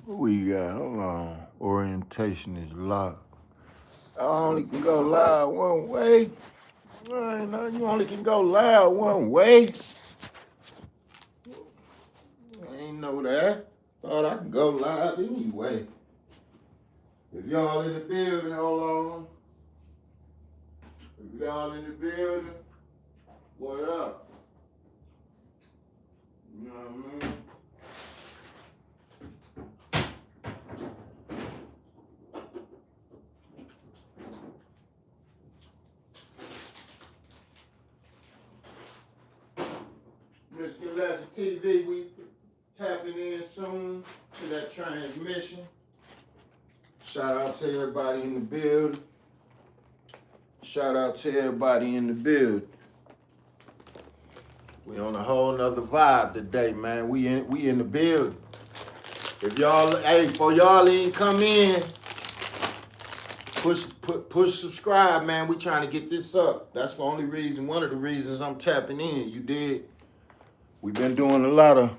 What we got? Hold on. Orientation is locked. I only can go live one way. I ain't know you only can go live one way. I ain't know that. Thought I could go live anyway. If y'all in the building, hold on. If y'all in the building, what up? You know what I mean? Mr. Legend TV, we tapping in soon to that transmission. Shout out to everybody in the building. Shout out to everybody in the building. We on a whole nother vibe today, man. We in the building. If y'all, hey, for y'all ain't come in, push subscribe, man. We trying to get this up. That's the only reason, one of the reasons I'm tapping in. You did. We've been doing a lot of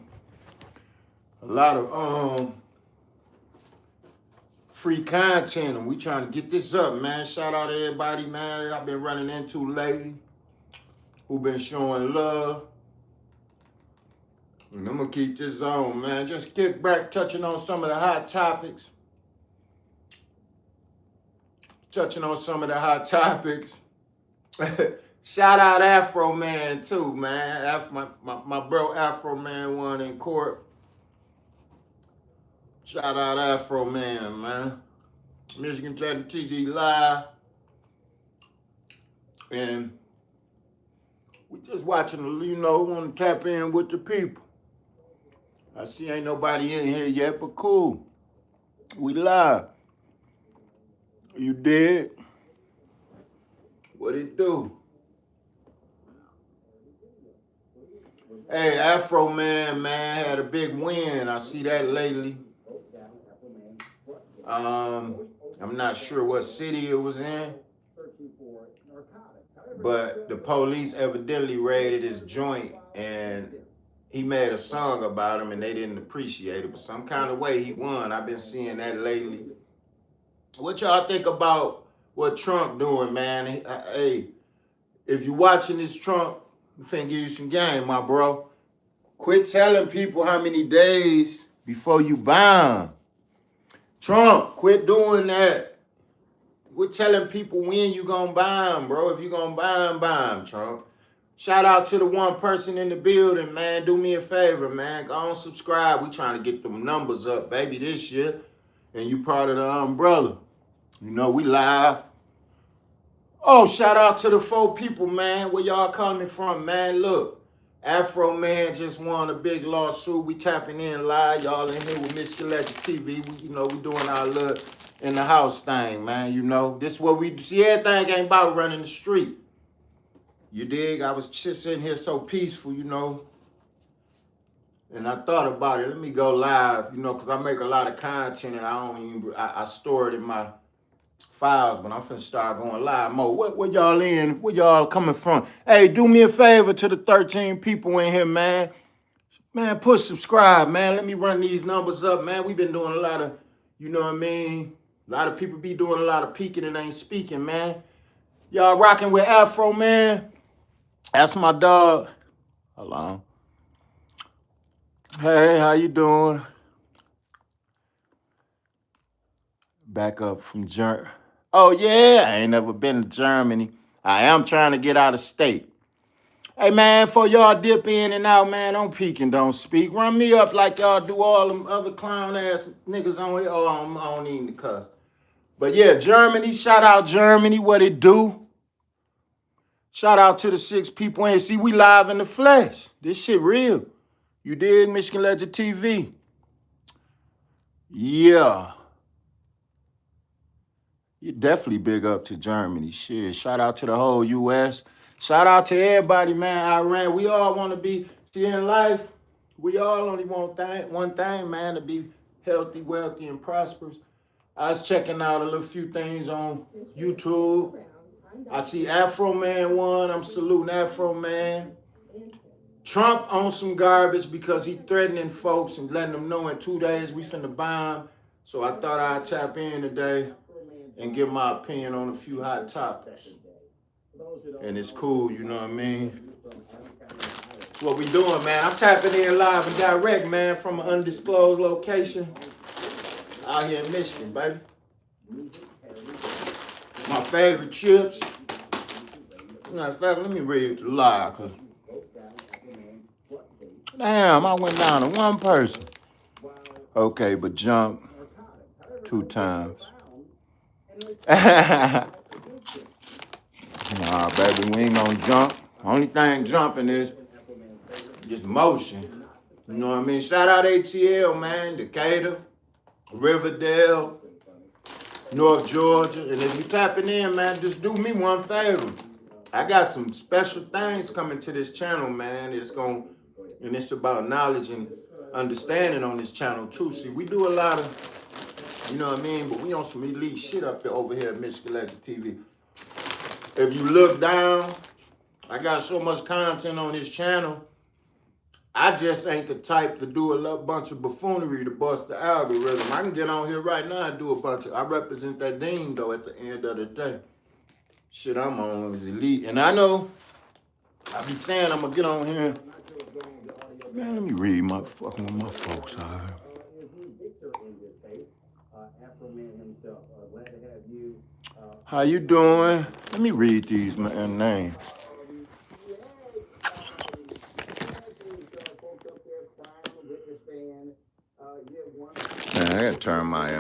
free content, and we trying to get this up, man. Shout out to everybody, man. I've been running into lately, who been showing love. And I'm gonna keep this on, man. Just kick back, touching on some of the hot topics. Shout out Afro Man too, man. My bro Afro Man won in court. Shout out Afro Man. Michigan Tech TG Live. And we just watching, want to tap in with the people. I see ain't nobody in here yet, but cool. We live. You did? What it do? Hey, Afro Man, had a big win. I see that lately. I'm not sure what city it was in, but the police evidently raided his joint, and he made a song about him, and they didn't appreciate it. But some kind of way he won. I've been seeing that lately. What y'all think about what Trump doing, man? Hey, if you watching this Trump, I'm finna give you some game, my bro. Quit telling people how many days before you buy them. Trump, quit doing that. Quit telling people when you gonna buy them, bro. If you gonna buy them, Trump. Shout out to the one person in the building, man. Do me a favor, man. Go on, subscribe. We trying to get them numbers up, baby, this year. And you part of the umbrella. You know, we live. Oh, shout out to the 4 people, man. Where y'all coming from, man? Look, Afro Man just won a big lawsuit. We tapping in live. Y'all in here with Michigan Legend TV. We doing our little in the house thing, man. This is what we see. Everything ain't about running the street. You dig? I was just sitting here so peaceful, and I thought about it. Let me go live, because I make a lot of content and I store it in my files, but I'm finna start going live mode. Where y'all in? Where y'all coming from? Hey, do me a favor to the 13 people in here, man. Man, push subscribe, man. Let me run these numbers up, man. We've been doing a lot of, A lot of people be doing a lot of peeking and ain't speaking, man. Y'all rocking with Afro, man. That's my dog. Hold on. Hey, how you doing? Back up from Germany. Oh, yeah, I ain't never been to Germany. I am trying to get out of state. Hey, man, for y'all dip in and out, man, don't peek and don't speak. Run me up like y'all do all them other clown-ass niggas on here. Oh, I don't need to cuss. But, yeah, Germany, shout out Germany, what it do. Shout out to the 6 people in here. See, we live in the flesh. This shit real. You dig? Michigan Legend TV. Yeah. You definitely big up to Germany. Shit. Shout out to the whole U.S. Shout out to everybody, man. Iran. We all want to be, in life, we all only want one thing, man, to be healthy, wealthy, and prosperous. I was checking out a little few things on YouTube. I see Afro Man won. I'm saluting Afro Man. Trump on some garbage because he threatening folks and letting them know in 2 days we finna bomb. So I thought I'd tap in today and give my opinion on a few hot topics. And it's cool, you know what I mean? That's what we doing, man. I'm tapping in live and direct, man, from an undisclosed location out here in Michigan, baby. My favorite chips. Matter of fact, let me read it live, cause damn, I went down to one person. Okay, but jump 2 times. Nah, baby, we ain't gonna jump. Only thing jumping is just motion. You know what I mean? Shout out ATL, man. Decatur, Riverdale, North Georgia. And if you tapping in, man, just do me one favor. I got some special things coming to this channel, man. It's about knowledge and understanding on this channel too. See, we do a lot of, you know what I mean, but we on some elite shit up there over here at Michigan Legend TV. If you look down, I got so much content on this channel. I just ain't the type to do a bunch of buffoonery to bust the algorithm. I can get on here right now and do a bunch of, I represent that dean though at the end of the day. Shit I'm on is elite. And I know, I be saying I'm gonna get on here. Man, let me read my fucking with my folks, all right. How you doing? Let me read these man names. Man, I gotta turn my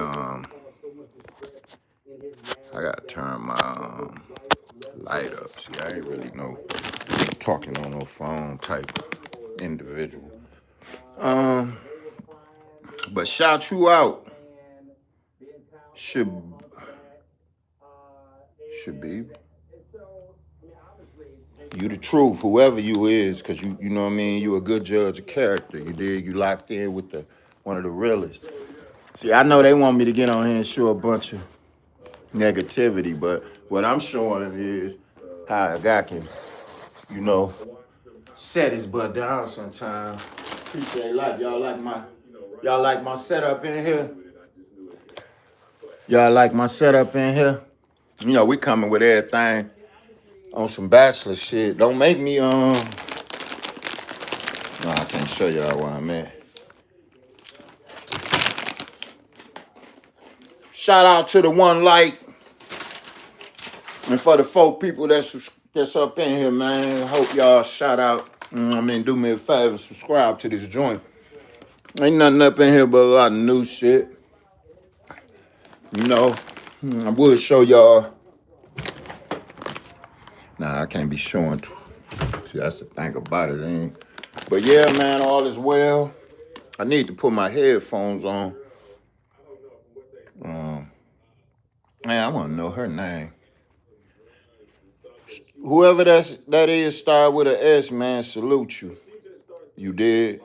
light up. See, I ain't really no talking on no phone type individual. But shout you out. Should be. You the truth, whoever you is, cause you know what I mean, you a good judge of character. You did, you locked in with one of the realest. See, I know they want me to get on here and show a bunch of negativity, but what I'm showing is how a guy can, you know, set his butt down sometimes. Appreciate life. Y'all like my setup in here? Y'all like my setup in here? You know, we coming with everything on some bachelor shit. Don't make me, no, I can't show y'all where I'm at. Shout out to the one like. And for the 4 people that's up in here, man, hope y'all shout out. I mean, do me a favor, subscribe to this joint. Ain't nothing up in here but a lot of new shit. You know, I would show y'all. Nah, I can't be showing. See, that's the thing about it, ain't. But yeah, man, all is well. I need to put my headphones on. Man, I want to know her name. Whoever that is, start with an S, man, salute you. You did.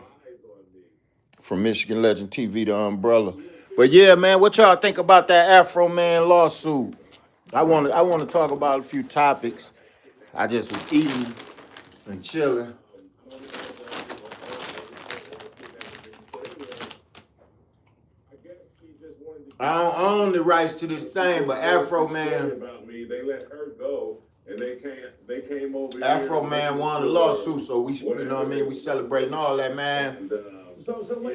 From Michigan Legend TV, the umbrella. But yeah, man, what y'all think about that Afro Man lawsuit? I want to talk about a few topics. I just was eating and chilling. I don't own the rights to this thing, but Afro Man. About me, they let her go, and they came over. Afro Man won the lawsuit, so we, you know what I mean. We celebrating all that, man.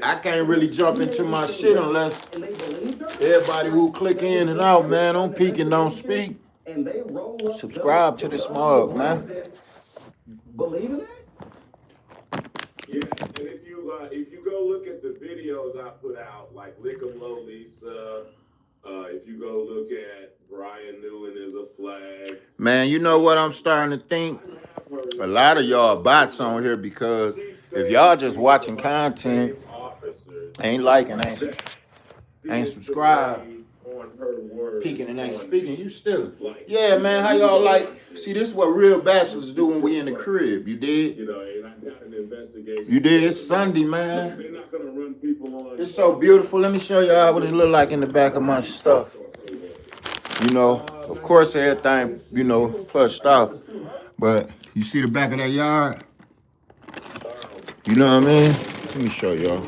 I can't really jump into my shit unless everybody who click in and out, man, don't peek and don't speak. Subscribe to the smug, man. Believe in that? Yeah, and if you go look at the videos I put out, like Lick 'em Low Lisa, if you go look at Brian Newman is a flag. Man, you know what I'm starting to think? A lot of y'all bots on here because if y'all just watching content, ain't liking, ain't subscribed, peeking and ain't speaking, you still. Yeah, man, how y'all like? See, this is what real bachelors do when we in the crib. You did? You did? It's Sunday, man. It's so beautiful. Let me show y'all what it look like in the back of my stuff. You know, of course, everything, you know, plushed out. But you see the back of that yard? You know what I mean? Let me show y'all.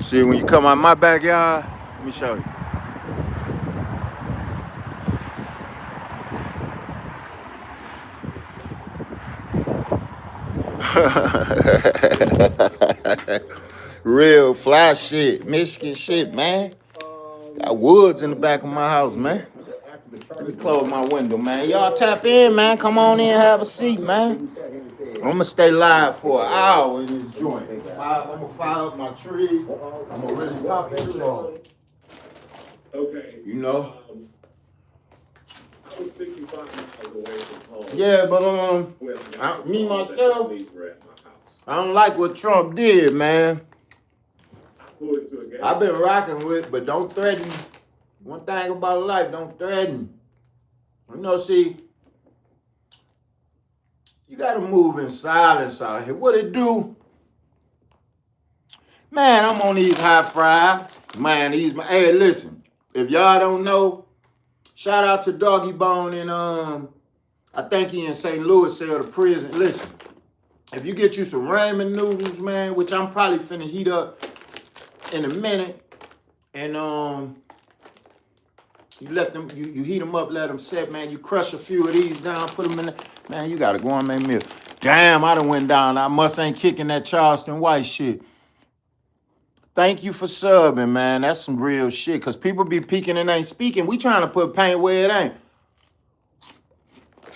See, when you come out my backyard, let me show you. Real fly shit, Michigan shit, man. Got woods in the back of my house, man. Let me close my window, man. Y'all tap in, man. Come on in, have a seat, man. I'm gonna stay live for an hour in this joint. I'm gonna fire up my tree. I'm gonna really pop that y'all. Okay. You know. I was 65 miles away from home. Yeah, but me myself, I don't like what Trump did, man. I've been rocking with, but don't threaten. One thing about life, don't threaten. You know, see, you gotta move in silence out here. What it do? Man, I'm on these hot fries. Man, hey, listen, if y'all don't know, shout out to Doggy Bone and I think he in St. Louis sell to prison. Listen, if you get you some ramen noodles, man, which I'm probably finna heat up in a minute, and you let them, you heat them up, let them set, man. You crush a few of these down, put them in there. Man, you got a gourmet meal. Damn, I done went down. I must ain't kicking that Charleston White shit. Thank you for subbing, man. That's some real shit. Because people be peeking and ain't speaking. We trying to put paint where it ain't.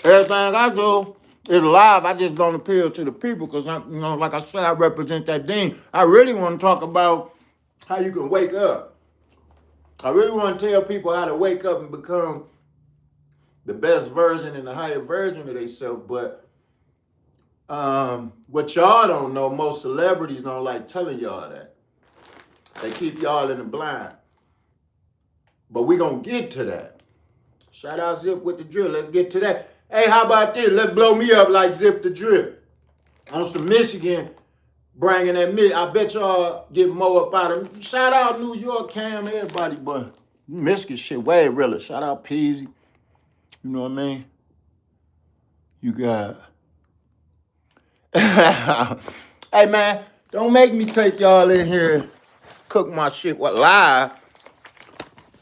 Everything I do is live. I just don't appeal to the people because, you know, like I said, I represent that thing. I really want to talk about how you can wake up. I really want to tell people how to wake up and become the best version and the higher version of themselves. But what y'all don't know, most celebrities don't like telling y'all that. They keep y'all in the blind. But we gonna get to that. Shout out Zip with the drill. Let's get to that. Hey, how about this? Let's blow me up like Zip the drill. On some Michigan, bringing that I bet y'all get more up out of. Shout out New York, Cam, everybody, but Michigan shit way realer. Shout out Peasy. You know what I mean? You got. Hey man, don't make me take y'all in here, cook my shit live.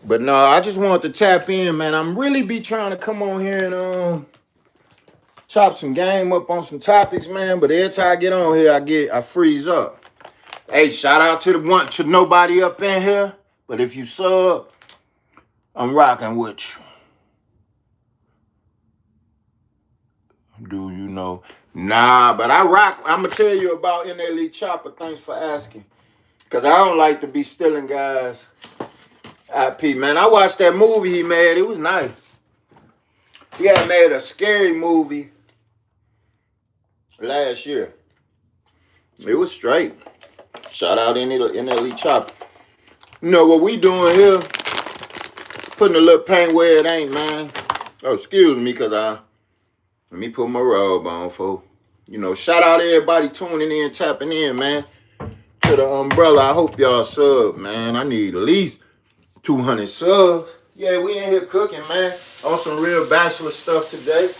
But no, I just wanted to tap in, man. I'm really be trying to come on here and chop some game up on some topics, man. But every time I get on here, I freeze up. Hey, shout out to nobody up in here. But if you sub, I'm rocking with you. Do you know? Nah, but I rock. I'm gonna tell you about NLE Chopper. Thanks for asking. Cause I don't like to be stealing guys' IP, man. I watched that movie he made. It was nice. He had made a scary movie last year. It was straight. Shout out NLE Chopper. You know what we doing here? Putting a little paint where it ain't, man. Oh, excuse me, cause let me put my robe on, folks. You know, shout out everybody tuning in, tapping in, man. To the umbrella. I hope y'all sub, man. I need at least 200 subs. Yeah, we in here cooking, man. On some real bachelor stuff today.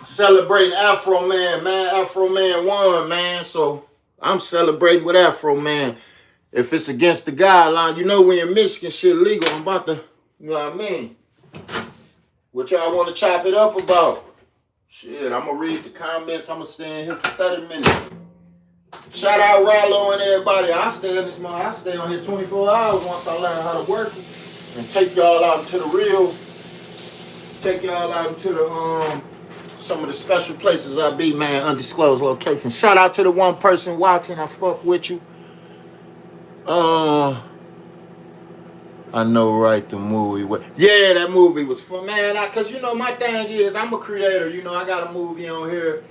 Celebrating Afro Man, man. Afro Man won, man. So I'm celebrating with Afro Man. If it's against the guideline, you know we in Michigan, shit legal. I'm about to, you know what I mean? What y'all want to chop it up about? Shit, I'm going to read the comments. I'm going to stay in here for 30 minutes. Shout out Rallo and everybody. I stay on here 24 hours once I learn how to work it. And take y'all out into the real. Take y'all out into the some of the special places I be, man. Undisclosed location. Shout out to the one person watching. I fuck with you. I know, right? The movie. Yeah, that movie was fun, man. Cause you know my thing is I'm a creator. You know I got a movie on here.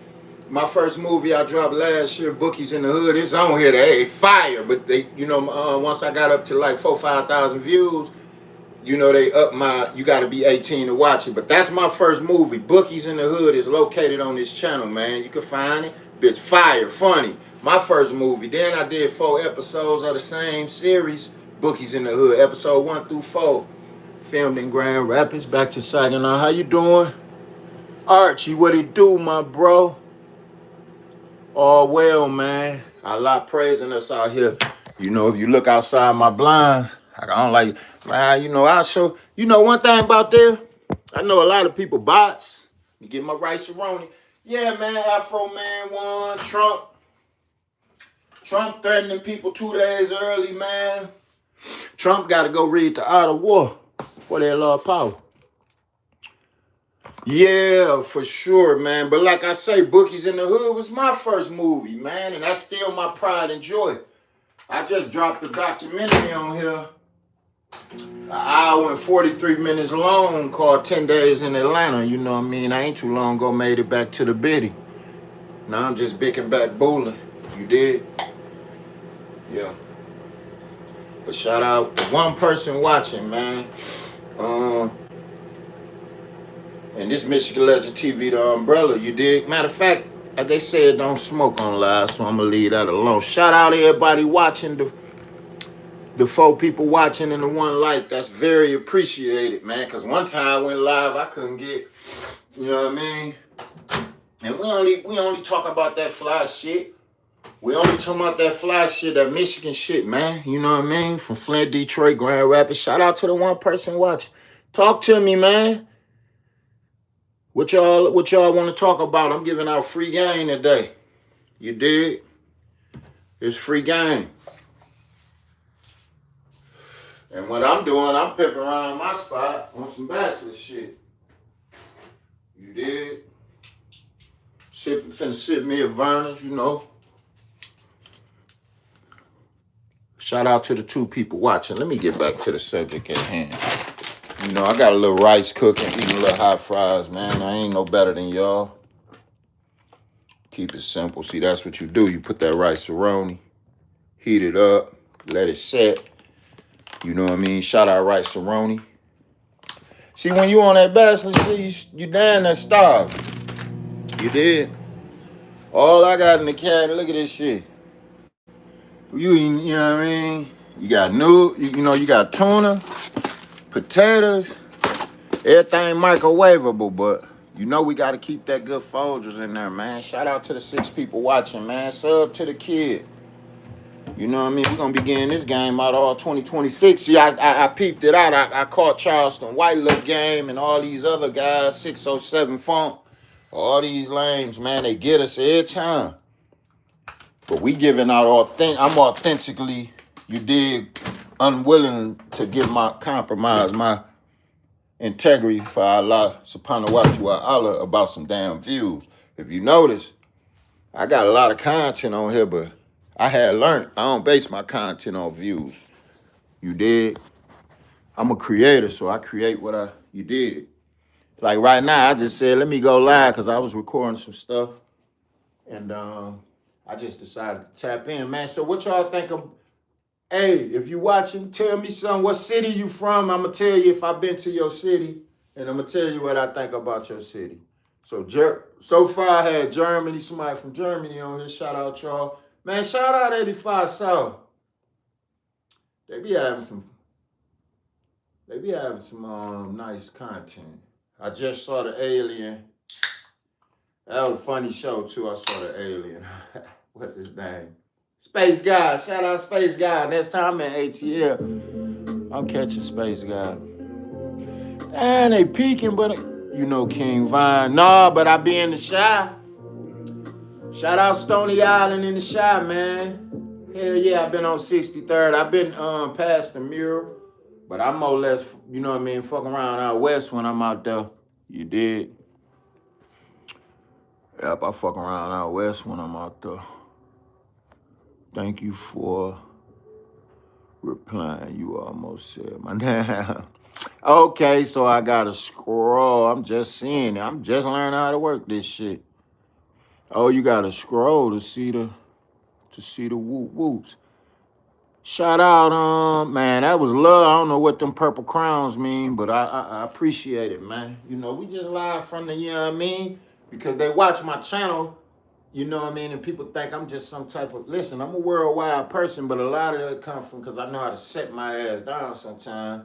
My first movie I dropped last year, Bookies in the Hood. It's on here. They fire, but they, you know, once I got up to like 4,000-5,000 views, you know they up my. You got to be 18 to watch it. But that's my first movie. Bookies in the Hood is located on this channel, man. You can find it. Bitch, fire, funny. My first movie. Then I did 4 episodes of the same series. Bookies in the Hood, episode 1 through 4, filmed in Grand Rapids. Back to Saginaw. How you doing, Archie? What it do, my bro? All well, man. Allah praising us out here. You know, if you look outside my blind, I don't like, man, you know, I show, you know, one thing about there, I know a lot of people bots. You get my rice roni. Yeah, man, Afro Man won. Trump threatening people 2 days early, man. Trump got to go read the Art of War for their love power. Yeah, for sure, man. But like I say, Bookies in the Hood was my first movie, man. And that's still my pride and joy. I just dropped a documentary on here, an hour and 43 minutes long, called 10 Days in Atlanta. You know what I mean? I ain't too long ago made it back to the Biddy. Now I'm just bicking back bowling. You did? Yeah. But shout out to one person watching, man. And this Michigan Legend TV, the umbrella, you dig? Matter of fact, they said don't smoke on live, so I'm going to leave that alone. Shout out to everybody watching, the 4 people watching and the 1 like. That's very appreciated, man. Because one time I went live, I couldn't get, you know what I mean? And we only talk about that fly shit. We only talking about that fly shit, that Michigan shit, man. You know what I mean? From Flint, Detroit, Grand Rapids. Shout out to the 1 person watching. Talk to me, man. What y'all want to talk about? I'm giving out free game today. You dig? It's free game. And what I'm doing, I'm pimping around my spot on some bachelor shit. You dig? Finna sip me a Verner's, you know. Shout out to the 2 people watching. Let me get back to the subject at hand. You know, I got a little rice cooking, eating a little hot fries, man. I ain't no better than y'all. Keep it simple. See, that's what you do. You put that rice roni, heat it up, let it set. You know what I mean? Shout out rice roni. See, when you on that bachelor shit, you down there starved. You did? All I got in the cabinet, look at this shit. You eating, you know what I mean? You got you got tuna, potatoes, everything microwavable, but you know we got to keep that good Folgers in there, man. Shout out to the 6 people watching, man. Sub to the kid. You know what I mean? We're going to be getting this game out all 2026. See, I peeped it out. I caught Charleston White little game and all these other guys, 607 Funk, all these lanes, man, they get us every time. But we giving out I'm authentically, you dig, unwilling to compromise my integrity for Allah subhanahu wa ta'ala about some damn views. If you notice, I got a lot of content on here, but I had learned I don't base my content on views. You dig? I'm a creator, so I create what you dig. Like right now, I just said, let me go live because I was recording some stuff. And I just decided to tap in, man. So what y'all think of, hey, if you watching, tell me something. What city you from? I'm going to tell you if I've been to your city. And I'm going to tell you what I think about your city. So far I had Germany, somebody from Germany on here. Shout out y'all. Man, shout out 85 South. They be having some nice content. I just saw the Alien. That was a funny show too. I saw the Alien. What's his name? Space Guy. Shout out Space Guy. Next time I'm in ATL, I'm catching Space Guy. And they peeking, but you know King Vine. Nah, but I be in the Shy. Shout out Stony Island in the Shy, man. Hell yeah, I've been on 63rd. I've been past the mural, but I'm more or less, you know what I mean, fucking around out west when I'm out there. You did? Yep, I fuck around out west when I'm out there. Thank you for replying. You almost said my name. Okay, so I gotta scroll. I'm just seeing it. I'm just learning how to work this shit. Oh, you gotta scroll to see the whoop whoops. Shout out, man, that was love. I don't know what them purple crowns mean, but I appreciate it, man. You know, we just live from the, you know what I mean? Because they watch my channel, you know what I mean? And people think I'm just some type of, listen, I'm a worldwide person, but a lot of it come from because I know how to set my ass down sometimes.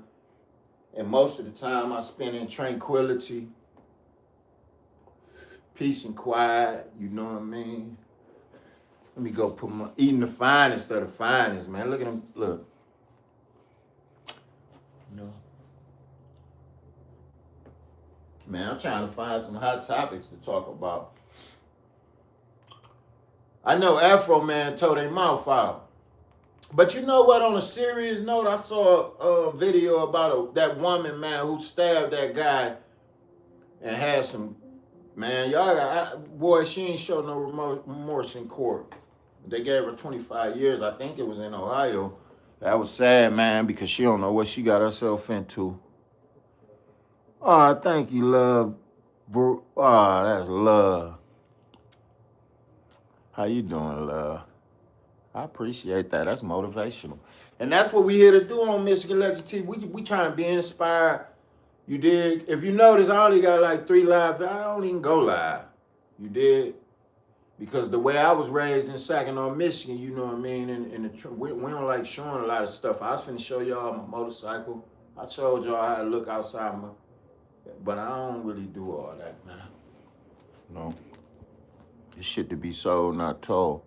And most of the time I spend in tranquility, peace and quiet, you know what I mean? Let me go put my eating the finest of the finest, man. Look at them. Look. No. Man, I'm trying to find some hot topics to talk about. I know Afro Man tore their mouth out. But you know what? On a serious note, I saw a video about that woman, man, who stabbed that guy and had some, man, boy, she ain't show no remorse in court. They gave her 25 years. I think it was in Ohio. That was sad, man, because she don't know what she got herself into. Oh, thank you, love. Oh, that's love. How you doing, love? I appreciate that. That's motivational. And that's what we here to do on Michigan Legend TV. We trying to be inspired. You dig? If you notice, I only got like 3 live. I don't even go live. You dig? Because the way I was raised in Saginaw, Michigan, you know what I mean? We don't like showing a lot of stuff. I was finna show y'all my motorcycle. I showed y'all how to look outside my... But I don't really do all that, man. No. This shit to be sold, not told.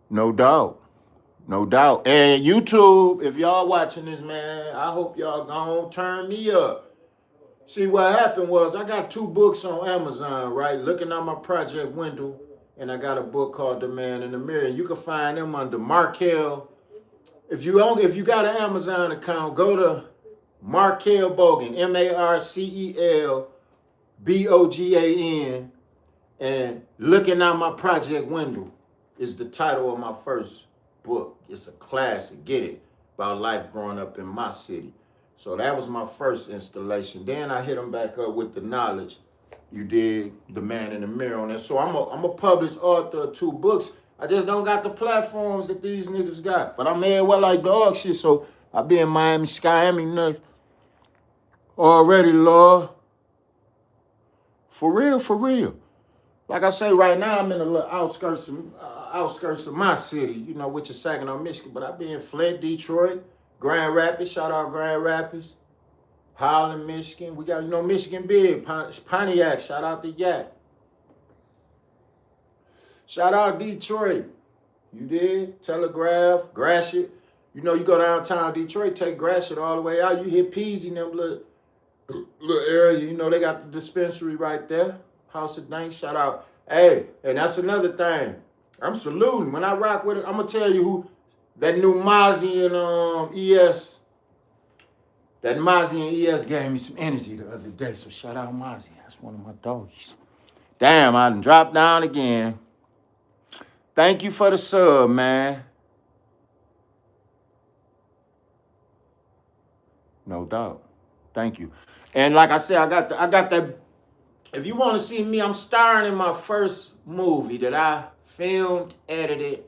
No doubt. No doubt. And YouTube, if y'all watching this, man, I hope y'all gonna turn me up. See, what happened was I got 2 books on Amazon, right? Looking at my project window, and I got a book called The Man in the Mirror. And you can find them under Markel. If you got an Amazon account, go to Markel Bogan, MarcelBogan, and Looking Out My Project Window is the title of my first book. It's a classic, get it, about life growing up in my city. So that was my first installation. Then I hit them back up with The Knowledge. You did The Man in the Mirror on it. So I'm a published author of 2 books. I just don't got the platforms that these niggas got. But I'm here well like dog shit, so I'll be in Miami, Skyami next. Already, Lord. For real, for real. Like I say, right now I'm in the little outskirts of my city, you know, which is Saginaw, Michigan. But I be in Flint, Detroit, Grand Rapids. Shout out Grand Rapids. Holland, Michigan. We got, you know, Michigan big. Pontiac. Shout out the Yak. Shout out Detroit. You did? Telegraph, Gratiot. You know, you go downtown Detroit, take Gratiot all the way out. You hit Peasy, them little area. You know, they got the dispensary right there. House of Dank. Shout out. Hey, and that's another thing. I'm saluting. When I rock with it, I'm going to tell you who that new Mozzie and ES. That Mozzie and ES gave me some energy the other day. So shout out Mozzie. That's one of my doggies. Damn, I done dropped down again. Thank you for the sub, man. No doubt. Thank you. And like I said, I got that. If you want to see me, I'm starring in my first movie that I filmed, edited,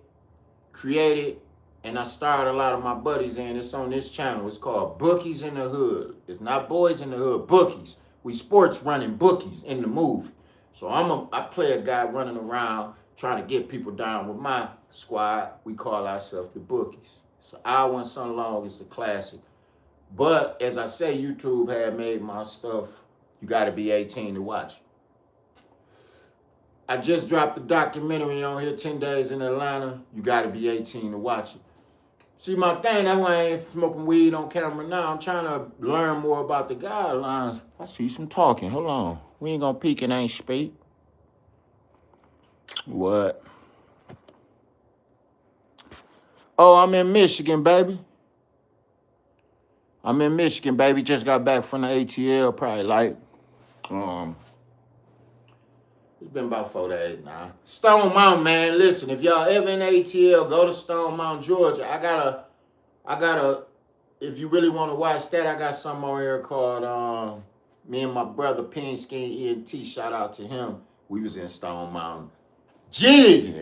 created, and I starred a lot of my buddies in. It's on this channel. It's called Bookies in the Hood. It's not Boys in the Hood, Bookies. We sports running bookies in the movie. So I play a guy running around trying to get people down with my squad. We call ourselves the Bookies. It's an hour and something long. It's a classic. But as I say, YouTube had made my stuff. You got to be 18 to watch. I just dropped a documentary on here, 10 Days in Atlanta. You got to be 18 to watch it. See, my thing, that's why I ain't smoking weed on camera now. I'm trying to learn more about the guidelines. I see some talking. Hold on. We ain't going to peek and ain't speak. What? Oh, I'm in Michigan, baby. I'm in Michigan, baby. Just got back from the ATL, probably like, it's been about 4 days now. Stone Mountain, man. Listen, if y'all ever in ATL, go to Stone Mountain, Georgia. I got a, if you really want to watch that, I got something on here called, me and my brother, Pin Skin ENT, shout out to him. We was in Stone Mountain. Jigging.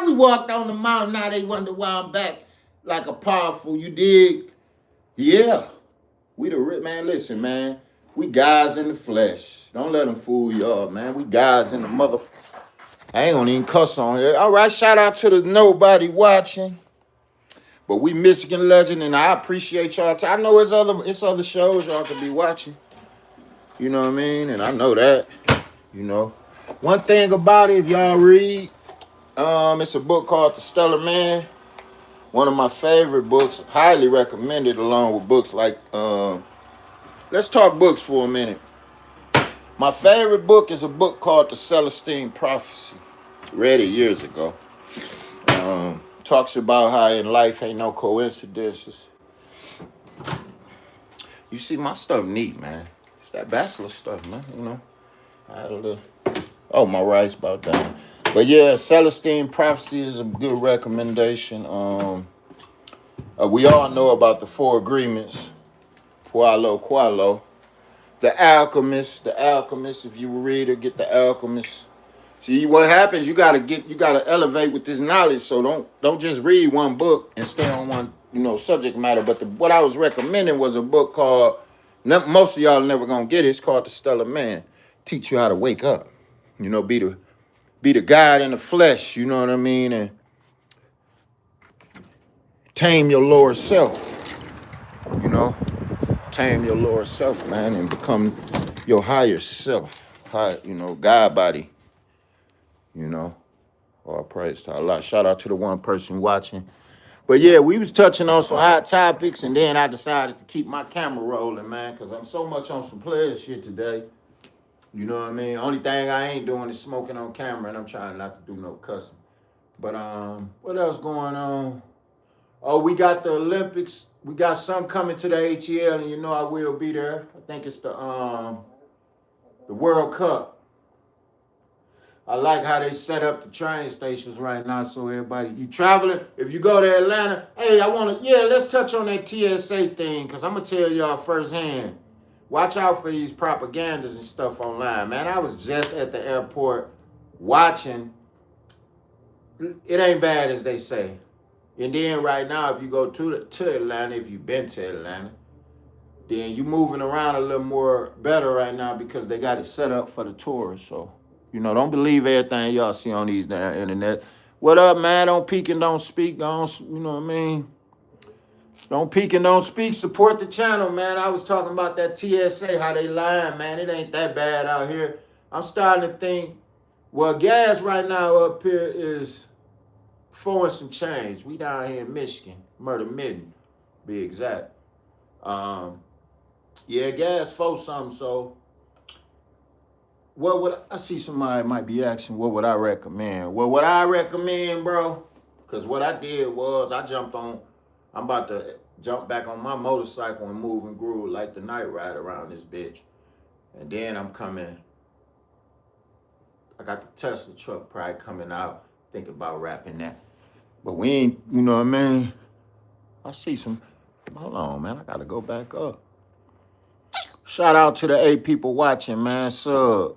We walked on the mountain. Now they wonder why I'm back like a powerful, you dig? Yeah. We the man, listen, man. We guys in the flesh. Don't let them fool y'all, man. We guys in the mother. I ain't gonna even cuss on here. All right, shout out to the nobody watching. But we Michigan Legend, and I appreciate y'all. I know it's other shows y'all could be watching. You know what I mean? And I know that, you know. One thing about it, if y'all read, It's a book called The Stellar Man. One of my favorite books, highly recommended, along with books like, let's talk books for a minute. My favorite book is a book called The Celestine Prophecy. Read it years ago. Talks about how in life ain't no coincidences. You see, my stuff neat, man. It's that bachelor stuff, man, you know. I had a little... Oh, my rice about that. But yeah, Celestine Prophecy is a good recommendation. We all know about the 4 agreements. Qualo. The Alchemist. If you read it, get The Alchemist. See what happens, you gotta elevate with this knowledge. So don't just read one book and stay on one, subject matter. But what I was recommending was a book called, most of y'all never gonna get it, it's called The Stellar Man. Teach you how to wake up. Be the God in the flesh, you know what I mean? And tame your lower self, Tame your lower self, man, and become your higher self. God body, All praise to Allah. Shout out to the one person watching. But yeah, we was touching on some hot topics, and then I decided to keep my camera rolling, man, because I'm so much on some player shit today. You know what I mean? Only thing I ain't doing is smoking on camera, and I'm trying not to do no cussing. But what else going on? Oh, we got the Olympics. We got some coming to the ATL, and I will be there. I think it's the World Cup. I like how they set up the train stations right now, so everybody, you traveling, if you go to Atlanta, hey, let's touch on that TSA thing, because I'm going to tell y'all firsthand. Watch out for these propagandas and stuff online, man. I was just at the airport watching. It ain't bad as they say. And then right now, if you go to Atlanta, if you've been to Atlanta, then you moving around a little more better right now because they got it set up for the tourists. So, don't believe everything y'all see on these damn internet. What up, man? Don't peek and don't speak. Don't, you know what I mean? Don't peek and don't speak. Support the channel, man. I was talking about that TSA, how they lying, man. It ain't that bad out here. I'm starting to think, well, gas right now up here is 4 and some change. We down here in Michigan, Murder Midden, be exact. Yeah, gas 4 something. So, what would I see? Somebody might be asking, what would I recommend? Well, what I recommend, bro, because what I did was I'm about to jump back on my motorcycle and move and groove like the night ride around this bitch. And then I'm coming. I got the Tesla truck probably coming out. Think about wrapping that. But we ain't, you know what I mean? I see some. Hold on, man. I got to go back up. Shout out to the 8 people watching, man. Sub.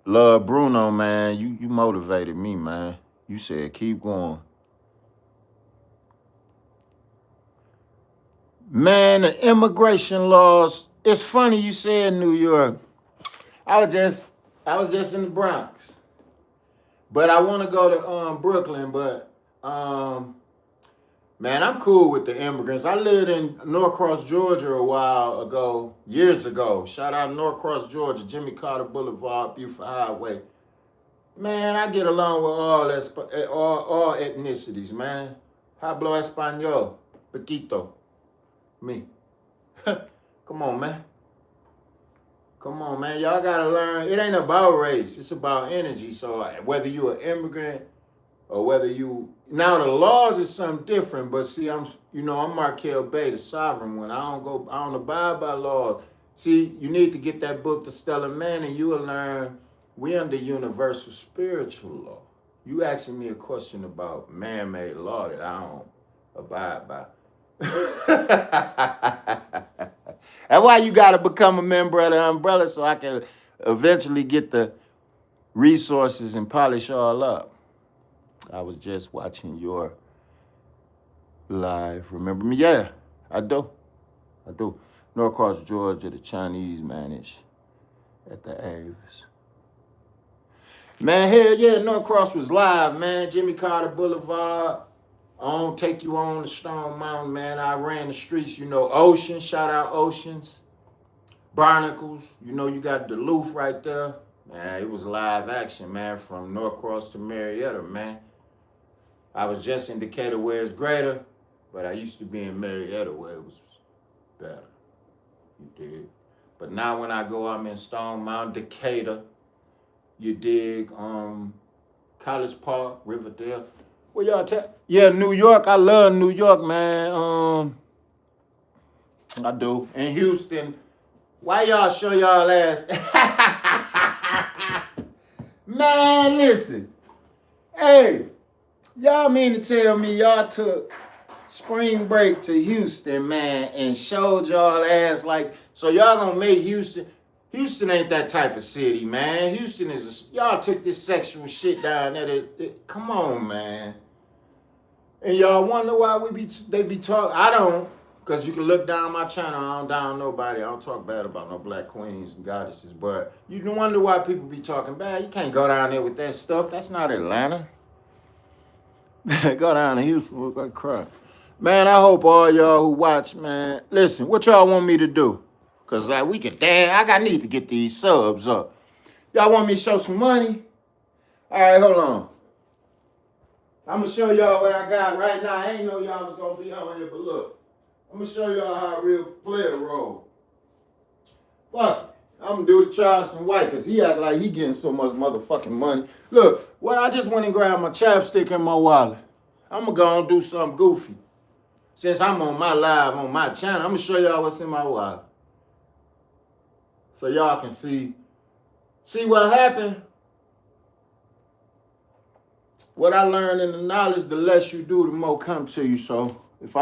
Love Bruno, man. You motivated me, man. You said keep going. Man, the immigration laws. It's funny you said New York. I was just in the Bronx. But I want to go to Brooklyn, but man, I'm cool with the immigrants. I lived in Norcross, Georgia a while ago, years ago. Shout out Norcross, Georgia, Jimmy Carter Boulevard, Buford Highway. Man, I get along with all ethnicities, man. Hablo español, poquito. Me. Come on, man. Y'all gotta learn. It ain't about race. It's about energy. So whether you're an immigrant or whether now the laws is something different. But see, I'm Markel Bay, the sovereign one. I don't abide by laws. See, you need to get that book, The Stellar Man, and you will learn we under universal spiritual law. You asking me a question about man-made law that I don't abide by. That's why you got to become a member of the umbrella so I can eventually get the resources and polish all up. I was just watching your live. Remember me? Yeah, I do. Norcross, Georgia, the Chinese manage at the Aves. Man, hell yeah, Norcross was live, man. Jimmy Carter Boulevard. I don't take you on the Stone Mountain, man. I ran the streets, Ocean. Shout out Oceans. Barnacles. You got Duluth right there. Man, it was live action, man, from Norcross to Marietta, man. I was just in Decatur where it's greater, but I used to be in Marietta where it was better. You dig? But now when I go, I'm in Stone Mountain, Decatur. You dig? College Park, Riverdale. Well, y'all yeah, New York. I love New York, man. I do. In Houston. Why y'all show y'all ass? Man, listen. Hey, y'all mean to tell me y'all took spring break to Houston, man, and showed y'all ass like, so y'all gonna make Houston. Houston ain't that type of city, man. Houston is, y'all took this sexual shit down there. Come on, man. And y'all wonder why they be talking. I don't, because you can look down my channel. I don't down nobody. I don't talk bad about no black queens and goddesses. But you can wonder why people be talking bad. You can't go down there with that stuff. That's not Atlanta. Go down to Houston, look like crap. Man, I hope all y'all who watch, man, listen, what y'all want me to do? Because like we can, I need to get these subs up. Y'all want me to show some money? All right, hold on. I'm going to show y'all what I got right now. I ain't know y'all was going to be on here, but look. I'm going to show y'all how a real player roll. Fuck it. I'm going to do the Charleston White because he act like he getting so much motherfucking money. Look, I just went and grabbed my chapstick in my wallet. I'm going to go and do something goofy. Since I'm on my live on my channel, I'm going to show y'all what's in my wallet. So y'all can see what happened. What I learned in the knowledge, the less you do, the more come to you. So if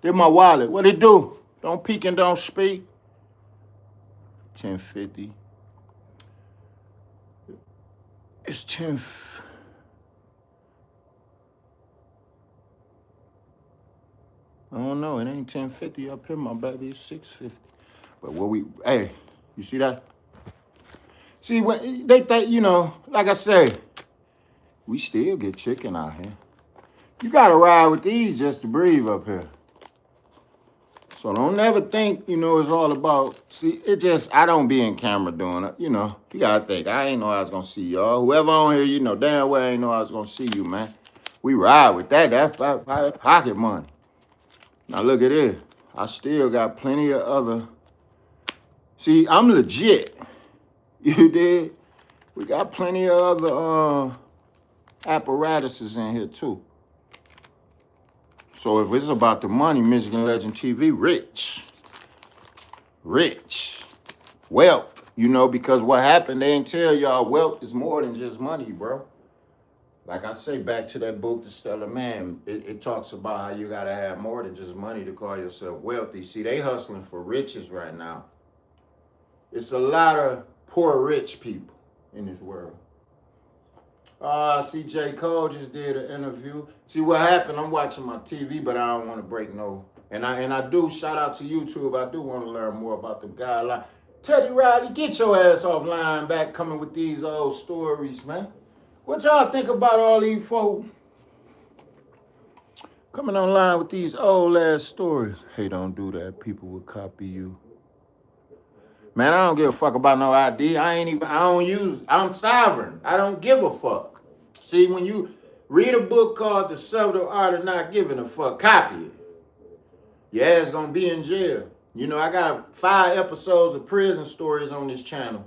did my wallet, what it do? Don't peek and don't speak. 1050. It's 10. I don't know. It ain't 1050 up here, my baby. It's 650. But hey, you see that? See, when they think, like I say, we still get chicken out here. You gotta ride with these just to breathe up here. So don't never think, it's all about, I don't be in camera doing it, you gotta think, I ain't know I was gonna see y'all. Whoever on here, damn well I ain't know I was gonna see you, man. We ride with that, that's pocket money. Now look at this, I still got plenty of other, see, I'm legit, you did? We got plenty of other apparatuses in here too. So if it's about the money, Michigan Legend TV, rich, wealth, because what happened, they didn't tell y'all wealth is more than just money, bro. Like I say, back to that book, The Stellar Man, it talks about how you got to have more than just money to call yourself wealthy. See, they hustling for riches right now. It's a lot of poor rich people in this world. See, J. Cole just did an interview. See what happened? I'm watching my TV, but I don't want to break no. And I do, shout out to YouTube. I do want to learn more about the guidelines. Teddy Riley, get your ass offline back coming with these old stories, man. What y'all think about all these folks coming online with these old ass stories? Hey, don't do that. People will copy you. Man, I don't give a fuck about no ID. I'm sovereign. I don't give a fuck. See, when you read a book called The Subtle Art of Not Giving a Fuck, copy it. Your ass gonna be in jail. I got 5 episodes of prison stories on this channel.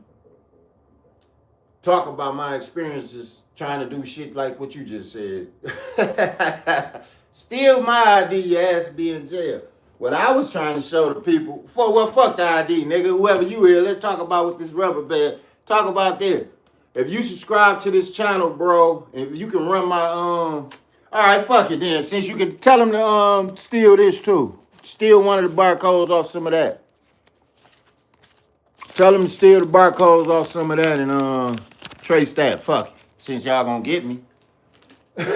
Talk about my experiences trying to do shit like what you just said. Steal my ID, your ass be in jail. What I was trying to show the people, fuck the ID, nigga. Whoever you here, let's talk about with this rubber band. Talk about this. If you subscribe to this channel, bro, if you can run my, all right, fuck it then. Since you can tell them to steal this too. Steal one of the barcodes off some of that. Tell them to steal the barcodes off some of that and trace that. Fuck it. Since y'all gonna get me. Man,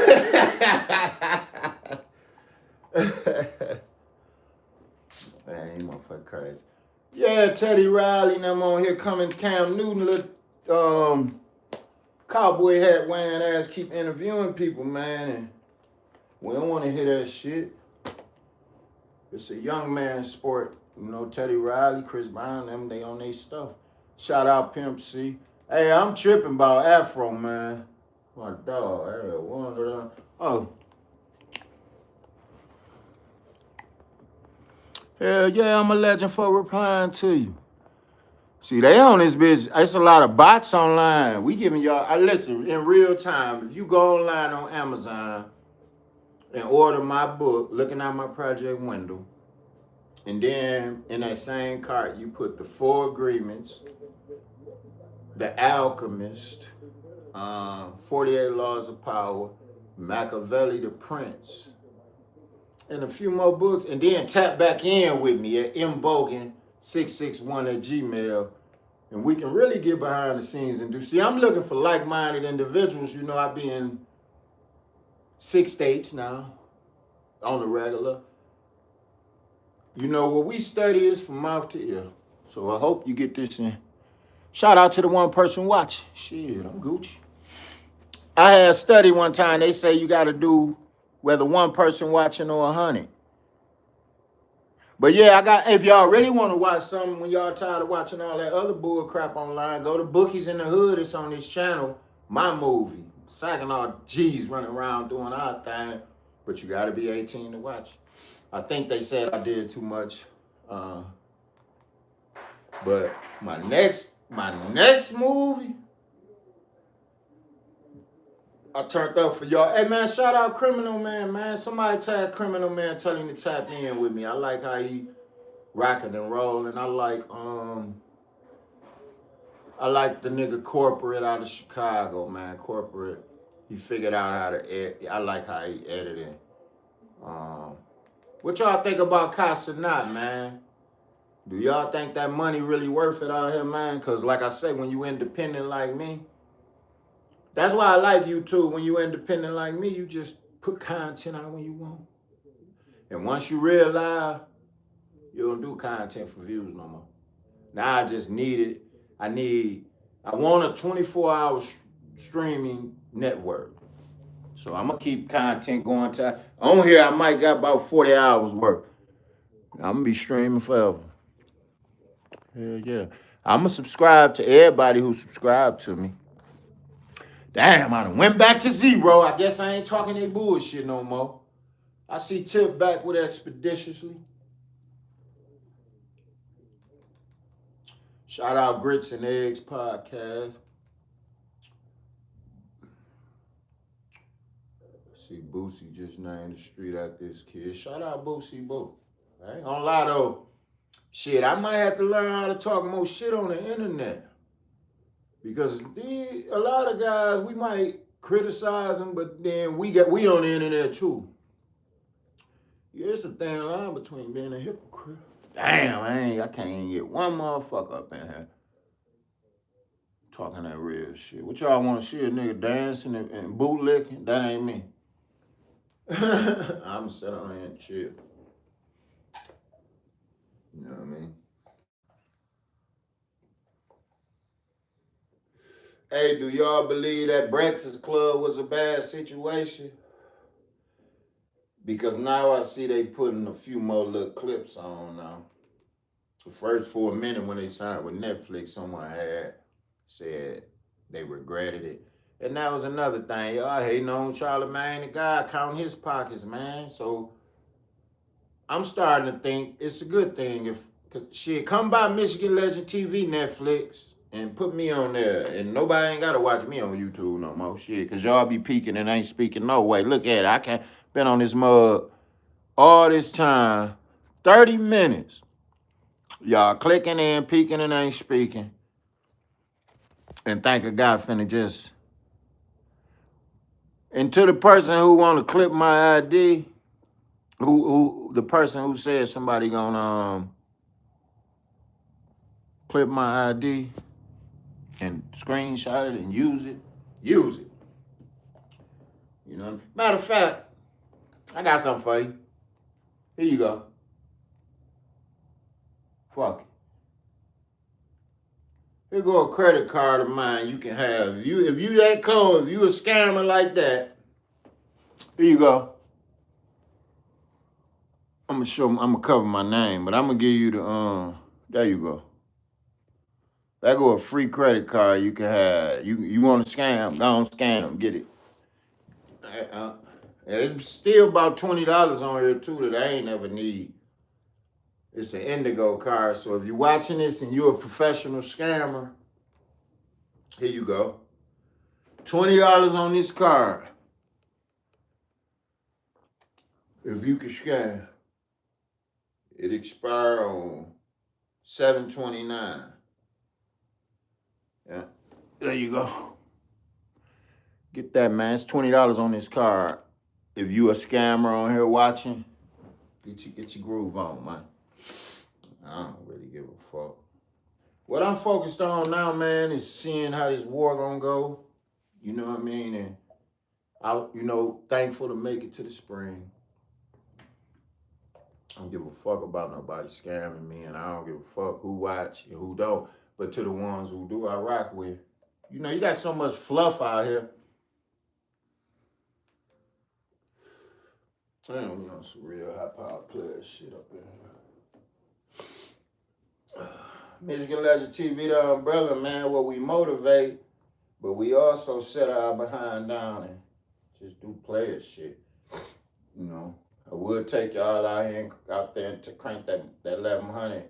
you motherfucker crazy. Yeah, Teddy Riley and them on here coming. Cam Newton, little cowboy hat wearing ass, keep interviewing people, man. And we don't want to hear that shit. It's a young man's sport. Teddy Riley, Chris Brown, them, they on their stuff. Shout out Pimp C. Hey, I'm tripping about Afro, man. My dog. Hey, oh, hell yeah, I'm a legend for replying to you. See, they on this bitch. It's a lot of bots online. We giving y'all. I listen in real time. If you go online on Amazon and order my book, looking out my project window, and then in that same cart you put the Four Agreements, The Alchemist, 48 Laws of Power, Machiavelli the Prince, and a few more books, and then tap back in with me at mbogan661 at Gmail. And we can really get behind the scenes and do. See, I'm looking for like-minded individuals. You know, I be in 6 states now on the regular. You know, what we study is from mouth to ear. So I hope you get this in. Shout out to the one person watching. Shit, I'm Gucci. I had a study one time. They say you got to do whether one person watching or 100. But yeah, if y'all really want to watch something when y'all tired of watching all that other bull crap online, go to Bookies in the Hood. It's on this channel. My movie. Saginaw G's running around doing our thing. But you got to be 18 to watch. I think they said I did too much. But my next movie, I turned up for y'all. Hey man, shout out Criminal Man. Somebody tag Criminal Man, tell him to tap in with me. I like how he rocking and rolling. I like the nigga Corporate out of Chicago, man. Corporate. He figured out how to edit. I like how he edited. What y'all think about Casa Not, man? Do y'all think that money really worth it out here, man? Because like I say, when you independent like me, that's why I like YouTube. When you independent like me, you just put content out when you want. And once you realize you don't do content for views no more. Now I just need it. I want a 24-hour streaming network. So I'm going to keep content going. On here, I might got about 40 hours worth. I'm going to be streaming forever. Hell yeah. I'm going to subscribe to everybody who subscribed to me. Damn, I done went back to zero. I guess I ain't talking that bullshit no more. I see Tip back with Expeditiously. Shout out Grits and Eggs Podcast. See, Boosie just named the street after this kid. Shout out Boosie Boo. I ain't gonna lie though. Shit, I might have to learn how to talk more shit on the internet. Because a lot of guys, we might criticize them, but then we on the internet too. Yeah, it's a thin line between being a hypocrite. Damn, I can't even get one motherfucker up in here talking that real shit. What y'all want to see a nigga dancing and bootlicking? That ain't me. I'm sit on here and chill. You know what I mean? Hey, do y'all believe that Breakfast Club was a bad situation? Because now I see they putting a few more little clips on now. First, for a minute when they signed with Netflix, someone had said they regretted it. And that was another thing. Y'all hating on Charlamagne the God counting his pockets, man. So I'm starting to think it's a good thing if shit come by Michigan Legend TV Netflix and put me on there. And nobody ain't gotta watch me on YouTube no more. Shit, cause y'all be peeking and ain't speaking no way. Look at it. I can't been on this mug all this time. 30 minutes. Y'all clicking in, peeking and ain't speaking. And think a guy finna just. And to the person who want to clip my ID, the person who said somebody gonna clip my ID and screenshot it and use it. You know. Matter of fact, I got something for you. Here you go. Fuck it. Here go a credit card of mine you can have. If you that close, if you a scammer like that, here you go. I'm gonna cover my name, but I'm gonna give you the there you go. That go a free credit card you can have. You want to scam? Go on scam, get it. It's still about $20 on here too that I ain't ever need. It's an Indigo card. So if you're watching this and you're a professional scammer, here you go. $20 on this card. If you can scam, it expire on 7/29. Yeah, there you go. Get that, man. It's $20 on this card. If you a scammer on here watching, get your groove on, man. I don't really give a fuck. What I'm focused on now, man, is seeing how this war gonna go. You know what I mean? And thankful to make it to the spring. I don't give a fuck about nobody scamming me, and I don't give a fuck who watch and who don't. But to the ones who do, I rock with. You got so much fluff out here. Damn, we on some real high power player shit up there. Michigan Legend TV, the umbrella, man, where we motivate, but we also set our behind down and just do player shit. I would take y'all out there to crank that 1100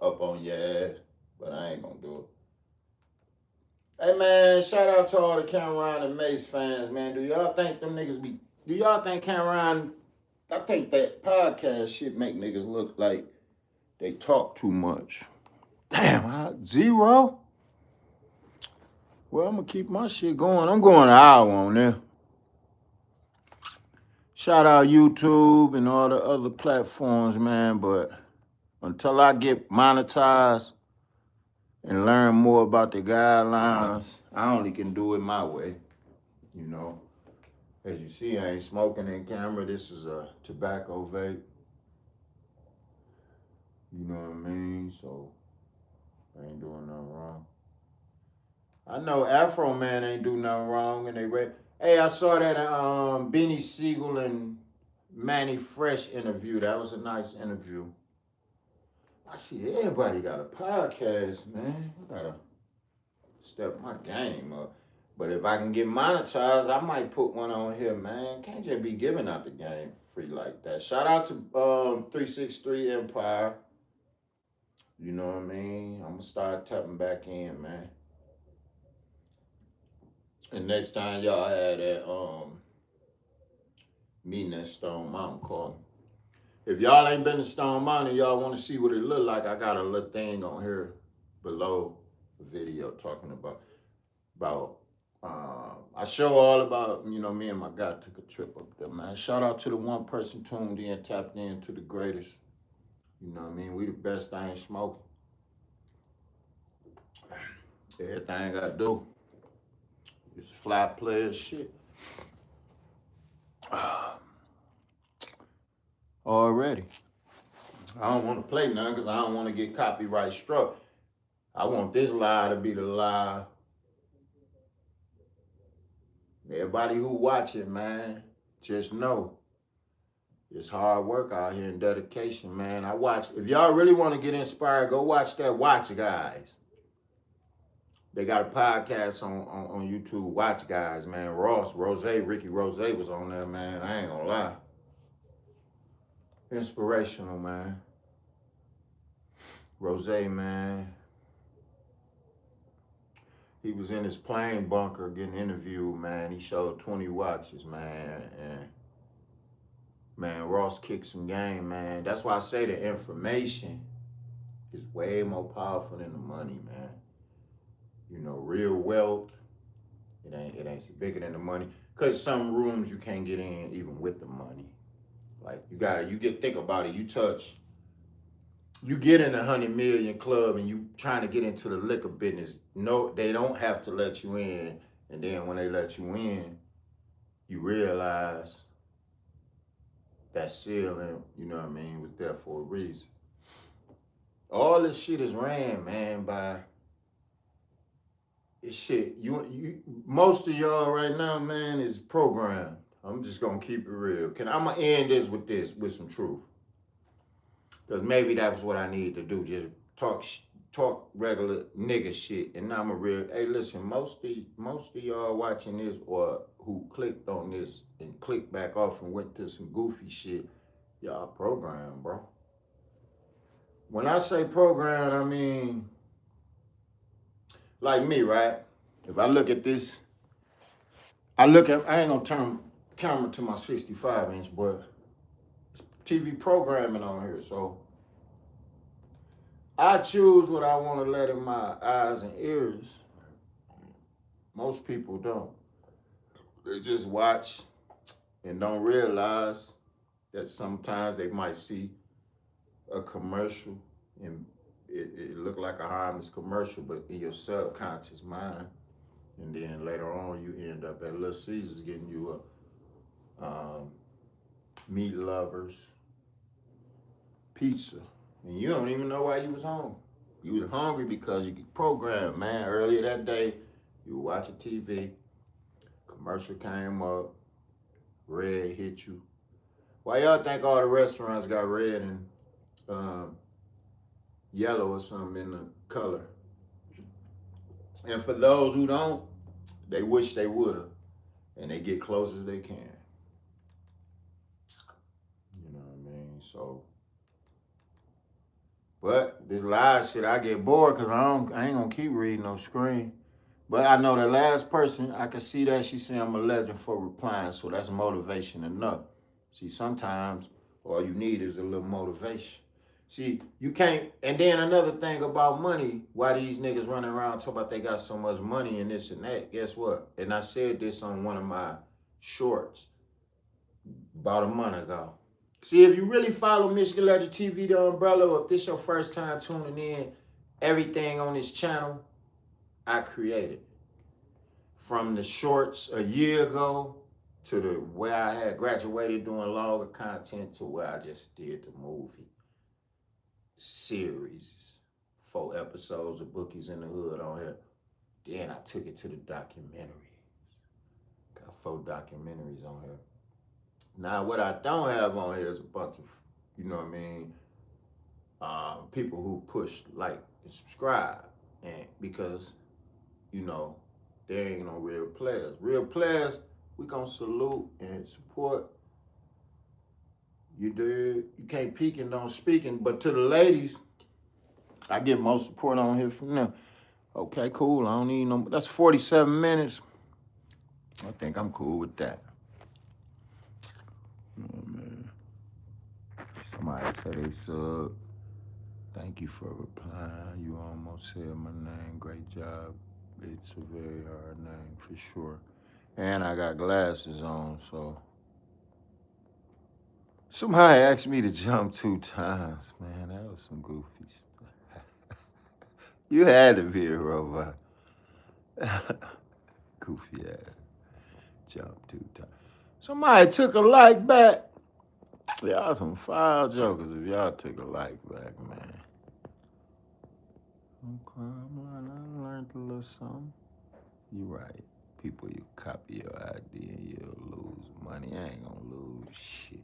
up on your ass, but I ain't gonna do it. Hey man, shout out to all the Cameron and Mace fans, man. Do y'all think them niggas do y'all think Cameron, I think that podcast shit make niggas look like they talk too much. Damn, 0? Well, I'm gonna keep my shit going. I'm going an hour on there. Shout out YouTube and all the other platforms, man. But until I get monetized and learn more about the guidelines, I only can do it my way. As you see, I ain't smoking in camera. This is a tobacco vape. You know what I mean? So I ain't doing nothing wrong. I know Afro Man ain't do nothing wrong, and Hey, I saw that Beanie Siegel and Manny Fresh interview. That was a nice interview. I see everybody got a podcast, man. I gotta step my game up. But if I can get monetized, I might put one on here, man. Can't just be giving out the game free like that. Shout out to 363 Empire. You know what I mean? I'm gonna start tapping back in, man. And next time y'all had that meeting at Stone Mountain, call me. If y'all ain't been to Stone Mountain, y'all want to see what it look like, I got a little thing on here below the video talking about I show all about, me and my guy took a trip up there, man. Shout out to the one person tuned in, tapped in to the greatest. You know what I mean? We the best, I ain't smoking. Everything I gotta do is fly player shit. Already. I don't want to play none because I don't want to get copyright struck. I want this lie to be the lie. Everybody who watching, man, just know it's hard work out here and dedication, man. If y'all really want to get inspired, go watch that Watch Guys. They got a podcast on YouTube, Watch Guys, man. Ricky Rose was on there, man. I ain't gonna lie. Inspirational, man. Rose, man. He was in his plane bunker getting interviewed, man. He showed 20 watches, man. And, man, Ross kicked some game, man. That's why I say the information is way more powerful than the money, man. Real wealth, it ain't bigger than the money. Because some rooms you can't get in even with the money. Like, think about it. You get in a 100 million club and you trying to get into the liquor business. No, they don't have to let you in. And then when they let you in, you realize that ceiling, was there for a reason. All this shit is ran, man, by shit. Most of y'all right now, man, is programmed. I'm just gonna keep it real. I'm gonna end this with some truth. Because maybe that was what I needed to do. Just talk regular nigga shit, and I'm a real. Hey, listen, most of y'all watching this or who clicked on this and clicked back off and went to some goofy shit, y'all program, bro. When I say program, I mean like me, right? If I look at this, I ain't gonna turn camera to my 65 inch, but TV programming on here, so I choose what I want to let in my eyes and ears. Most people don't. They just watch and don't realize that sometimes they might see a commercial and it look like a harmless commercial, but in your subconscious mind, and then later on you end up at Little Caesars getting you a meat lovers pizza, and you don't even know why you was hungry. You was hungry because you get programmed, man. Earlier that day, you were watching TV, commercial came up, red hit you. Why y'all think all the restaurants got red and yellow or something in the color? And for those who don't, they wish they would've, and they get close as they can. You know what I mean? So, but this live shit, I get bored because I ain't gonna keep reading no screen. But I know the last person, I can see that she said I'm a legend for replying, so that's motivation enough. See, sometimes all you need is a little motivation. See, you can't, and then another thing about money, why these niggas running around talking about they got so much money and this and that, guess what? And I said this on one of my shorts about a month ago. See, if you really follow Michigan Legend TV, the umbrella, or if this your first time tuning in, everything on this channel, I created. From the shorts a year ago to the where I had graduated doing longer content to where I just did the movie series, 4 episodes of Bookies in the Hood on here. Then I took it to the documentaries. Got 4 documentaries on here. Now what I don't have on here is a bunch of, you know what I mean, people who push like and subscribe, and because, you know, there ain't no real players. Real players, we gonna salute and support. You do. You can't peek and don't speak. But to the ladies, I get most support on here from them. Okay, cool. I don't need no. That's 47 minutes. I think I'm cool with that. Oh, man. Somebody said they sub. Thank you for replying. You almost said my name. Great job. It's a very hard name for sure. And I got glasses on, so. Somebody asked me to jump 2 times. Man, that was some goofy stuff. You had to be a robot. Goofy ass. Jump 2 times. Somebody took a like back. Y'all some foul jokers if y'all took a like back, man. Okay, I learned a little something. You right. People, you copy your idea and you'll lose money. I ain't gonna lose shit.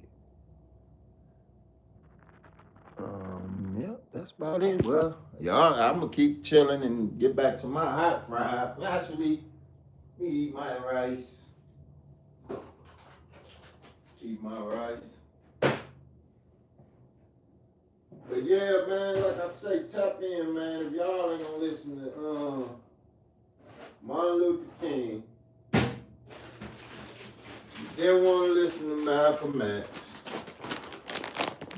Yep, that's about it. Well, y'all, I'm gonna keep chilling and get back to my hot fry. Actually, me eat my rice. Eat my rice. But yeah, man, like I say, tap in, man. If y'all ain't gonna listen to Martin Luther King, you didn't want to listen to Malcolm X.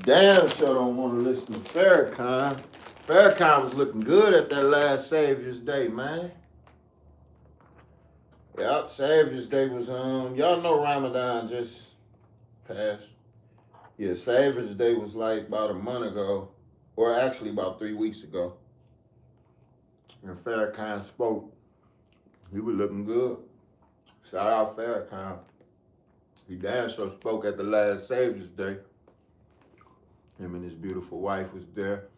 Damn sure don't want to listen to Farrakhan. Farrakhan was looking good at that last Savior's Day, man. Yep, Savior's Day was y'all know Ramadan just passed. Yeah, Savior's Day was like about a month ago, or actually about 3 weeks ago. And Farrakhan spoke. He was looking good. Shout out Farrakhan. He damn sure spoke at the last Savior's Day. Him and his beautiful wife was there.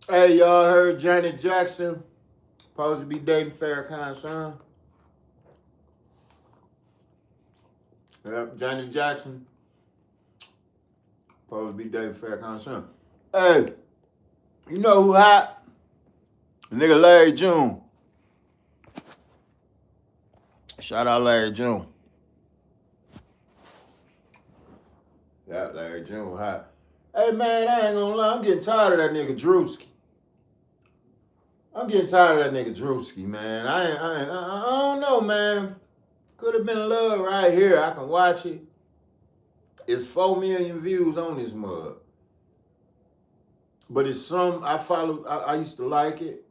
Hey, y'all heard Janet Jackson supposed to be dating Farrakhan's son? Yep, Janet Jackson supposed to be dating Farrakhan's son. Hey, you know who hot? The nigga Larry June. Shout out Larry June. Yeah, Larry June hot. Hey man, I ain't gonna lie, I'm getting tired of that nigga Drewski. I'm getting tired of that nigga Drewski, man. I don't know, man. Could have been love right here. I can watch it. It's 4 million views on this mug. But it's some I used to like it.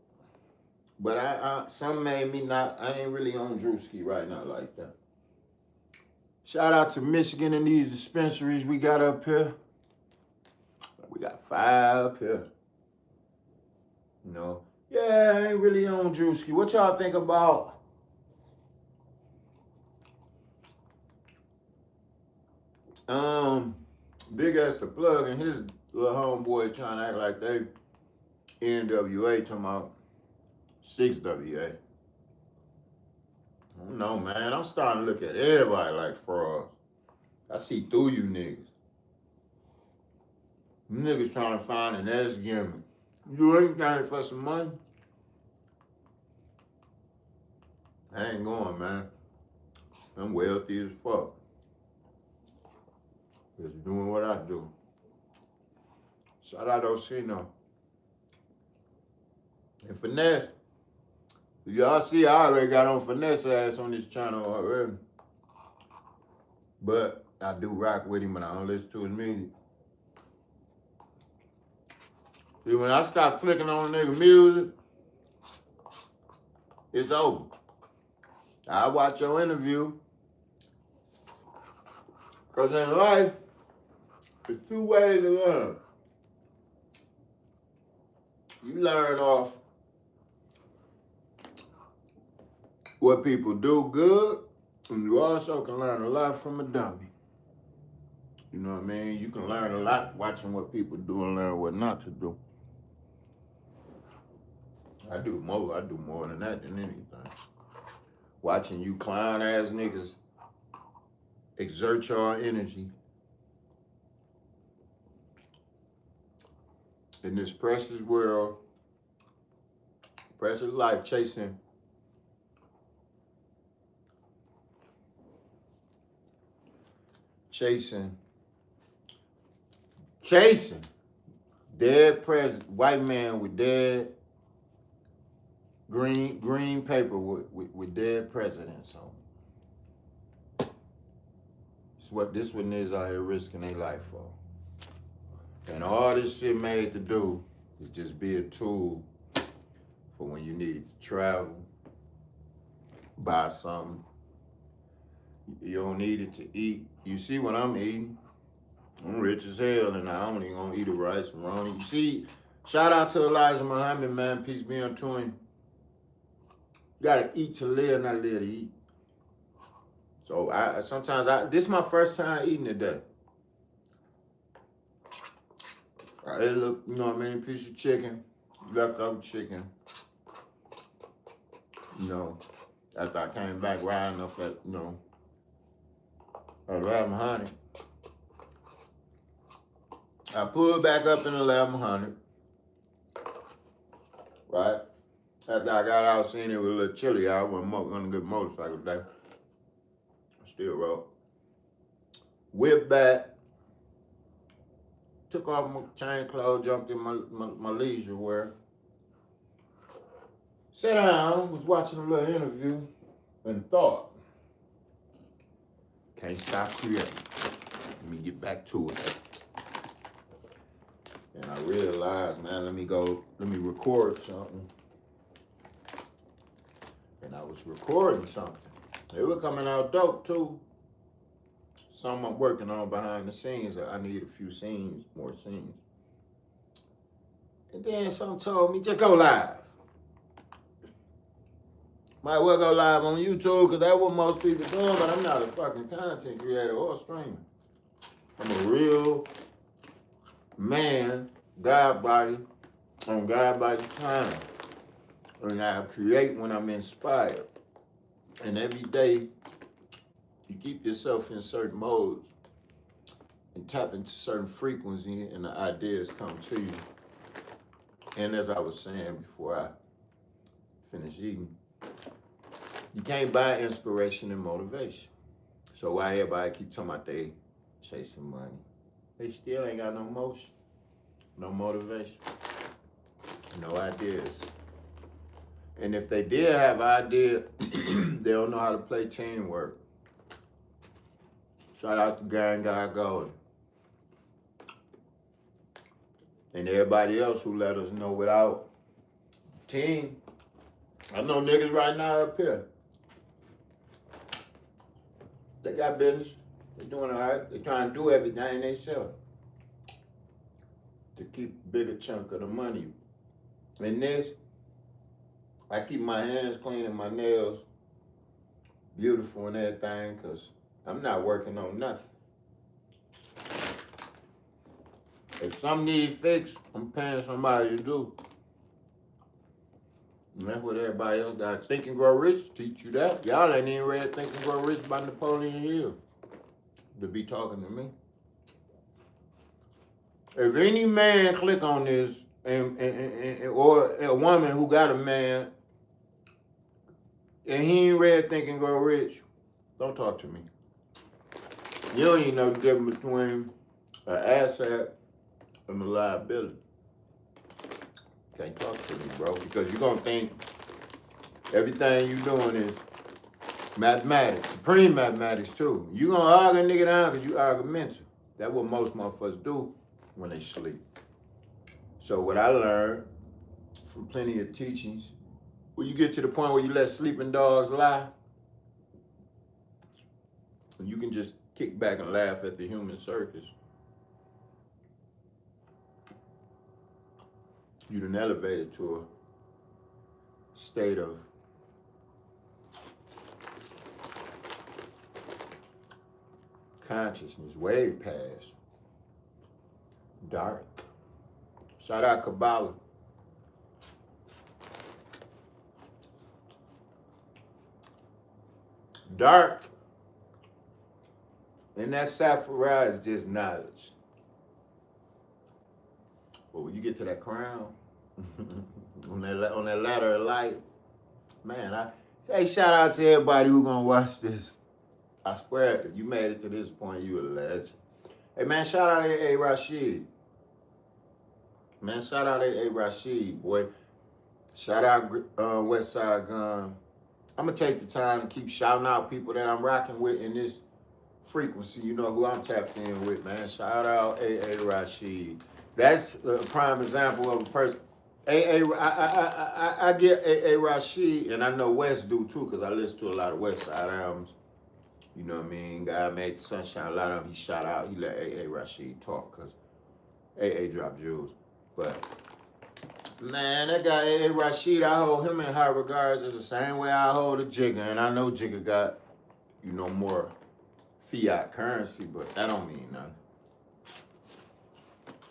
But some made me not. I ain't really on Drewski right now like that. Shout out to Michigan and these dispensaries we got up here. We got 5 up here. You know. Yeah, I ain't really on Drewski. What y'all think about Big Ass the Plug and his little homeboy trying to act like they NWA talking about 6WA. I don't know, man. I'm starting to look at everybody like frauds. I see through you niggas. You niggas trying to find an ass gimmick. You anything for some money? I ain't going, man. I'm wealthy as fuck. Just doing what I do. Shout out Oshino. And Finesse. Y'all see, I already got on Finesse ass on this channel already. But I do rock with him and I don't listen to his music. See, when I start clicking on a nigga music, it's over. I watch your interview. Because in life, there's 2 ways to learn. You learn off what people do good, and you also can learn a lot from a dummy. You know what I mean? You can learn a lot watching what people do and learn what not to do. I do more than that than anything. Watching you clown ass niggas exert your energy in this precious world, precious life, chasing dead president, white man with dead green paper with dead presidents on. This what niggas out here risking their life for. And all this shit made to do is just be a tool for when you need to travel, buy something. You don't need it to eat. You see what I'm eating? I'm rich as hell and I only gonna eat a rice and roni. You see, shout out to Elijah Muhammad, man. Peace be unto him. You gotta eat to live, not live to eat. So this is my first time eating today. I ate a little, you know what I mean, piece of chicken, leftover chicken. You know, after I came back riding up at, 1100. I pulled back up in 1100, right? After I got out, seeing it was a little chilly out, I wasn't on a good motorcycle today. I still rode. Whipped back, took off my chain clothes, jumped in my leisure wear. Sat down, was watching a little interview, and thought, can't stop creating. Let me get back to it. And I realized, man, let me record something. And I was recording something. It was coming out dope too. Something I'm working on behind the scenes. I need a few more scenes. And then something told me, just go live. Might well go live on YouTube, because that's what most people doing, but I'm not a fucking content creator or streamer. I'm a real man, God body, on God body time. And I create when I'm inspired. And every day, you keep yourself in certain modes and tap into certain frequency, and the ideas come to you. And as I was saying before I finish eating. You can't buy inspiration and motivation. So why everybody keep talking about they chasing money? They still ain't got no motion, no motivation, no ideas. And if they did have ideas, they don't know how to play teamwork. Shout out to Gang Guy Golden. And everybody else who let us know without team. I know niggas right now up here. They got business. They doing all right. They trying to do everything they sell to keep a bigger chunk of the money. And this, I keep my hands clean and my nails beautiful and everything because I'm not working on nothing. If something needs fixed, I'm paying somebody to do. And that's what everybody else got. Think and Grow Rich teach you that. Y'all ain't even read Think and Grow Rich by Napoleon Hill to be talking to me. If any man click on this or a woman who got a man and he ain't read Think and Grow Rich, don't talk to me. You don't even know the difference between an asset and a liability. Can't talk to me, bro, because you're going to think everything you're doing is mathematics, supreme mathematics, too. You're going to argue a nigga down because you argumentative. That's what most motherfuckers do when they sleep. So what I learned from plenty of teachings, when you get to the point where you let sleeping dogs lie, you can just kick back and laugh at the human circus. You done elevated to a state of consciousness way past dark. Shout out Kabbalah. Dark and that sapphire is just knowledge. But when you get to that crown, on that ladder of light, man, hey, shout out to everybody who gonna watch this. I swear, if you made it to this point, you a legend. Hey, man, shout out A.A. Rashid. Man, shout out A.A. Rashid, boy. Shout out Westside Gun. I'm gonna take the time to keep shouting out people that I'm rocking with in this frequency. You know who I'm tapped in with, man. Shout out A.A. Rashid. That's a prime example of a person. I get A.A. Rashid, and I know West do too, because I listen to a lot of West Side albums. You know what I mean? God made the sunshine. A lot of them he shot out. He let A.A. Rashid talk, because A.A. dropped jewels. But, man, that guy A.A. Rashid, I hold him in high regards as the same way I hold a Jigga. And I know Jigga got, you know, more fiat currency, but that don't mean nothing.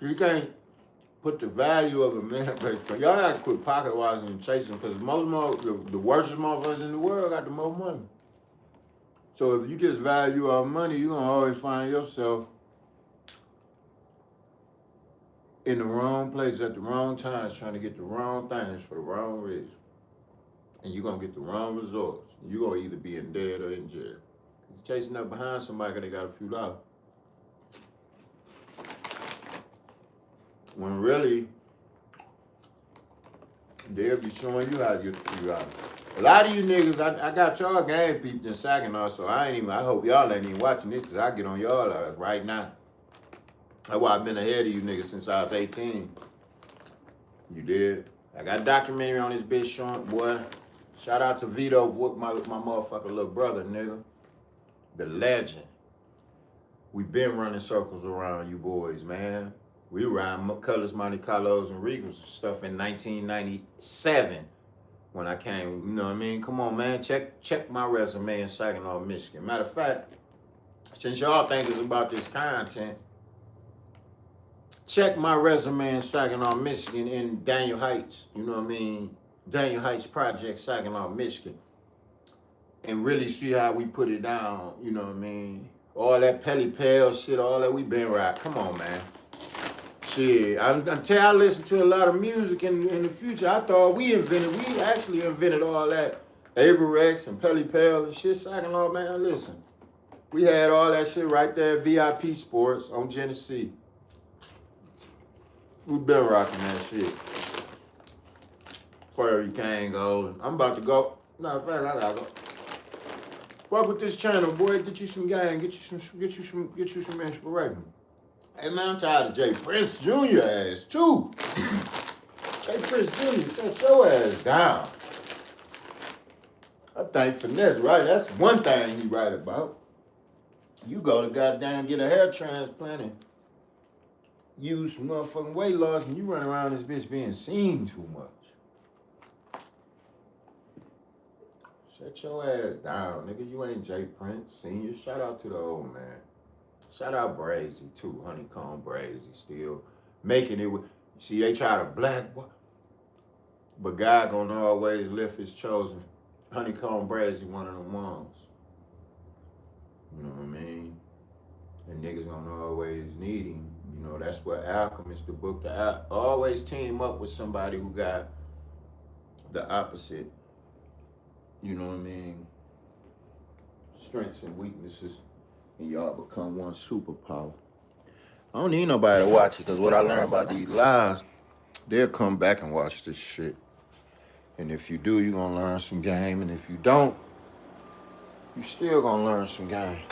You can't put the value of a man back. Y'all got to quit pocket watching and chasing, because the worst motherfuckers in the world got the most money. So if you just value our money, you're going to always find yourself in the wrong place at the wrong times, trying to get the wrong things for the wrong reason. And you're going to get the wrong results. You're going to either be in debt or in jail. You're chasing up behind somebody because they got a few dollars. When really, they'll be showing you how to get the few dollars. A lot of you niggas, I got y'all game peeped in Saginaw, so I hope y'all ain't even watching this, because I get on y'all right now. That's why I've been ahead of you niggas since I was 18. You did. I got a documentary on this bitch showing, boy. Shout out to Vito, my motherfucking little brother, nigga. The legend. We been running circles around you boys, man. We ride Colors, Monte Carlos, and Regals and stuff in 1997 when I came, you know what I mean? Come on, man, check my resume in Saginaw, Michigan. Matter of fact, since y'all think it's about this content, check my resume in Saginaw, Michigan in Daniel Heights, you know what I mean? Daniel Heights Project, Saginaw, Michigan. And really see how we put it down, you know what I mean? All that Pelly Pale shit, all that we been right. Come on, man. shit. Until I listen to a lot of music in the future, I thought we actually invented all that. Averex and Pelly Pell and shit. Second law, man, listen. We had all that shit right there at VIP Sports on Genesee. We been rocking that shit. Prairie Cane goes. I'm about to go. No, in fact, I gotta go. Fuck with this channel, boy. Get you some gang. Get you some inspiration. Hey man, I'm tired of Jay Prince Jr. ass too. Jay Prince Jr. set your ass down. I think finesse, right? That's one thing he right about. You go to goddamn get a hair transplant and use some motherfucking weight loss, and you run around this bitch being seen too much. Shut your ass down, nigga. You ain't Jay Prince Sr. Shout out to the old man. Shout out Brazy too, Honeycomb Brazy, still making it with. See, they try to black, but God gonna always lift his chosen. Honeycomb Brazy, one of them ones. You know what I mean? And niggas gonna always need him. You know, that's what Alchemist, the book, always team up with somebody who got the opposite. You know what I mean? Strengths and weaknesses. And y'all become one superpower. I don't need nobody to watch it, because what I learned about these lives, they'll come back and watch this shit. And if you do, you're going to learn some game. And if you don't, you still going to learn some game.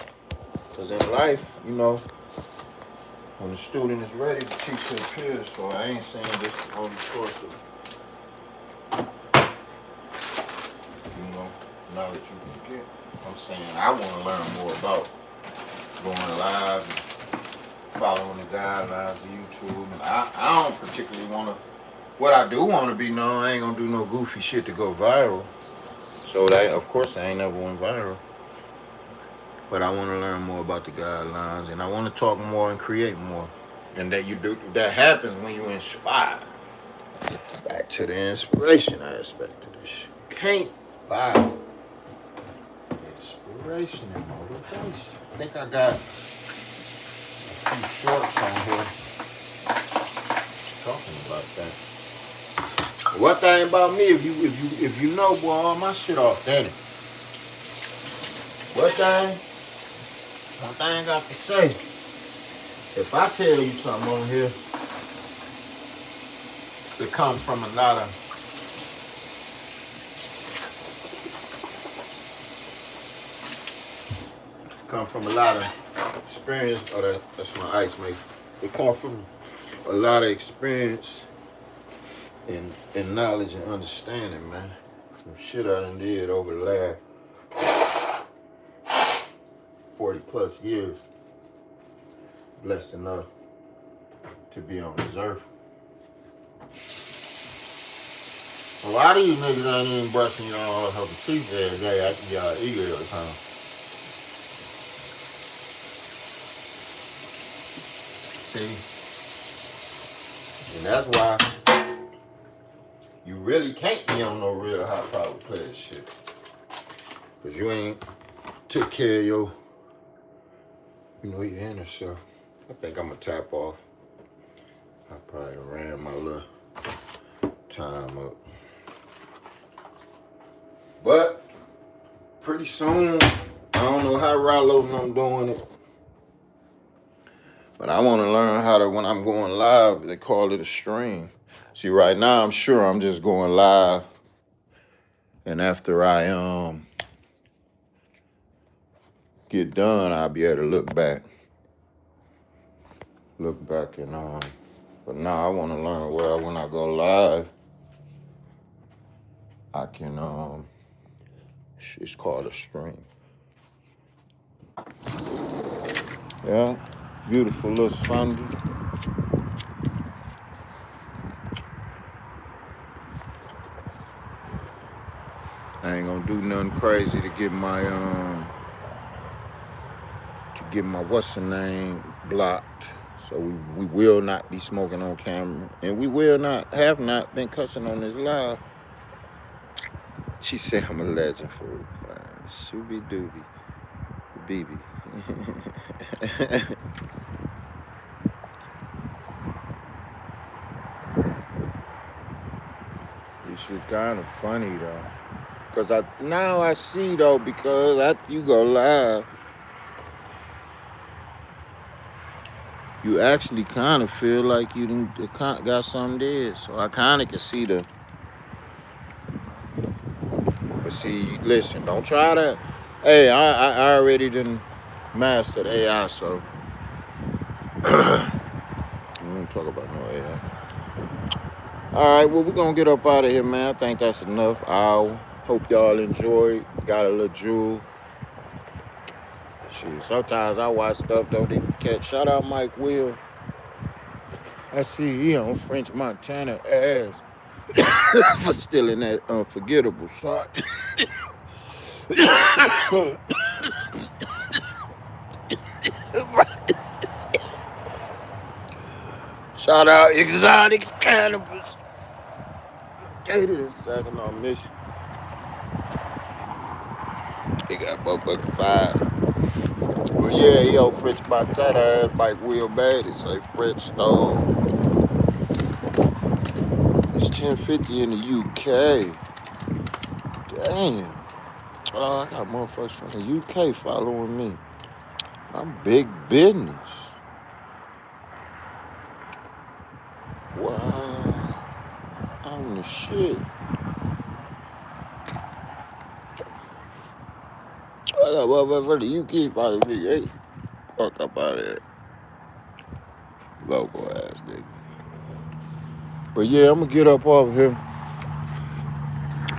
Because in life, you know, when the student is ready to teach their peers, so I ain't saying this is the only source of, you know, knowledge you can get. I'm saying I want to learn more about going live and following the guidelines of YouTube. And I don't particularly want to, what I do want to be known, I ain't going to do no goofy shit to go viral. So that, of course, I ain't never went viral. But I want to learn more about the guidelines, and I want to talk more and create more. And that happens when you're inspired. Back to the inspiration aspect of this shit. You can't buy inspiration and motivation. I think I got a few shorts on here talking about that. One thing about me, if you know, boy, all my shit authentic. One thing I got to say, if I tell you something on here that comes from a lot of experience, that's my ice maker. It comes from a lot of experience and knowledge and understanding, man. Some shit I done did over the last 40 plus years. Blessed enough to be on this earth. A lot of you niggas ain't even brushing y'all healthy teeth every day after y'all eat all the time. See? And that's why you really can't be on no real high power player shit. Cause you ain't took care of your, your inner self. I think I'm gonna tap off. I probably ran my little time up. But pretty soon, I don't know how Rollo I'm doing it. But I want to learn how to, when I'm going live, they call it a stream. See, right now, I'm sure I'm just going live. And after I get done, I'll be able to look back and but now I want to learn where when I go live, I can it's called a stream. Yeah, beautiful little Sunday. I ain't gonna do nothing crazy to get my what's the name blocked. So we will not be smoking on camera, and we will have not been cussing on this live. She said I'm a legend for it. Shooby dooby, BB. shit kind of funny though. Cause now I see though, because after you go live, you actually kind of feel like you got something dead. So I kind of can see the. But see, listen, don't try that. Hey, I already done mastered AI, so I don't talk about no AI. All right, well, we're gonna get up out of here, man. I think that's enough hour. Hope y'all enjoyed. Got a little jewel. Shit, sometimes I watch stuff don't even catch. Shout out Mike Will. I see he on French Montana ass for stealing that unforgettable shot. Shout out Exotic Cannabis. Gated in second on mission. They got motherfucking 5. Well, yeah, yo, French Montana ass Mike Will bad. It's like French Stone. It's 10:50 in the UK. Damn. Oh, I got motherfuckers from the UK following me. I'm big business. Wow. I'm the shit. I got motherfuckers from the UK following me. Hey, fuck up out of here. Local ass nigga. But yeah, I'm gonna get up off here.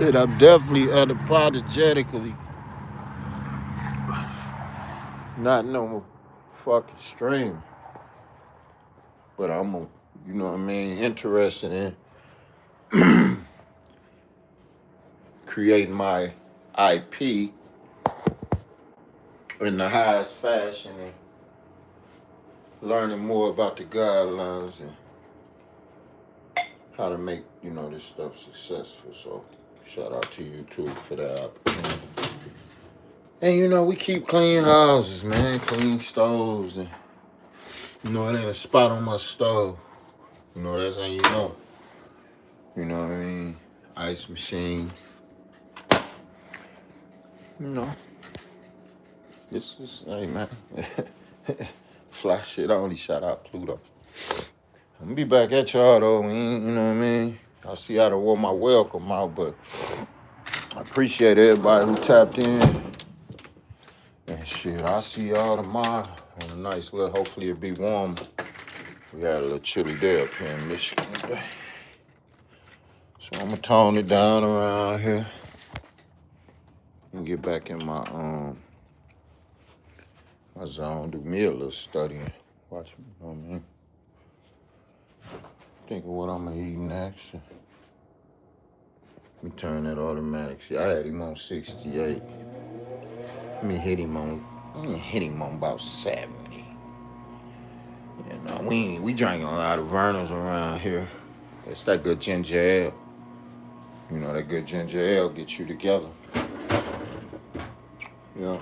And I'm definitely unapologetically not no fucking stream. But I'm, you know what I mean, interested in creating my IP in the highest fashion and learning more about the guidelines and how to make, you know, this stuff successful. So shout out to you too for that opportunity. And you know, we keep clean houses, man, clean stoves, and you know, it ain't a spot on my stove. You know, that's how you know. You know what I mean? Ice machine. You know. This is, hey man. Fly shit only, shout out Pluto. I'm gonna be back at y'all though, man. You know what I mean? I see I done wore my welcome out, but I appreciate everybody who tapped in. And shit, I'll see y'all tomorrow on a nice little, hopefully it'll be warm. We had a little chilly day up here in Michigan today. So I'm gonna tone it down around here and get back in my zone, do me a little studying. Watch me, you know what I mean? Think of what I'm gonna eat next. Let me turn that automatic. See, I had him on 68. Let me hit him on about 70. You know, we drinking a lot of Vernors around here. It's that good ginger ale. You know, that good ginger ale gets you together. You know.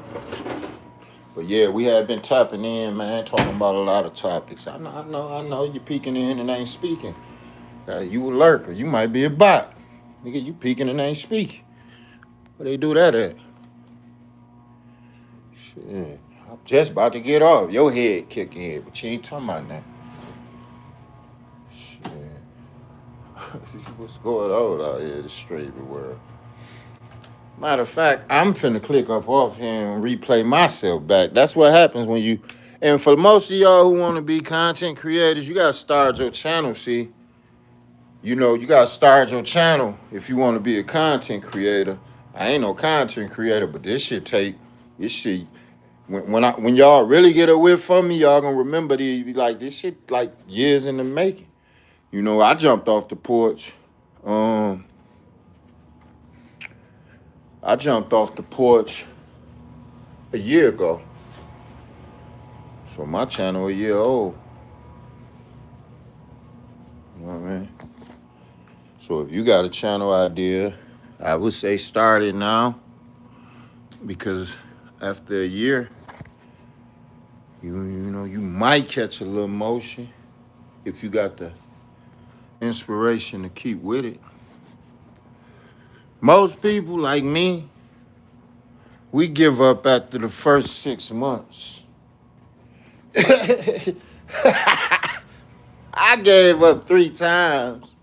But yeah, we have been tapping in, man, talking about a lot of topics. I know you peeking in and ain't speaking. You a lurker. You might be a bot. Nigga, you peeking and ain't speaking. Where they do that at? Shit. I'm just about to get off. Your head kick in, but you ain't talking about that. Shit. What's going on out here in the streaming world? Matter of fact, I'm finna click up off here and replay myself back. That's what happens when you... And for most of y'all who want to be content creators, you got to start your channel, see? You know, you got to start your channel if you want to be a content creator. I ain't no content creator, but this shit when y'all really get a whiff from me, y'all gonna remember this shit like years in the making. You know, I jumped off the porch. I jumped off the porch a year ago. So my channel a year old. You know what I mean? So if you got a channel idea, I would say start it now. Because after a year, you know, you might catch a little motion if you got the inspiration to keep with it. Most people like me, we give up after the first 6 months. I gave up 3 times.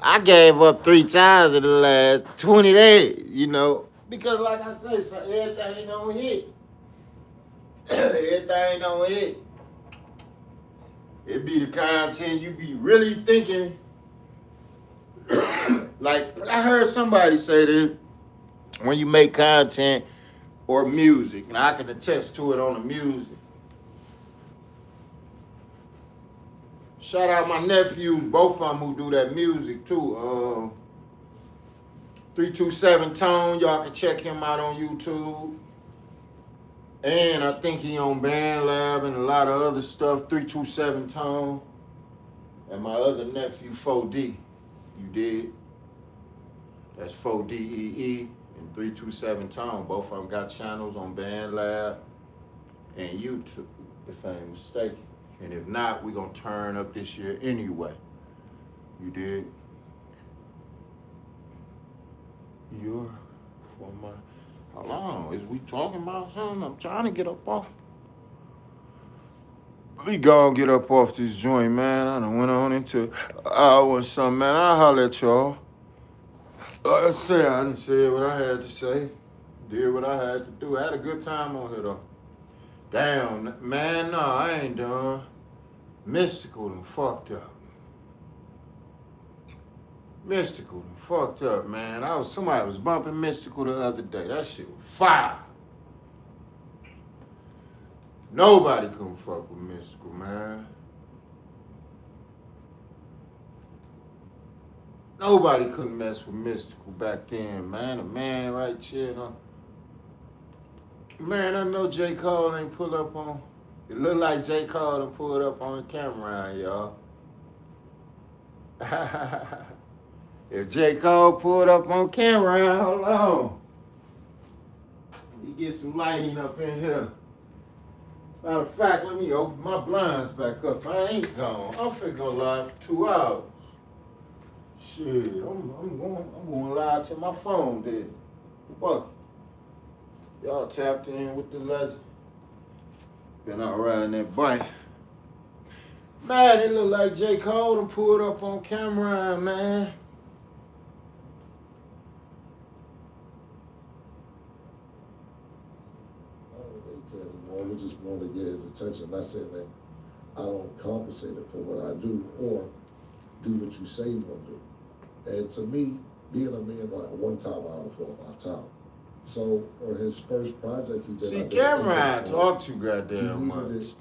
I gave up 3 times in the last 20 days, you know. Because like I say, so everything don't hit. Everything don't hit. It be the content you be really thinking. Like I heard somebody say that when you make content or music, and I can attest to it on the music. Shout out my nephews, both of them who do that music too. 327 Tone, y'all can check him out on YouTube. And I think he on Band Lab and a lot of other stuff. 327 Tone. And my other nephew, 4D. You did? That's 4DEE and 327 Tone. Both of them got channels on Band Lab and YouTube, if I ain't mistaken. And if not, we gonna turn up this year anyway. You did? You're for my... How long? Is we talking about something? I'm trying to get up off. We gonna get up off this joint, man. I done went on into an hour or something, man. I'll holler at y'all. Like I said, I done said what I had to say. Did what I had to do. I had a good time on here, though. Damn, man, no, I ain't done. Mystical done fucked up. Mystical done fucked up, man. Somebody was bumping Mystical the other day. That shit was fire. Nobody couldn't fuck with Mystical, man. Nobody couldn't mess with Mystical back then, man. A man right here, man, I know J. Cole ain't pull up on. It look like J. Cole done pulled up on camera, y'all. If J. Cole pulled up on camera, hold on. You get some lighting up in here. Matter of fact, let me open my blinds back up. I ain't gone. I'm finna go live for 2 hours. Shit, I'm going live to my phone, dude. Fuck. Y'all tapped in with the legend. Been out riding that bike. Man, it look like J. Cole done pulled up on camera, man. We just want to get his attention. Not saying that I don't compensate it for what I do or do what you say you're going to do. And to me, being a man, like one time out of 4 or 5 times. So for his first project, he did. See, Cameron talk too goddamn much.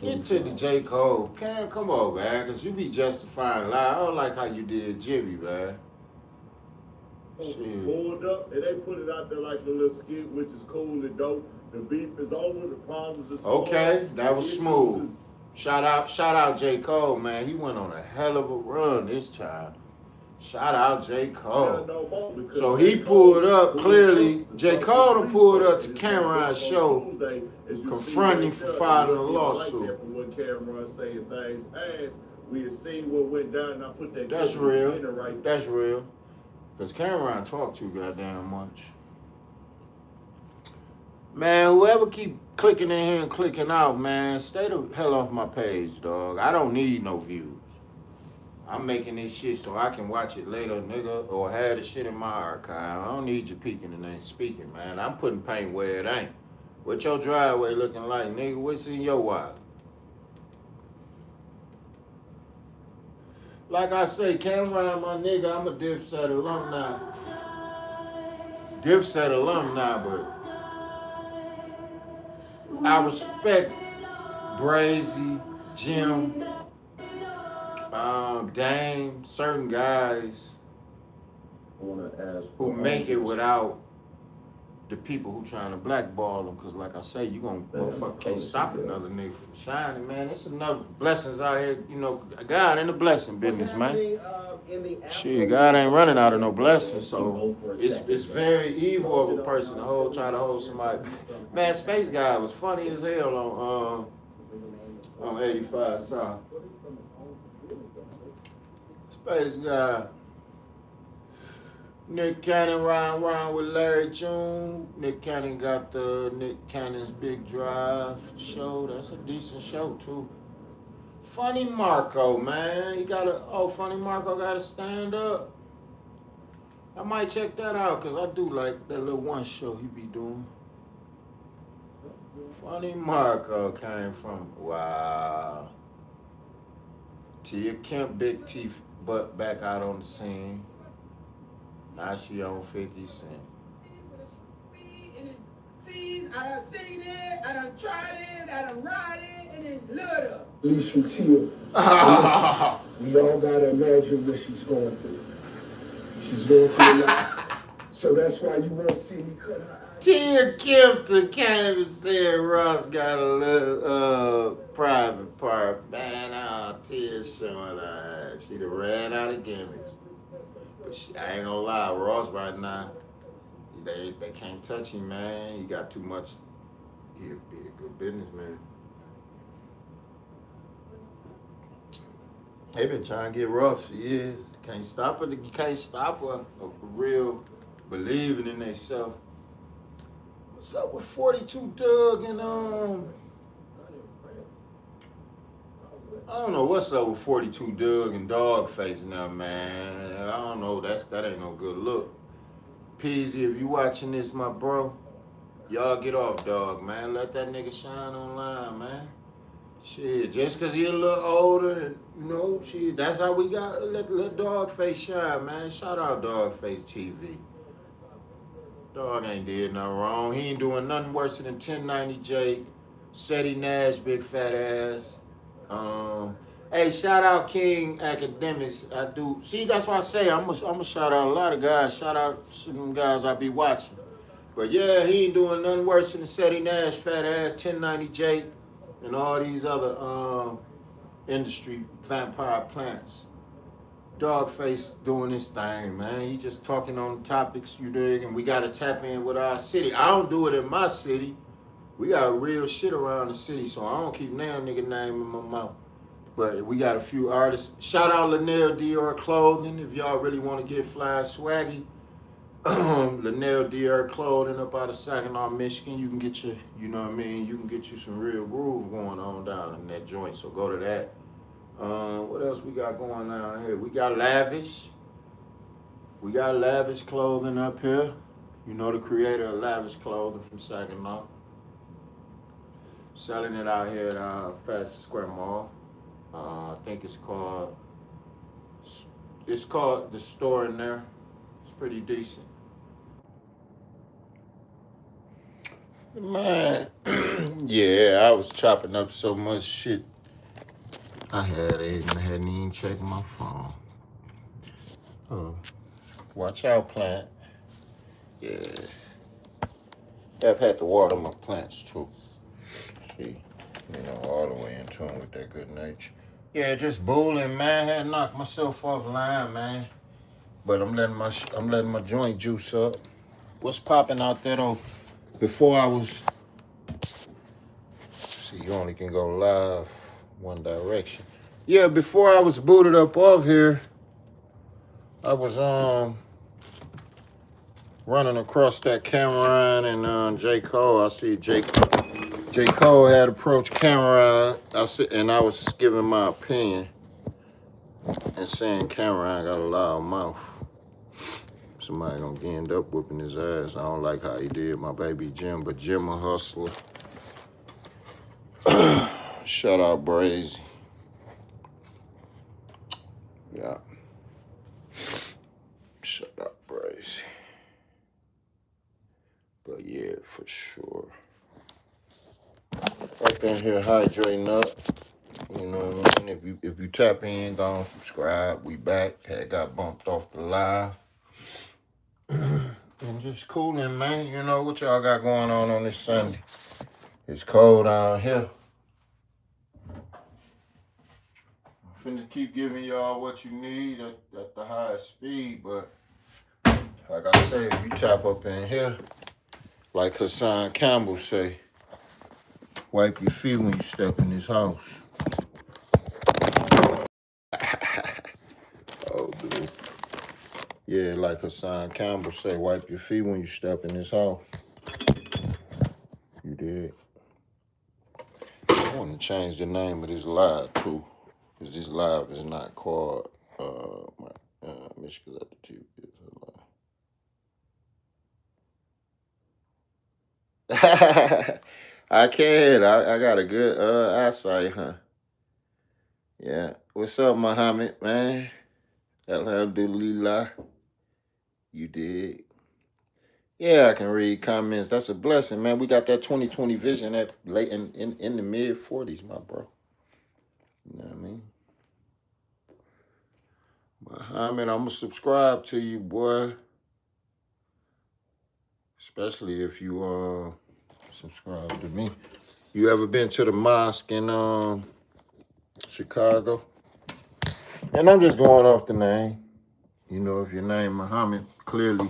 Get to the J. Cole. Cam, come on, man, because you be justifying lie. I don't like how you did Jimmy, man. Pulled up and they put it out there like the little skit, which is cool and dope. The beef is over, the problems is okay, that was smooth. Shout out J. Cole, man. He went on a hell of a run this time. Shout out J. Cole. So he pulled up, clearly, J. Cole pulled up to Cameron's show, confronting for filing a lawsuit. When Cameron saying things as we have seen what went down, and I put that. That's real. That's real. Because Cameron talk too goddamn much. Man, whoever keep clicking in here and clicking out, man, stay the hell off my page, dog. I don't need no views. I'm making this shit so I can watch it later, nigga, or have the shit in my archive. I don't need you peeking and ain't speaking, man. I'm putting paint where it ain't. What your driveway looking like, nigga? What's in your wallet? Like I say, Cameron, my nigga, I'm a Dipset alumni. Dipset alumni, but I respect Brazy, Jim, Dame, certain guys who make it without the people who trying to blackball them. Because like I say, you gonna motherfucker can't stop another nigga from shining, man. It's enough blessings out here, you know. God in the blessing business, man. Shit, God ain't running out of no blessings, so it's very evil of a person to try to hold somebody. Man, Space Guy was funny as hell on 85 South. Space Guy, Nick Cannon riding around with Larry June. Nick Cannon got the Nick Cannon's Big Drive show. That's a decent show too. Funny Marco, man. Funny Marco got to stand up. I might check that out because I do like that little one show he be doing. Funny Marco came from, wow. Tia Kemp, Big Teeth, butt back out on the scene. Now she on 50 Cent. I done seen it, I done tried it, I done ride it, and it's little. At least you Tia. We all gotta imagine what she's going through. She's going through a lot. So that's why you won't see me cut her eyes. Tia Kempton came and said Ross got a little private part. Man, Tia showing her ass. She done ran out of gimmicks. But I ain't gonna lie, Ross right now, they can't touch him, man. He got too much. He'll be a good businessman. They been trying to get Ross for years. Can't stop her. You can't stop her for real believing in themselves. What's up with 42 Doug and I don't know what's up with 42 Doug and Dogface now, man. I don't know. That ain't no good look. Peasy, if you watching this, my bro, y'all get off Dog, man. Let that nigga shine online, man. Shit, just cause he a little older, and shit, that's how we got let Dogface shine, man. Shout out Dogface TV. Dog ain't did nothing wrong. He ain't doing nothing worse than 1090 Jake, Seti Nash, big fat ass. Hey, shout out King Academics. I do. See, that's why I say I'm gonna shout out a lot of guys. Shout out to them guys I be watching. But yeah, he ain't doing nothing worse than Seti Nash, fat ass, 1090 Jake, and all these other industry vampire plants. Dogface doing this thing, man. He just talking on topics, you dig, and we gotta tap in with our city. I don't do it in my city. We got real shit around the city, so I don't keep damn nigga name in my mouth. But we got a few artists. Shout out Linnell Dior Clothing if y'all really want to get fly swaggy. Linnell Dior Clothing up out of Saginaw, Michigan. You can get your, you know what I mean? You can get you some real groove going on down in that joint, so go to that. What else we got going on here? We got Lavish. We got Lavish Clothing up here. You know the creator of Lavish Clothing from Saginaw. Selling it out here at Fashion Square Mall. I think it's called the store in there. It's pretty decent. Man, yeah, I was chopping up so much shit. I hadn't even checked my phone. Oh, watch out, plant. Yeah. I've had to water my plants too. See, all the way in tune with that good nature. Yeah, just bowling, man. I had knocked myself off line, man. But I'm letting my joint juice up. What's popping out there though? Before I was, see, you only can go live one direction. Yeah, before I was booted up off here, I was running across that Cameron and J. Cole. I see J. Cole had approached Cameron. I was giving my opinion and saying Cameron got a loud mouth. Somebody gonna end up whooping his ass. I don't like how he did my baby Jim, but Jim a hustler. Shout out Brazy. Yeah. Shut up, Brazy. But yeah, for sure. Up in here hydrating up. You know what I mean? If you tap in, go on subscribe. We back. Had got bumped off the live. And just cooling, man. You know what y'all got going on this Sunday? It's cold out here. I'm finna keep giving y'all what you need at the highest speed, but like I say, if you tap up in here, like Hassan Campbell say, wipe your feet when you step in this house. Oh, dude. Yeah, like Hassan Campbell say, wipe your feet when you step in this house. You did. I want to change the name of this live too, because this live is not called Michigan at the TV. I can. I got a good eyesight, huh? Yeah. What's up, Muhammad, man? Alhamdulillah. You did. Yeah, I can read comments. That's a blessing, man. We got that 2020 vision at late in the mid 40s, my bro. You know what I mean? Muhammad, I'm gonna subscribe to you, boy. Especially if you subscribe to me. You ever been to the mosque in Chicago? And I'm just going off the name. You know, if your name Muhammad, clearly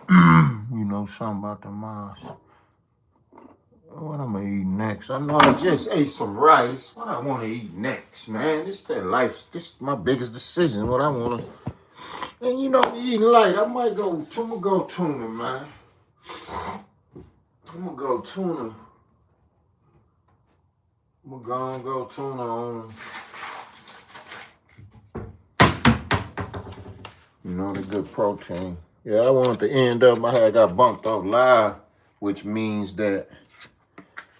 you know something about the mosque. What I'm gonna eat next? I know I just ate some rice. What I want to eat next, man? This that life. This is my biggest decision. What I want to. And you know, eating light. I might go. I'm gonna go tuna, man. I'm gonna go tuna. I'm gonna go tuna on. You know, the good protein. Yeah, I wanted to end up. I got bumped off live, which means that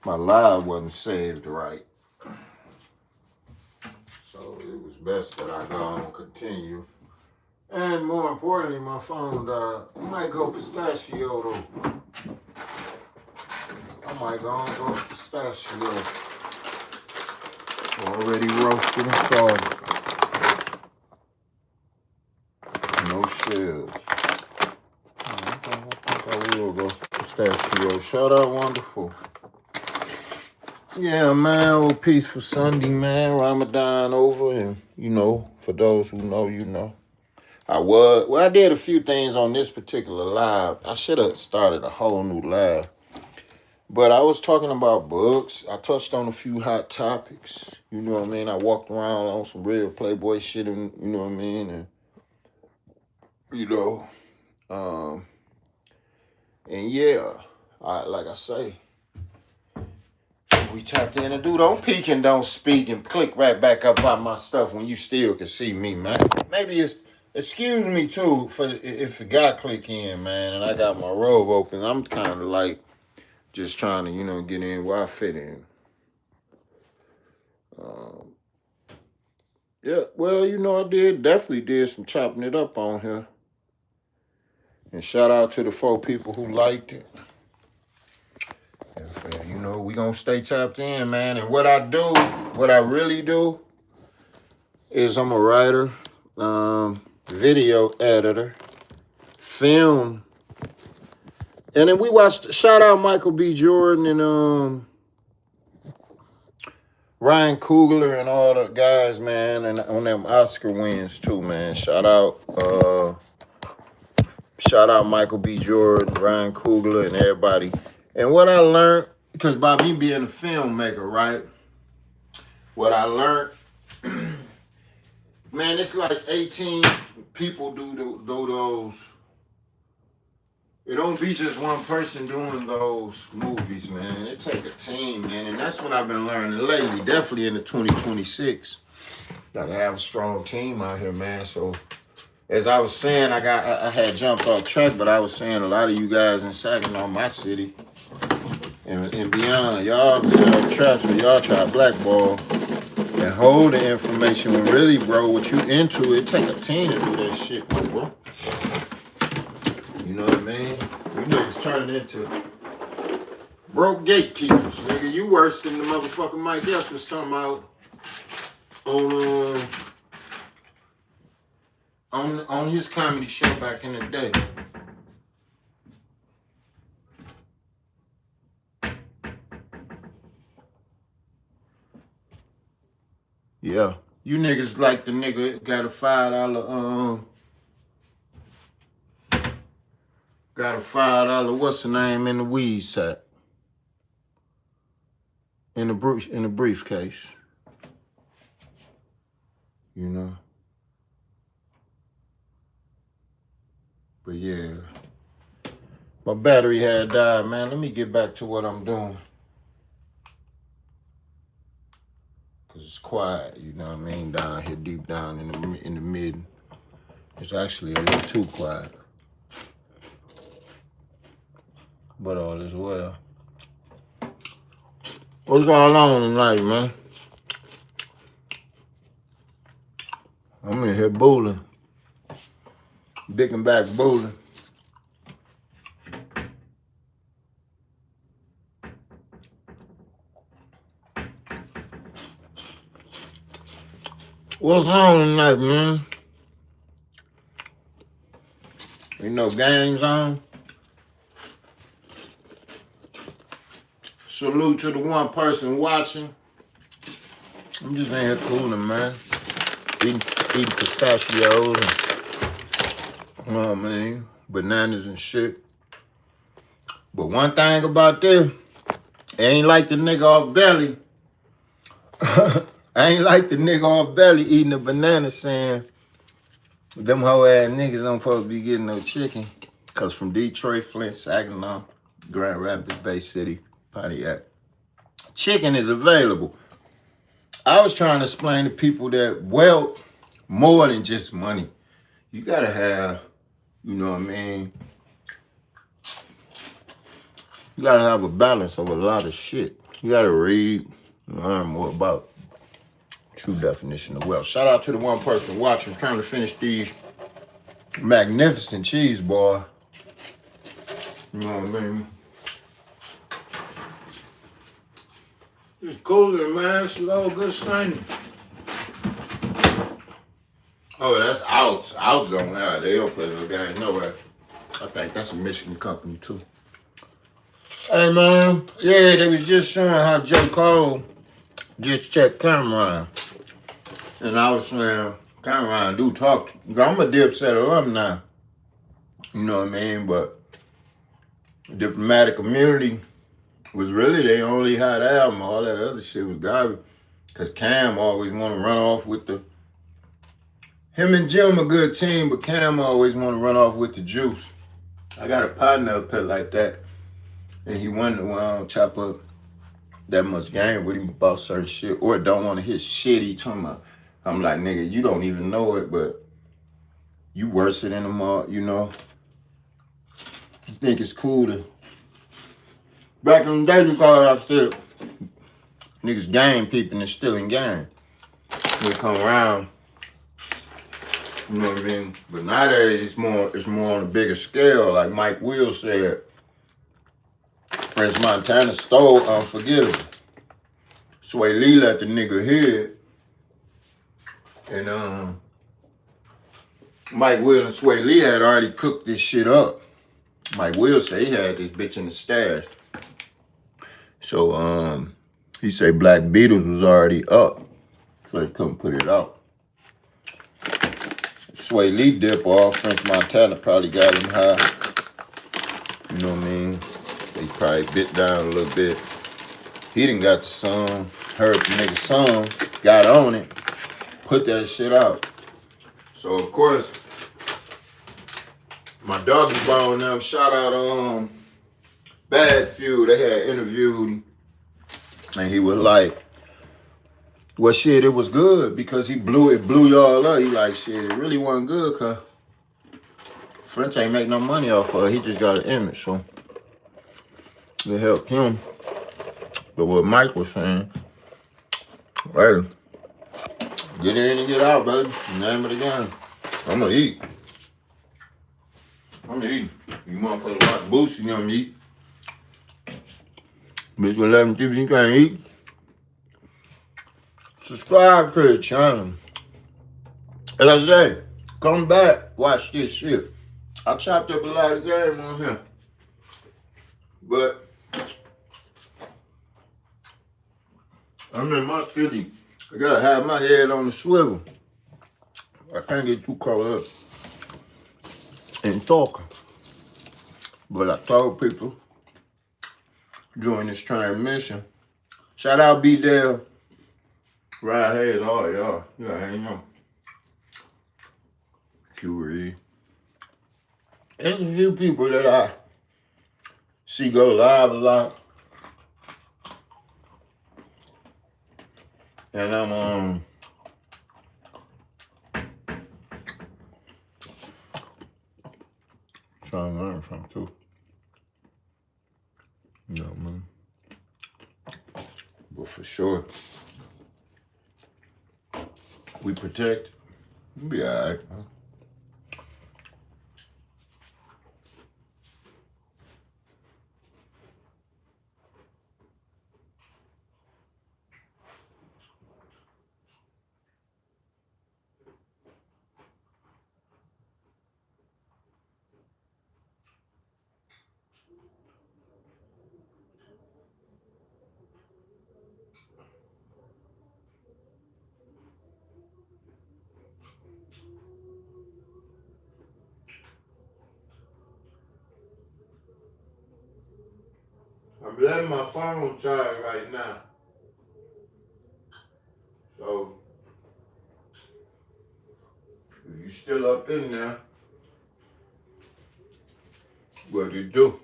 my live wasn't saved right. So it was best that I go and continue. And more importantly, my phone died. I might go pistachio though. I might go pistachio. Already roasted and salted. No shells. I think I will go pistachio. Shout out, wonderful. Yeah, man, old peaceful Sunday, man. Ramadan over, and you know, for those who know, you know. I did a few things on this particular live. I should have started a whole new live. But I was talking about books. I touched on a few hot topics. You know what I mean? I walked around on some real Playboy shit, and you know what I mean? And, you know, and yeah, like I say, we tapped in and do. Don't peek and don't speak and click right back up on my stuff when you still can see me, man. Maybe it's, excuse me too, for if a guy click in, man, and I got my robe open. I'm kind of like just trying to, you know, get in where I fit in. Yeah, well, you know, I definitely did some chopping it up on here. And shout out to the 4 people who liked it. And, you know, we gonna stay tapped in, man. And what I really do, is I'm a writer, video editor, film. And then we watched, shout out Michael B. Jordan and Ryan Coogler and all the guys, man, and on them Oscar wins too, man. Shout out Michael B. Jordan, Ryan Coogler, and everybody. And what I learned, because by me being a filmmaker, right? What I learned, man, it's like 18 people do those. It don't be just one person doing those movies, man. It take a team, man. And that's what I've been learning lately, definitely in the 2026. Gotta have a strong team out here, man. So as I was saying, I had jumped off track, but I was saying a lot of you guys in Saginaw, my city, and beyond, y'all set up traps where y'all try to blackball and hold the information when really, bro, what you into, it take a team to do that shit, bro. You know what I mean? You niggas turning into broke gatekeepers, nigga. You worse than the motherfucker Mike Epps was talking about on his comedy show back in the day. Yeah. You niggas like the nigga got a $5, what's the name, in the weed sack? In the briefcase. You know. But yeah. My battery had died, man. Let me get back to what I'm doing. Cause it's quiet, you know what I mean? Down here, deep down in the mid. It's actually a little too quiet. But all is well. What's going on tonight, man? I'm in here bowling. Dicking back bowling. What's on tonight, man? You know, games on. Salute to the one person watching. I'm just in here cooling, man. Eating pistachios and, you know what I mean, bananas and shit. But one thing about this, it ain't like the nigga off belly. I ain't like the nigga off belly eating a banana saying, them hoe ass niggas don't supposed to be getting no chicken. Cause from Detroit, Flint, Saginaw, Grand Rapids, Bay City, Pontiac, chicken is available. I was trying to explain to people that wealth more than just money. You gotta have, you know what I mean? You gotta have a balance of a lot of shit. You gotta read, learn more about true definition of wealth. Shout out to the one person watching, trying to finish these magnificent cheese bars. You know what I mean? It's cooling, man. It's all good signing. Oh, that's Outs. Outs don't have. They don't play no game nowhere. I think that's a Michigan company too. Hey man, yeah, they was just showing how J. Cole just checked Cameron. And I was saying, Cameron do talk. I'm a Dipset alumni. You know what I mean? But diplomatic community was really they only hot album. All that other shit was garbage. Cause Cam always want to run off with the. Him and Jim a good team, but Cam always want to run off with the juice. I got a partner up here like that, and he wanted to chop up that much game with him about certain shit, or don't want to hit shit he talking about. I'm like, nigga, you don't even know it, but you worse than them all, you know. You think it's cool to. Back in the day, we call it out still. Niggas game peeping and stealing game. They come around, you know what I mean? But nowadays, it's more on a bigger scale. Like Mike Will said, French Montana stole Unforgettable. Sway Lee let the nigga hear it. And Mike Will and Sway Lee had already cooked this shit up. Mike Will said he had this bitch in the stash. So he said Black Beatles was already up, so they couldn't put it out. Sway Lee dip off, French Montana probably got him high. You know what I mean? He probably bit down a little bit. He done got the song, heard the nigga song, got on it, put that shit out. So of course, my doggy bone them, shout out Bad Few, they had interviewed him, and he was like, well shit, it was good because it blew y'all up. He like, shit, it really wasn't good cause French ain't make no money off of it. He just got an image, so it helped him. But what Mike was saying, hey, get in and get out, baby. Name of the game. I'm gonna eat. You motherfuckers watch Boots, you gonna eat. Bitch, 11 people, you can't eat. Subscribe to the channel. As I say, come back, watch this shit. I chopped up a lot of game on here. But I'm in my city. I gotta have my head on the swivel. I can't get too caught up in talking. But I told people during this transmission, shout out B-Dale, Ride Hayes, all y'all. You gotta hang on. Q-Reed. There's a few people that I see go live a lot. And I'm trying to learn from too. You know, man. But for sure, we protect. We'll be alright. I'm letting my phone charge right now. So if you still up in there, what you do?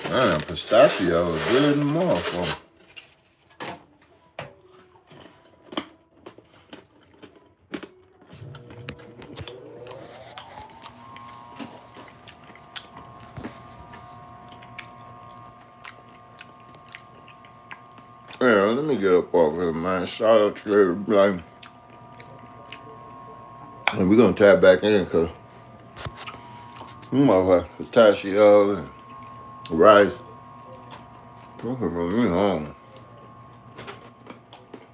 Man, pistachio is good in the motherfucker. Yeah, let me get up off here, man. Shout out to everybody. And we're gonna tap back in because motherfucker, pistachio and rice. You can bring me home.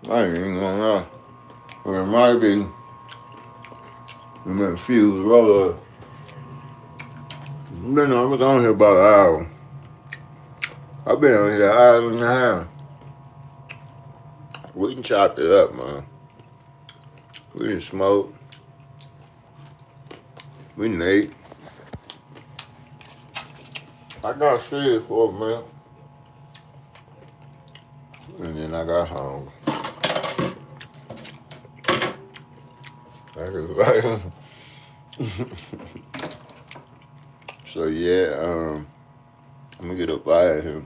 I ain't even gonna lie. Or it might be a few roller. I was on here about an hour. I've been on here an hour and a half. We can chop it up, man. We can smoke. We can eat. I got serious for a minute. And then I got hungry. So yeah, I'm gonna get up out of here.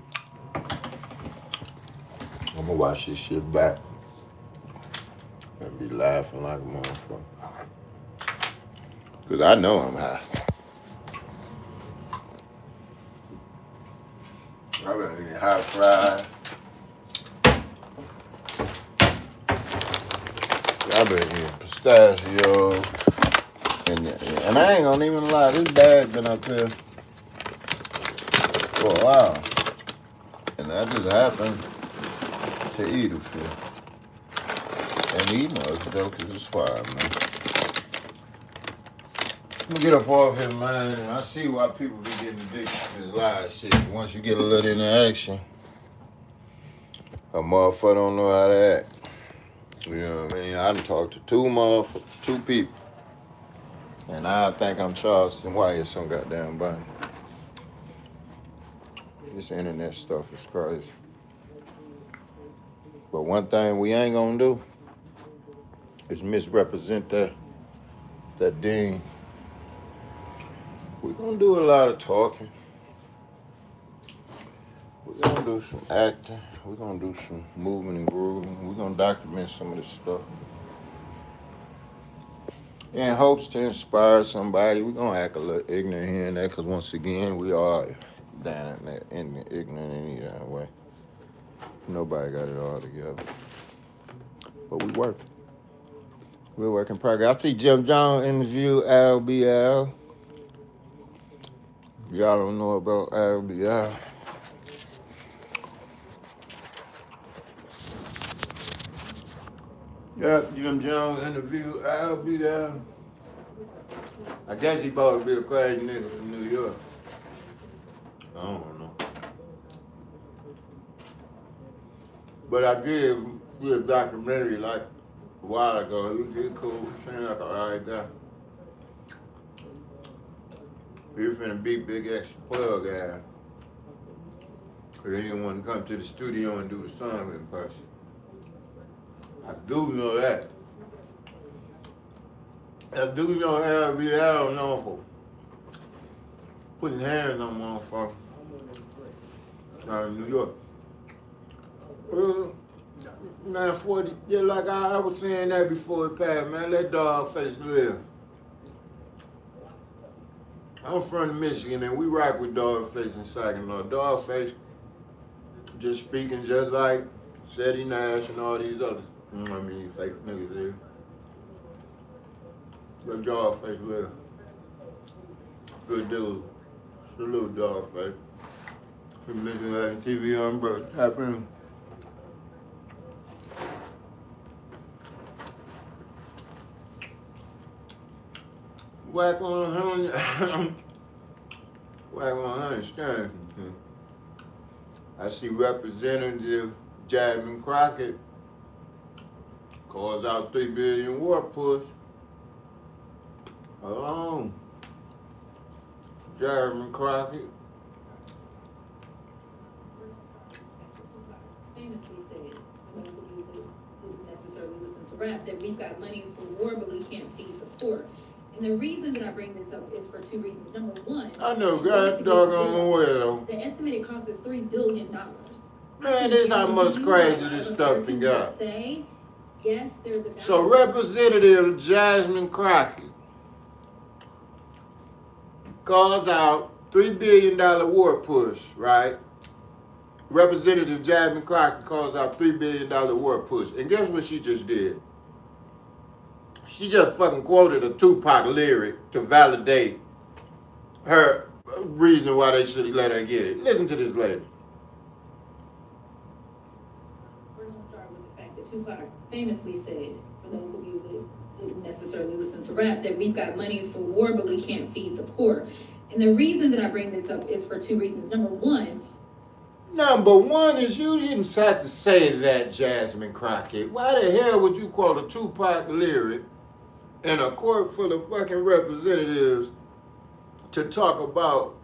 I'm gonna watch this shit back and be laughing like a motherfucker. Cause I know I'm high. I've been eating hot fries. I've been eating pistachio. And I ain't gonna even lie, this bag been up here for a while. And I just happened to eat a few. And he knows though, cause it's fire, man. I'm gonna get up off here, man, and I see why people be getting addicted to this live shit. Once you get a little interaction, a motherfucker don't know how to act. You know what I mean? I done talked to two people. And I think I'm Charleston White or some goddamn body. This internet stuff is crazy. But one thing we ain't gonna do is misrepresent that dean. We're gonna do a lot of talking. We're gonna do some acting. We're gonna do some moving and grooving. We're gonna document some of this stuff. In hopes to inspire somebody. We're gonna act a little ignorant here and there, because once again, we are down in ignorant in either way. Nobody got it all together. But we working. We're working progress. I see Jim Jones interview LBL. Y'all don't know about LBL. Yep, Jim Jones interview LBL. I guess he supposed to be a crazy nigga from New York. I don't know. But I did see a documentary like a while ago. He was cool. He seemed like an alright guy. He was finna be Big X plug guy. He didn't want to come to the studio and do the song in person. I do know that. do you know LBL known for putting hands on motherfuckers in New York. 940, yeah, like I was saying that before it passed, man. Let Dogface live. I'm from Michigan and we rock with Dogface in Saginaw. Dogface just speaking just like Shetty Nash and all these others. You know what I mean? Fake niggas there. Let Dogface live. Good dude. Salute Dogface. Been listening to that TV on, bro. Tap in. Whack 100. Whack 100 Stern. I see Representative Jasmine Crockett calls out $3 billion war push. Alone. Jasmine Crockett. Famously said, those of you who didn't necessarily listen to rap, that we've got money for war, but we can't feed the poor. And the reason that I bring this up is for two reasons. Number one, I know, God doggone well. the estimated cost is $3 billion. Man, this how much crazy this stuff done got. Say, yes, there's a So Representative Jasmine Crockett calls out $3 billion war push, right? Representative Jasmine Crockett calls out $3 billion war push. And guess what she just did? She just fucking quoted a Tupac lyric to validate her reason why they should let her get it. Listen to this lady. We're going to start with the fact that Tupac famously said, for those of you who didn't necessarily listen to rap, that we've got money for war, but we can't feed the poor. And the reason that I bring this up is for two reasons. Number one is you didn't have to say that, Jasmine Crockett. Why the hell would you quote a Tupac lyric in a court full of fucking representatives to talk about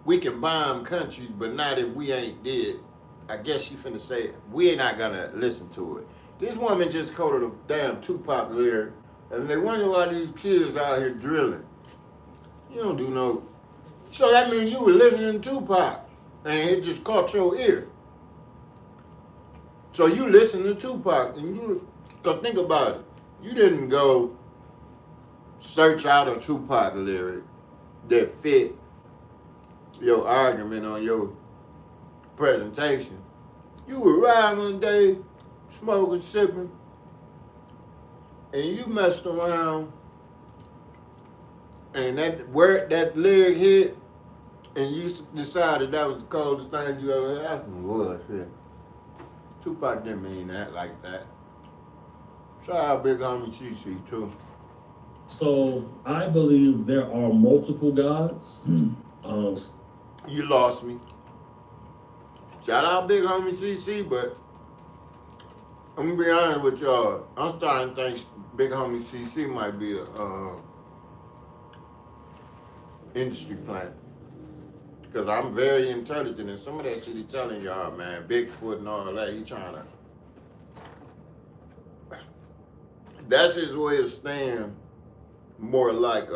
we can bomb countries, but not if we ain't dead? I guess she finna say, we're not gonna listen to it. This woman just quoted a damn Tupac lyric, and they wonder why these kids out here drilling. You don't do no. So that means you were listening to Tupac, and it just caught your ear. So you listen to Tupac, and you, so think about it. You didn't go search out a Tupac lyric that fit your argument on your presentation. You were riding one day, smoking, sipping, and you messed around, and that lyric hit, and you decided that was the coldest thing you ever had. That's was shit. Tupac didn't mean that like that. Shout out Big Homie CC too. So I believe there are multiple gods. You lost me. Shout out Big Homie CC, but I'm gonna be honest with y'all. I'm starting to think Big Homie CC might be a industry plant. Because I'm very intelligent, and some of that shit he telling y'all, man, Bigfoot and all that, he trying to. That's his way of staying more like,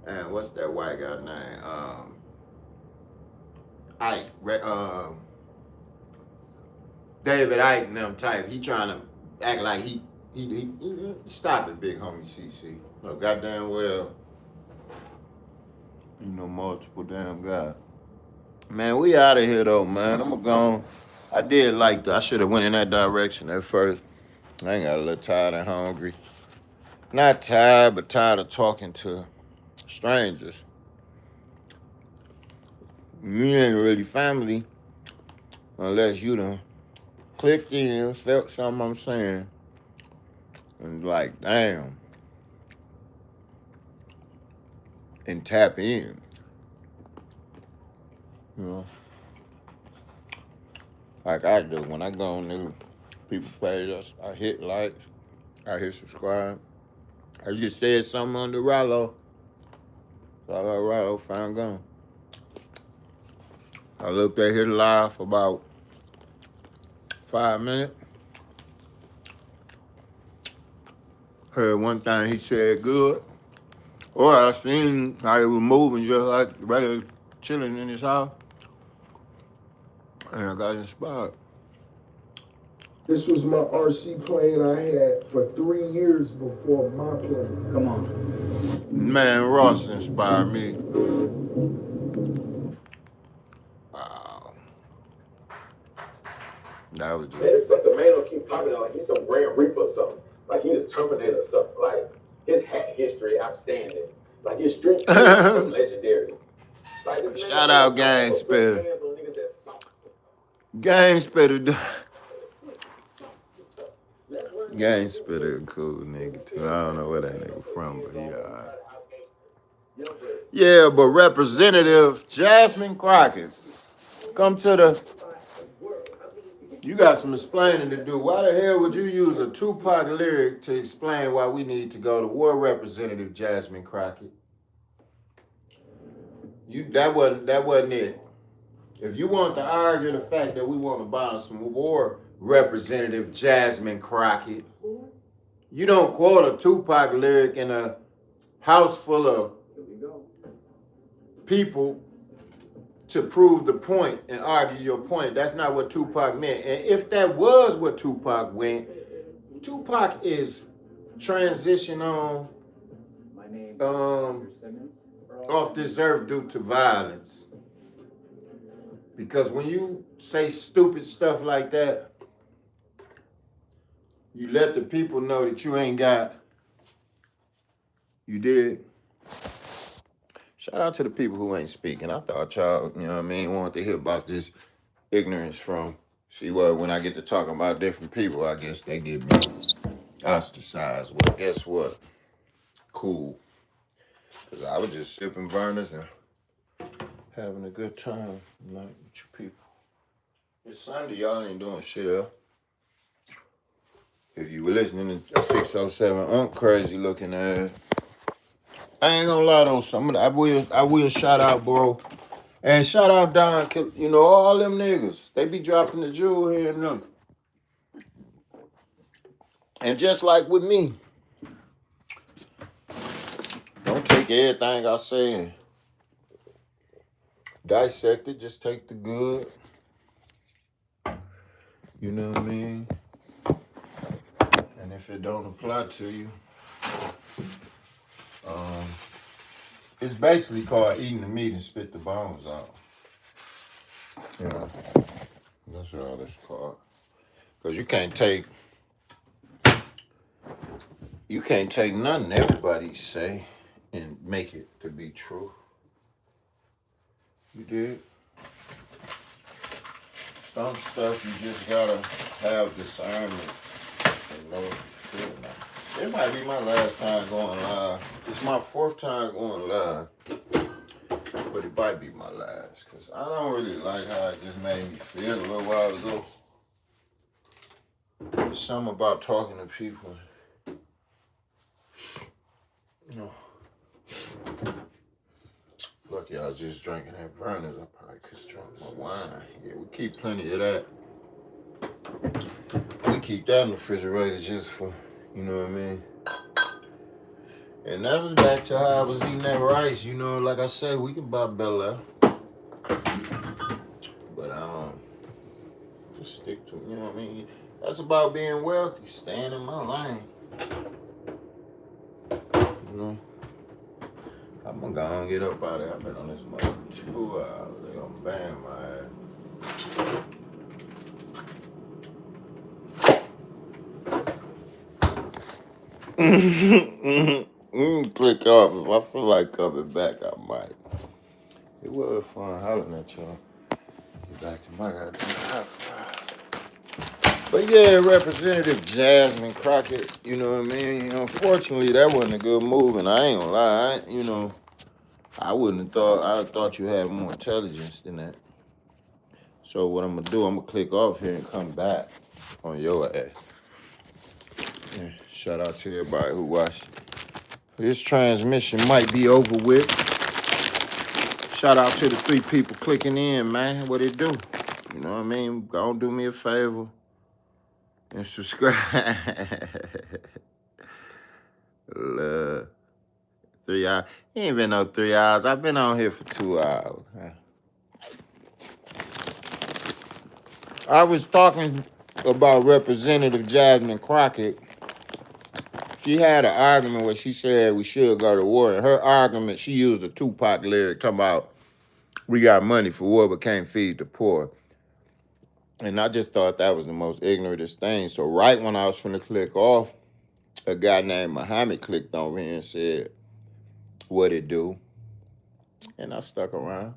and what's that white guy name? Ike, David Ike and them type. He trying to act like he stop it, Big Homie CC. Look, goddamn well. You know, multiple damn guys. Man, we out of here though, man. I'm gone. I did like that. I should have went in that direction at first. I ain't got a little tired and hungry. Not tired, but tired of talking to strangers. You ain't really family unless you done clicked in, felt something I'm saying, and like, damn. And tap in, you know, like I do. When I go on new people page, I hit likes, I hit subscribe. I just said something on the Rollo, so I got Rollo found gone. I looked at his live for about 5 minutes. heard one thing he said good. Or I seen how he was moving just like regular chilling in his house. And I got inspired. This was my RC plane I had for 3 years before my plane. Come on. Man, Ross inspired me. Wow. That was Man, just... it's like the man don't keep popping out like he's some Grand Reaper or something. Like he the Terminator or something. Like his hat history outstanding. Like his strength is something legendary. Like this man Shout out Gang Spitter. Gang Spitter. Gang Spitter a cool nigga too. I don't know where that nigga from, but he alright. Yeah, but Representative Jasmine Crockett, come to the... You got some explaining to do. Why the hell would you use a Tupac lyric to explain why we need to go to war, Representative Jasmine Crockett? That wasn't it. If you want to argue the fact that we want to buy some war, Representative Jasmine Crockett, you don't quote a Tupac lyric in a house full of people to prove the point and argue your point. That's not what Tupac meant. And if that was what Tupac meant, Tupac is transition on off this earth due to violence. Because when you say stupid stuff like that, you let the people know that you ain't got, you did. Shout out to the people who ain't speaking. I thought y'all, you know what I mean, wanted to hear about this ignorance from, see what, when I get to talking about different people, I guess they get me ostracized. Well, guess what? Cool. Because I was just sipping Vernors and having a good time tonight with you people. It's Sunday, y'all ain't doing shit else. If you were listening to 607 Crazy looking ass, I ain't gonna lie though, some of the, I will shout out, bro. And shout out Don, you know, all them niggas. They be dropping the jewel here and them. And just like with me, don't take everything I say and dissect it, just take the good. You know what I mean? And if it don't apply to you, it's basically called eating the meat and spit the bones out. Yeah, that's all it's called. Because you can't take nothing everybody say and make it to be true. You did? Some stuff you just gotta have discernment and know. It might be my last time going live. It's my 4th time going live. But it might be my last. Because I don't really like how it just made me feel a little while ago. There's something about talking to people. You know. Lucky I was just drinking that Vernors. I probably could have drunk my wine. Yeah, we keep plenty of that. We keep that in the refrigerator just for, you know what I mean? And that was back to how I was eating that rice. You know, like I said, we can buy Bel Air. But just stick to it, you know what I mean? That's about being wealthy, staying in my lane. You know? I'm gonna go and get up out of there. I've been on this mother 2 hours. They gonna ban my ass. Click off. If I feel like coming back, I might. It was fun hollering at y'all. Get back to my goddamn house. But yeah, Representative Jasmine Crockett, you know what I mean? Unfortunately, that wasn't a good move, and I ain't gonna lie, I wouldn't have thought, I thought you had more intelligence than that. So what I'm gonna do, I'm gonna click off here and come back on your ass. Yeah, shout out to everybody who watched. This transmission might be over with. Shout out to the 3 people clicking in, man. What it do? You know what I mean? Go do me a favor and subscribe. Love. 3 hours. It ain't been no 3 hours. I've been on here for 2 hours. I was talking about Representative Jasmine Crockett. She had an argument where she said we should go to war. In her argument, she used a Tupac lyric talking about we got money for war but can't feed the poor. And I just thought that was the most ignorantest thing. So right when I was finna click off, a guy named Muhammad clicked over here and said, what it do? And I stuck around.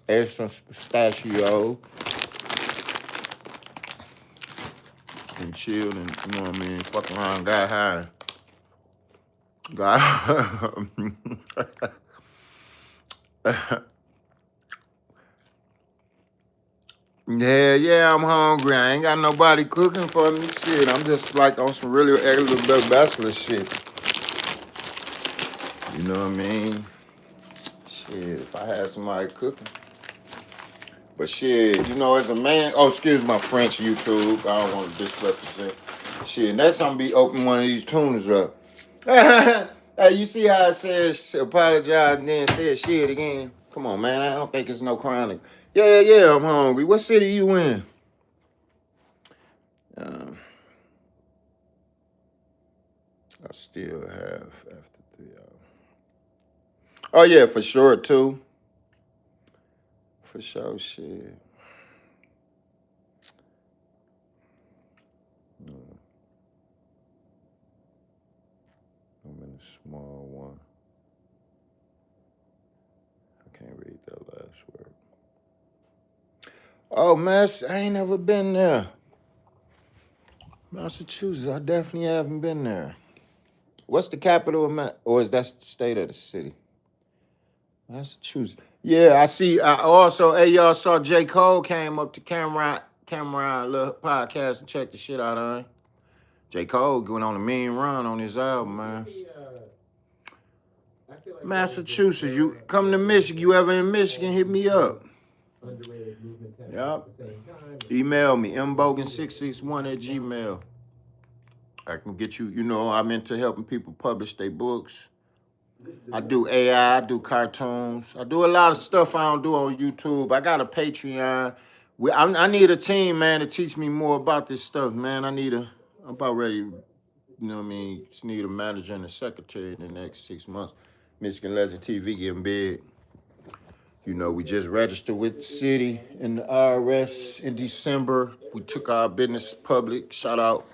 Ate some pistachio and chilled and, you know what I mean, fuck around, got high. Yeah, I'm hungry. I ain't got nobody cooking for me. Shit, I'm just like on some really little bachelor shit. You know what I mean? Shit, if I had somebody cooking. But shit, you know, as a man, excuse my French YouTube. I don't want to disrepresent. Shit, next I'm be opening one of these tuners up. Hey, you see how I said apologize and then said shit again? Come on, man. I don't think it's no chronic. Yeah, I'm hungry. What city you in? I still have after 3 hours. Oh, yeah, for sure, too. For sure, shit. I'm in a small one. I can't read that last word. Oh, man, I ain't never been there. Massachusetts, I definitely haven't been there. What's the capital of or is that the state of the city? Massachusetts. Yeah, I see. I also, hey, y'all saw J. Cole came up to Cameron little podcast and checked the shit out of him. J. Cole going on a mean run on his album, man. Massachusetts, you come to Michigan. You ever in Michigan, hit me up. Yep. Email me, mbogan661@gmail. I can get you, you know, I'm into helping people publish their books. I do AI, I do cartoons. I do a lot of stuff I don't do on YouTube. I got a Patreon. I need a team, man, to teach me more about this stuff, man. I'm about ready, you know what I mean? Just need a manager and a secretary in the next 6 months. Michigan Legend TV getting big. You know, we just registered with the city and the IRS in December. We took our business public. Shout out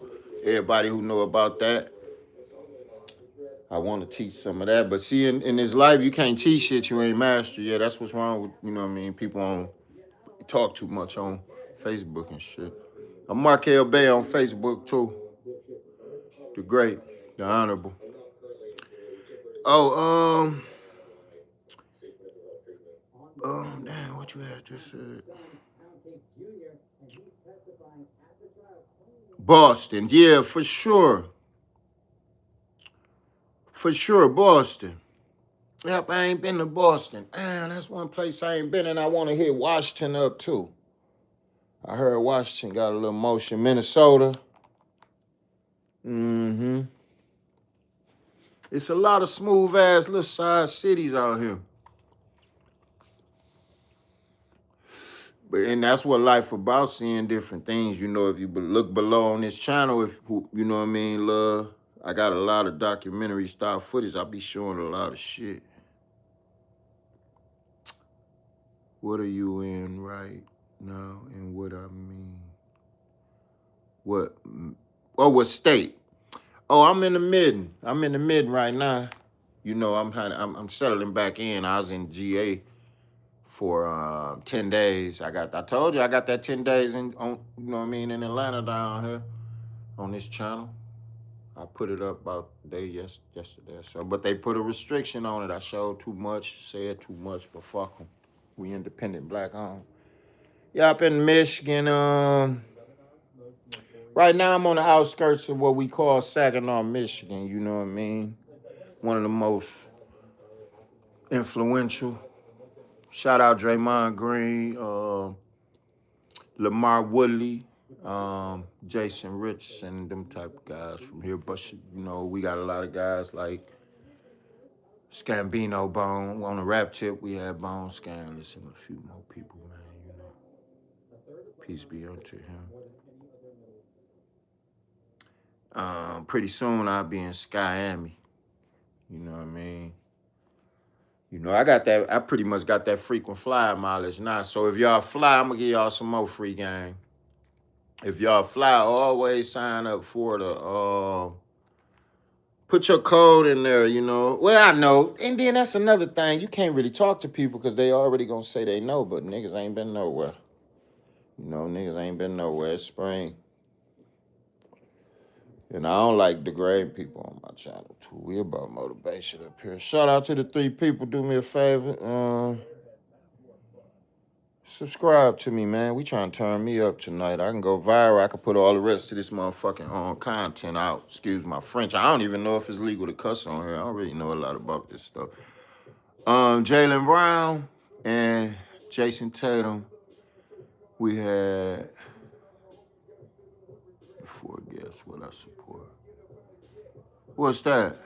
everybody who know about that. I want to teach some of that. But see, in this life, you can't teach shit you ain't master. Yeah, that's what's wrong with, you know what I mean? People don't talk too much on Facebook and shit. I'm Markel Bay on Facebook, too. The great, the honorable. Oh, damn, what you had just said? Boston, yeah, for sure. For sure, Boston. Yep, I ain't been to Boston. Damn, that's one place I ain't been, and I want to hit Washington up, too. I heard Washington got a little motion. Minnesota. Mm-hmm. It's a lot of smooth-ass little side cities out here. And that's what life about, seeing different things. You know, if you look below on this channel, you know what I mean, love, I got a lot of documentary style footage. I'll be showing a lot of shit. What are you in right now and what I mean? What? Oh, what state? Oh, I'm in the mid. I'm in the mid right now. You know, I'm settling back in. I was in GA for 10 days. I told you I got that 10 days you know what I mean, in Atlanta down here on this channel. I put it up about a day yesterday. So, but they put a restriction on it. I showed too much, said too much, but fuck them. We independent, black owned. Yeah, up in Michigan. Right now I'm on the outskirts of what we call Saginaw, Michigan. You know what I mean? One of the most influential. Shout out Draymond Green, Lamar Woodley, Jason Richardson, them type of guys from here. But we got a lot of guys like Scambino, Bone. On the rap tip, we had Bone Scandalous and a few more people, man. Peace be unto him. Pretty soon I'll be in Skyami. You know what I mean? I got that. I pretty much got that frequent flyer mileage now. So if y'all fly, I'm gonna give y'all some more free game. If y'all fly, always sign up for the. Put your code in there. Well, I know, and then that's another thing. You can't really talk to people because they already gonna say they know, but niggas ain't been nowhere. Niggas ain't been nowhere. It's spring. And I don't like degrading people on my channel too. We about motivation up here. Shout out to the 3 people. Do me a favor. Subscribe to me, man. We trying to turn me up tonight. I can go viral. I can put all the rest of this motherfucking content out. Excuse my French. I don't even know if it's legal to cuss on here. I don't really know a lot about this stuff. Jaylen Brown and Jason Tatum. We had, before guess what I support. What's that?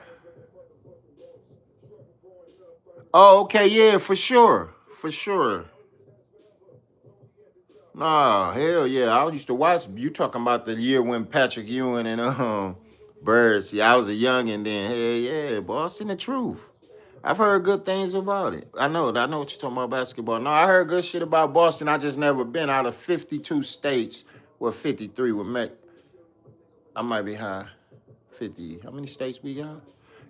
Oh, okay, yeah, for sure. For sure. Nah, hell yeah. I used to watch. You talking about the year when Patrick Ewing and Bird. See, I was a youngin' then. Hell yeah, Boston the truth. I've heard good things about it. I know what you're talking about basketball. No, I heard good shit about Boston. I just never been out of 52 states. Well, 53 with Met. I might be high. 50. How many states we got?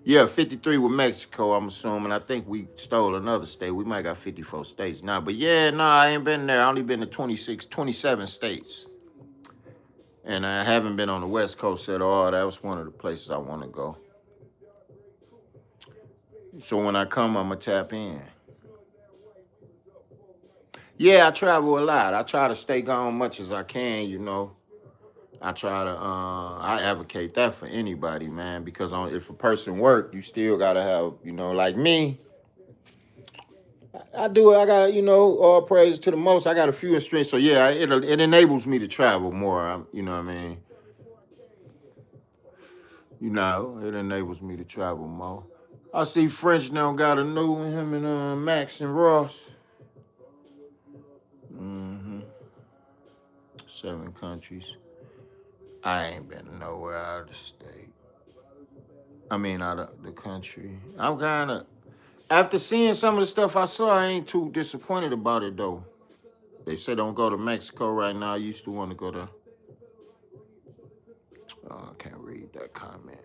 Yeah, 53 with Mexico, I'm assuming. I think we stole another state. We might got 54 states now. But yeah, no, I ain't been there. I only been to 27 states. And I haven't been on the West Coast at all. That was one of the places I want to go. So when I come, I'm going to tap in. Yeah, I travel a lot. I try to stay gone much as I can, I try to, I advocate that for anybody, man, because if a person work, you still got to have, like me, I do it. I got, all praise to the most. I got a few strengths. So yeah, it enables me to travel more. You know what I mean? It enables me to travel more. I see French now got a new one, him and Max and Ross. 7 countries. I ain't been nowhere out of the state. I mean, out of the country. I'm kind of, after seeing some of the stuff I saw, I ain't too disappointed about it, though. They say don't go to Mexico right now. I used to want to go to. Oh, I can't read that comment.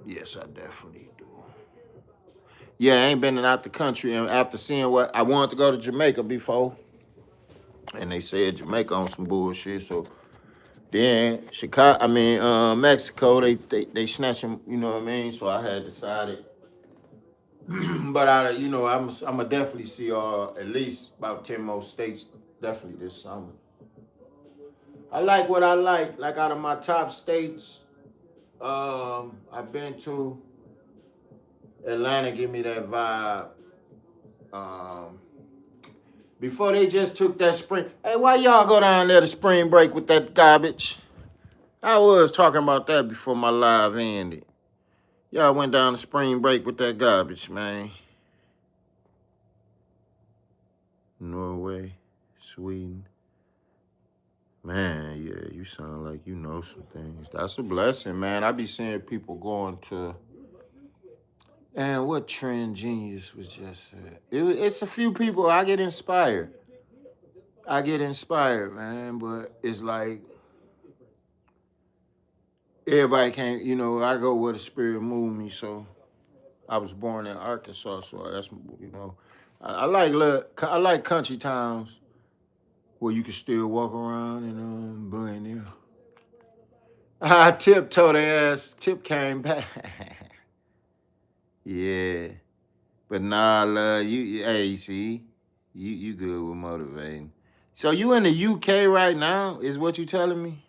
Yes, I definitely do. Yeah, I ain't been out the country, and after seeing what I wanted to go to Jamaica before, and they said Jamaica on some bullshit. So then Mexico, they snatch them. You know what I mean? So I had decided. But I'm gonna definitely see at least about 10 more states definitely this summer. I like what I like. Like out of my top states, I've been to Atlanta. Give me that vibe. Before they just took that spring. Hey, why y'all go down there to spring break with that garbage? I was talking about that before my live ended. Y'all went down to spring break with that garbage, man. Norway, Sweden. Man, yeah, you sound like you know some things. That's a blessing, man. I be seeing people going to. And what Trend Genius was just said. It's a few people. I get inspired, man. But it's like everybody can't. I go where the spirit moved me. So I was born in Arkansas, so that's I like country towns where you can still walk around and blend in. I tiptoed their ass. Tip came back. Yeah. But nah, love, hey, see, you good with motivating. So you in the UK right now, is what you telling me?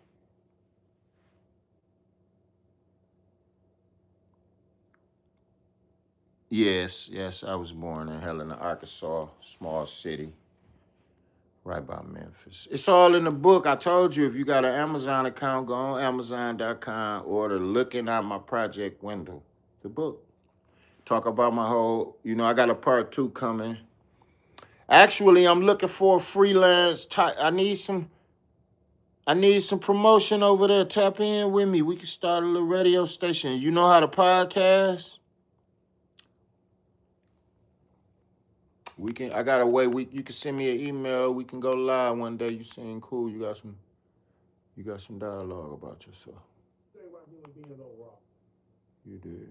Yes, I was born in Helena, Arkansas, small city. right by Memphis. It's all in the book. I told you if you got an Amazon account, go on Amazon.com, order Looking Out My Project Window, the book. Talk about my whole, I got a part 2 coming. Actually, I'm looking for a freelance type. I need some promotion over there. Tap in with me. We can start a little radio station. You know how to podcast? I got a way. You can send me an email. We can go live one day. You seem cool. You got some dialogue about yourself. You did.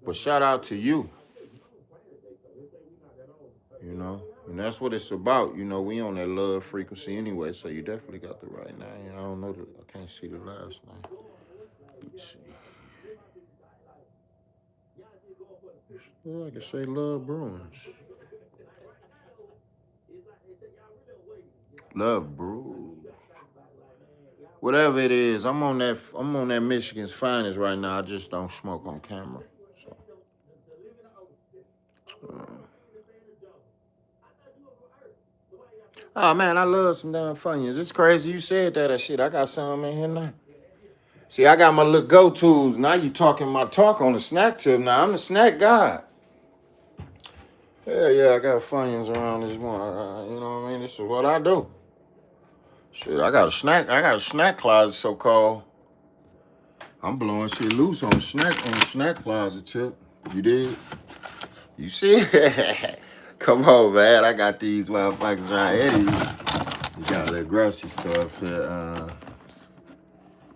But shout out to you. And that's what it's about. We on that love frequency anyway, so you definitely got the right name. I don't know I can't see the last name. Let me see. Well, I can say Love Bruins. Love Brews. Whatever it is, I'm on that Michigan's finest right now. I just don't smoke on camera. So oh man, I love some damn Funyuns. It's crazy you said that shit. I got some in here now. See, I got my little go-tos. Now you talking my talk on the snack tip. Now I'm the snack guy. Yeah, I got Funyuns around this one. You know what I mean? This is what I do. Shit, I got a snack closet, so-called. I'm blowing shit loose on snack closet tip. You did? You see? Come on, man. I got these motherfuckers right here. You got a little grocery store up here.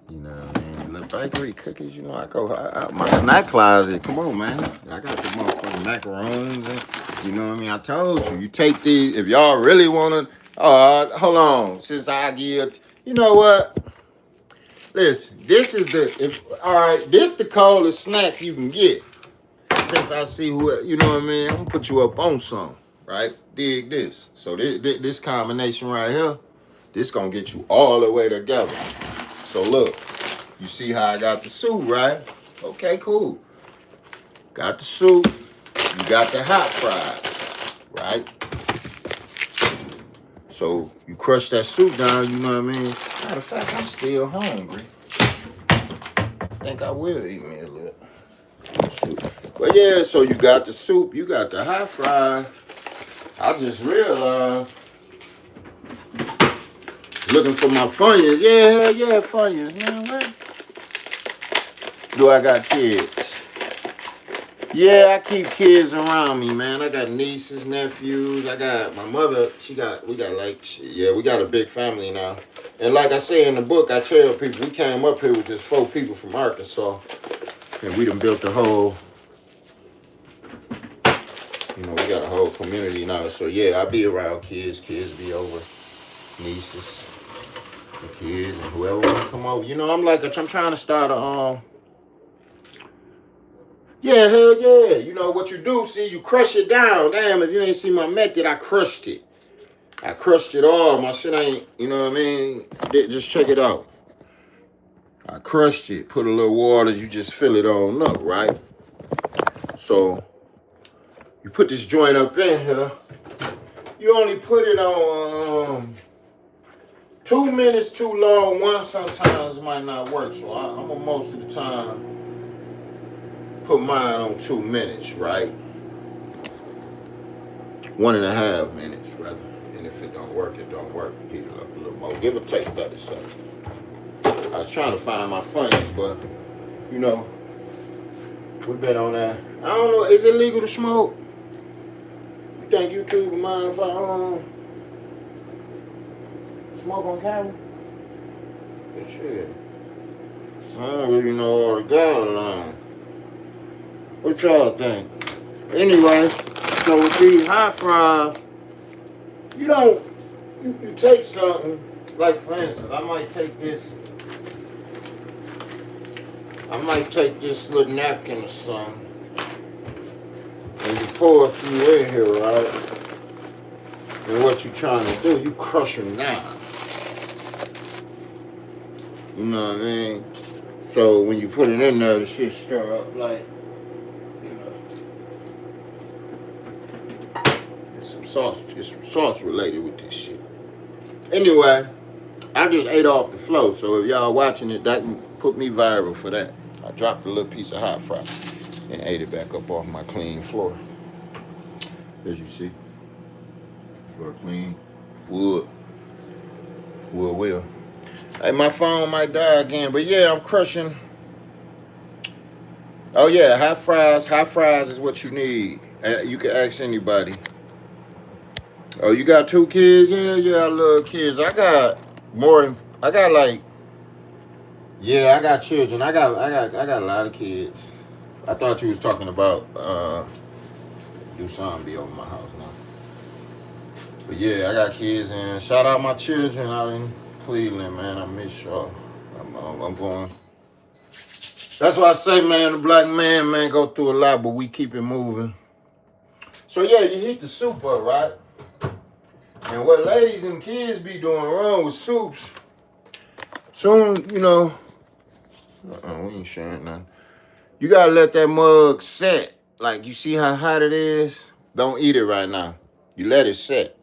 You know what I mean? Little bakery cookies, I go out my snack closet. Come on, man. I got the motherfucking macarons and, you know what I mean? I told you. You take these, if y'all really want to, hold on. Since I give, you know what? Listen, this is this the coldest snack you can get. Since I see you know what I mean? I'm gonna put you up on some, right? Dig this. So this combination right here, this gonna get you all the way together. So look, you see how I got the soup, right? Okay, cool. Got the soup, you got the hot fries, right? So you crush that soup down, you know what I mean? Matter of fact, I'm still hungry. I think I will eat me a little soup. But yeah, so you got the soup, you got the hot fries. I just realized, looking for my Funyuns. Yeah, Funyuns, man, what? Do I got kids? Yeah, I keep kids around me, man. I got nieces, nephews. I got my mother. We got a big family now. And like I say in the book, I tell people, we came up here with just 4 people from Arkansas. And we done built a whole, we got a whole community now. So yeah, I be around kids. Kids be over. Nieces, the kids, and whoever want to come over. I'm trying to start a, yeah, hell yeah. You know what you do, see, you crush it down. Damn, if you ain't see my method, I crushed it. I crushed it all. My shit ain't, you know what I mean? Just check it out. I crushed it. Put a little water, you just fill it on up, right? So, you put this joint up in here. You only put it on 2 minutes too long. One sometimes might not work. So, I'm going to most of the time put mine on 2 minutes, right? 1.5 minutes, rather. And if it don't work, it don't work. Heat it up a little more. Give or take 30 seconds. I was trying to find my Funyuns, but, we bet on that. I don't know, is it legal to smoke? You think YouTube would mind if I smoke on camera? Good shit. I don't really know all the guidelines. What y'all think? Anyway, so with these hot fries, you take something, like for instance, I might take this little napkin or something, and you pour a few in here, right? And what you trying to do, you crush them down. You know what I mean? So when you put it in there, the shit stir up like, some sauce. It's some sauce related with this shit. Anyway, I just ate off the floor, so if y'all watching it, that can put me viral for that. I dropped a little piece of hot fry and ate it back up off my clean floor. As you see, floor clean, wood will. Hey, my phone might die again, but yeah, I'm crushing. Oh yeah, hot fries is what you need. You can ask anybody. Oh, you got 2 kids? Yeah, I love kids. I got like, yeah, I got children. I got a lot of kids. I thought you was talking about do something be over my house now. But yeah, I got kids, and shout out my children out in Cleveland, man. I miss y'all. I'm going. That's why I say, man, the black man, go through a lot, but we keep it moving. So yeah, you heat the soup up, right? And what ladies and kids be doing wrong with soups, soon, we ain't sharing nothing. You gotta let that mug set. Like, you see how hot it is? Don't eat it right now. You let it set.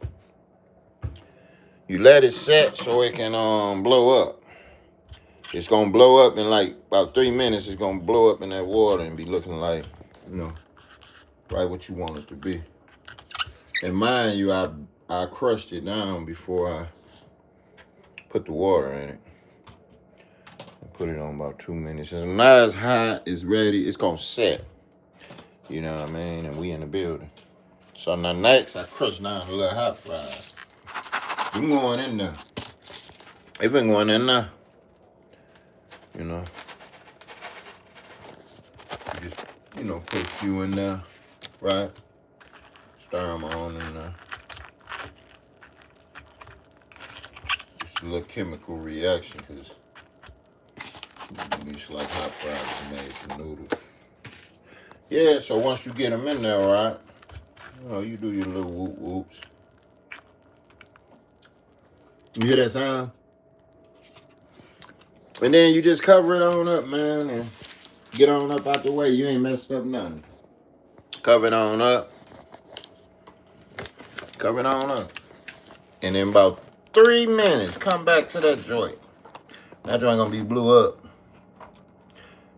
You let it set so it can blow up. It's gonna blow up in like about 3 minutes. It's gonna blow up in that water and be looking like, right what you want it to be. And mind you, I crushed it down before I put the water in it. Put it on about 2 minutes. And now it's hot, it's ready, it's gonna set. You know what I mean? And we in the building. So now next, I crushed down a little hot fries. You going in there. It been going in there. You just, put a few in there, right? Stir them on in there. Just a little chemical reaction, because it's like hot fries made from noodles. Yeah, so once you get them in there, right? You do your little whoop whoops. You hear that sound? And then you just cover it on up, man, and get on up out the way. You ain't messed up nothing. Cover it on up. Cover it on up. And in about 3 minutes, come back to that joint. That joint gonna be blew up.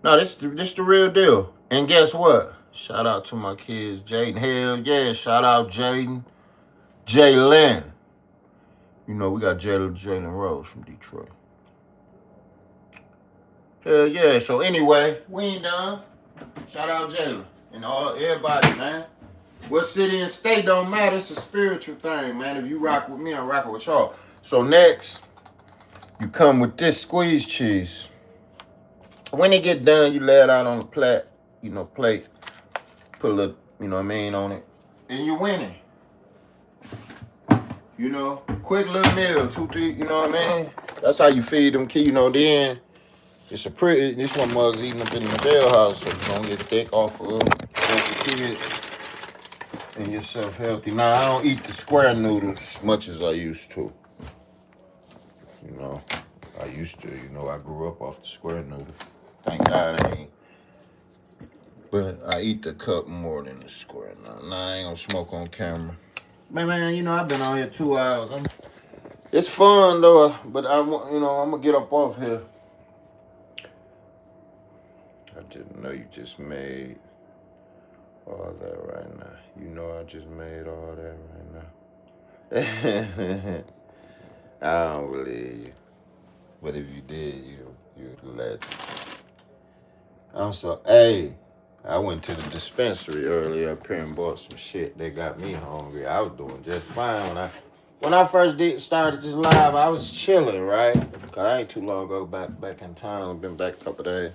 No, this the real deal. And guess what? Shout out to my kids, Jaden. Hell yeah, shout out Jaden. Jalen. We got Jalen Rose from Detroit. Hell yeah. So anyway, we ain't done. Shout out Jalen and everybody, man. What city and state don't matter. It's a spiritual thing, man. If you rock with me, I'm rocking with y'all. So next, you come with this squeeze cheese. When it get done, you lay it out on the plate. Put a little, on it. And you're winning. Quick little meal, 2, 3, That's how you feed them kids, then this one mug's eating up in the Bell house, so you're gonna get thick off of the kids and yourself healthy. Now, I don't eat the square noodles as much as I used to. I used to, I grew up off the square noodles. Thank God I ain't. But I eat the cup more than the square now. Nah, I ain't gonna smoke on camera. Man, I've been on here 2 hours. It's fun though, but I'm gonna get up off here. I didn't know you just made all that right now. I just made all that right now. I don't believe you. But if you did, you're a legend. I went to the dispensary earlier up here and bought some shit. They got me hungry. I was doing just fine when I first started this live. I was chilling, right? Cause I ain't too long ago back in town. I've been back a couple days,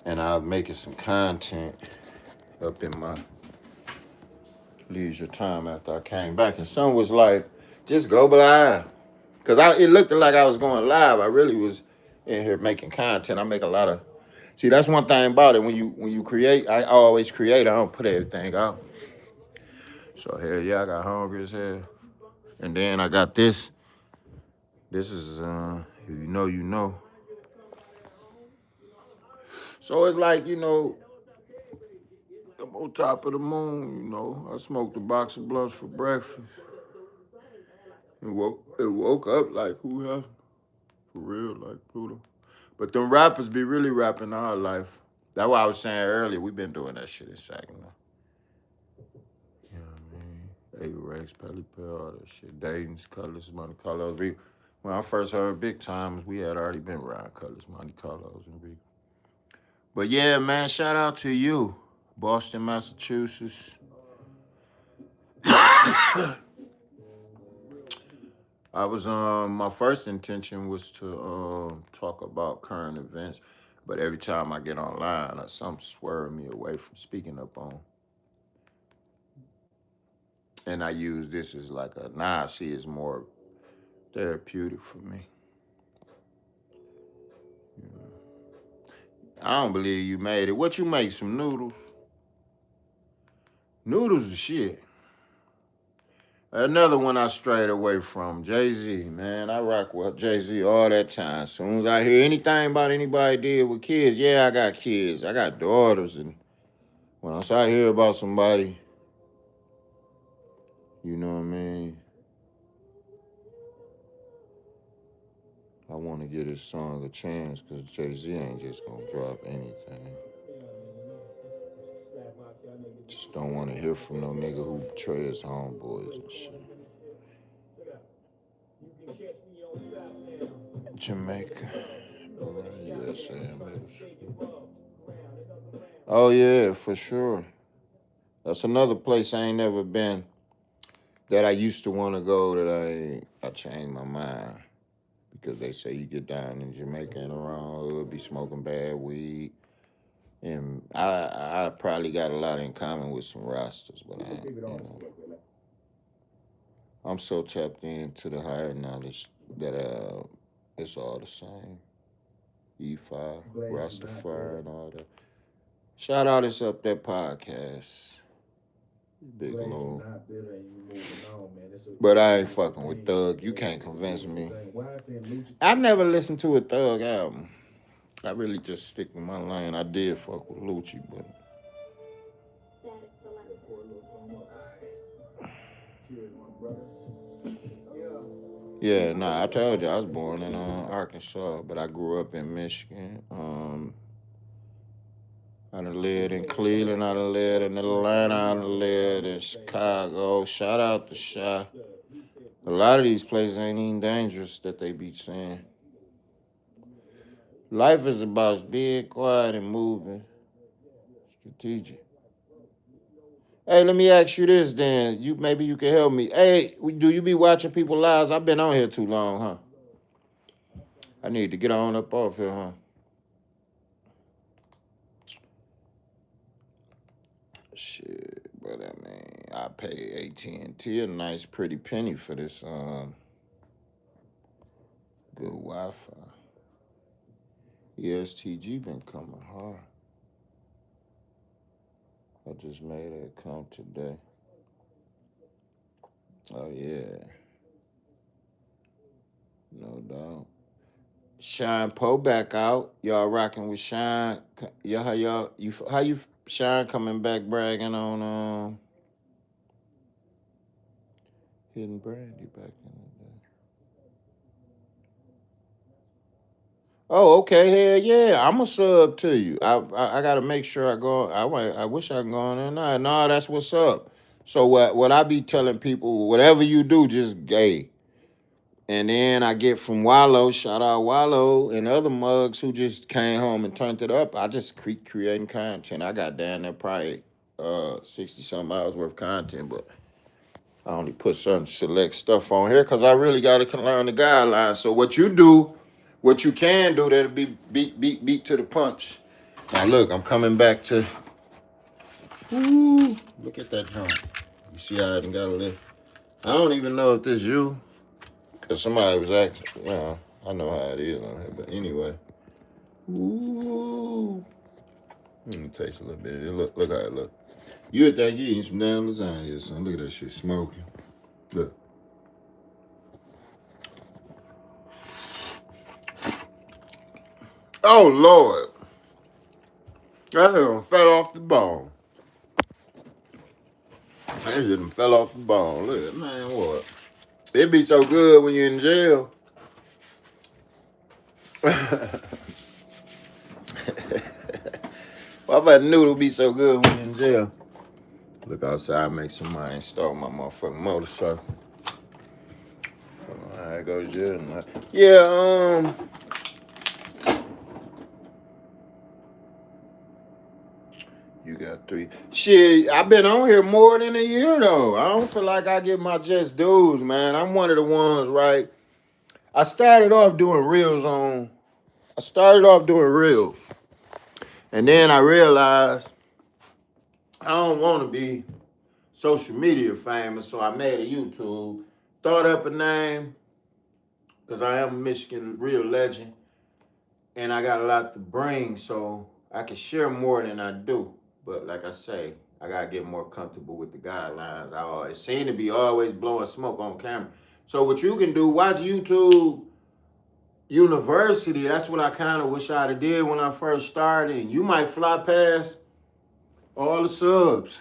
and I was making some content up in my leisure time after I came back. And someone was like, "Just go live," cause it looked like I was going live. I really was in here making content. I make a lot of. See, that's one thing about it. When you create, I always create. I don't put everything out. So hell yeah, I got hungry as hell. And then I got this. This is if you know, you know. So it's like, on top of the moon, you know. I smoked a box of blunts for breakfast. It woke up like who else? For real, like Pluto. But them rappers be really rapping our life. That's why I was saying earlier, we been doing that shit in Saginaw. You know what I mean? A-Rex, Pelly Pill, all that shit. Dayton's, Colors, Monte Carlos. When I first heard Big Times, we had already been riding Colors, Monte Carlos, and Big. But yeah, man, shout out to you, Boston, Massachusetts. I was my first intention was to talk about current events, but every time I get online, something swerve me away from speaking up on. And I use this as like I see it's more therapeutic for me. You know. I don't believe you made it. What you make? Some noodles? Noodles are shit. Another one I strayed away from, Jay-Z, man. I rock with Jay-Z all that time. As soon as I hear anything about anybody did with kids, yeah, I got kids. I got daughters. And once I hear about somebody, you know what I mean? I want to give this song a chance because Jay-Z ain't just going to drop anything. Just don't want to hear from no nigga who betray his homeboys and shit. Jamaica. USA. Oh yeah, for sure. That's another place I ain't never been that I used to want to go that I changed my mind. Because they say you get down in Jamaica and around hood, be smoking bad weed. And I probably got a lot in common with some Rastas, but I'm so tapped into the higher knowledge that it's all the same. E5, Rastafari, and all that. Shout out, it's up that podcast. Big Lou. But I ain't fucking with Thug. You can't convince me. I've never listened to a Thug album. I really just stick with my lane. I did fuck with Lucci, but yeah, nah, I told you I was born in Arkansas, but I grew up in Michigan. I done lived in Cleveland, I done lived in Atlanta, I done lived in Chicago. Shout out to Shy. A lot of these places ain't even dangerous that they be saying. Life is about being quiet and moving. Strategic. Hey, let me ask you this then. Maybe you can help me. Hey, do you be watching people lives? I've been on here too long, huh? I need to get on up off here, huh? Shit, but I mean, I pay AT&T a nice pretty penny for this good Wi-Fi. ESTG been coming hard. I just made an account today. Oh yeah. No doubt. Shine Poe back out. Y'all rocking with Shine. How you Shine coming back bragging on Hidden Brandy back in the day. Oh, okay, hell yeah. I'm a sub to you. I gotta make sure I go. I wish I can go on there now. No, that's what's up. So what I be telling people, whatever you do, just gay. And then I get from Wallow, shout out Wallow, and other mugs who just came home and turned it up. I just keep creating content. I got down there probably 60-something hours worth of content, but I only put certain select stuff on here because I really got to learn the guidelines. So what you do, what you can do, that'll be beat to the punch. Now look, I'm coming back to, ooh, look at that joint. You see how I done got a lift? I don't even know if this you. Because somebody was asking, I know how it is on here, but anyway. Ooh. Let me taste a little bit of it. Look how it look. You would think you eating some damn lasagna or something. Look at that shit smoking. Look. Oh, Lord. That thing fell off the bone. I just fell off the bone. Look, man, what? It be so good when you're in jail. Why about noodle be so good when you're in jail? Look outside, make some money, stole my motherfucking motorcycle. I go to jail tonight. Yeah, you got 3. Shit, I've been on here more than a year though. I don't feel like I get my just dues, man. I'm one of the ones, right? I started off doing reels. And then I realized I don't want to be social media famous, so I made a YouTube. Thought up a name, because I am a Michigan real legend, and I got a lot to bring, so I can share more than I do. But like I say, I gotta get more comfortable with the guidelines. I always seem to be always blowing smoke on camera. So what you can do, watch YouTube University. That's what I kind of wish I'd have did when I first started. And you might fly past all the subs.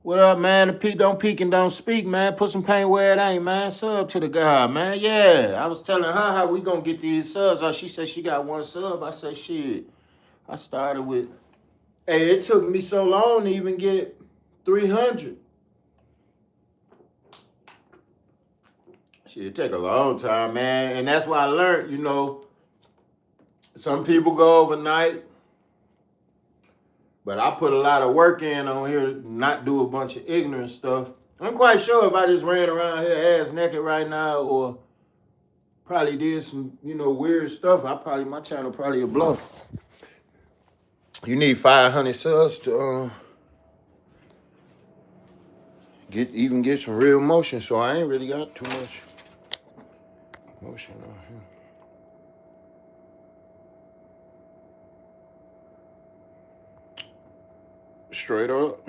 What up, man? The peak don't peak and don't speak, man. Put some paint where it ain't, man. Sub to the guy, man. Yeah. I was telling her how we gonna get these subs. She said she got 1 sub. I said, shit. I started with, hey, it took me so long to even get 300. Shit, it take a long time, man. And that's why I learned, some people go overnight. But I put a lot of work in on here to not do a bunch of ignorant stuff. I'm quite sure if I just ran around here ass naked right now or probably did some, weird stuff, my channel probably a bluff. You need 500 subs to get some real motion, so I ain't really got too much motion on here. Straight up.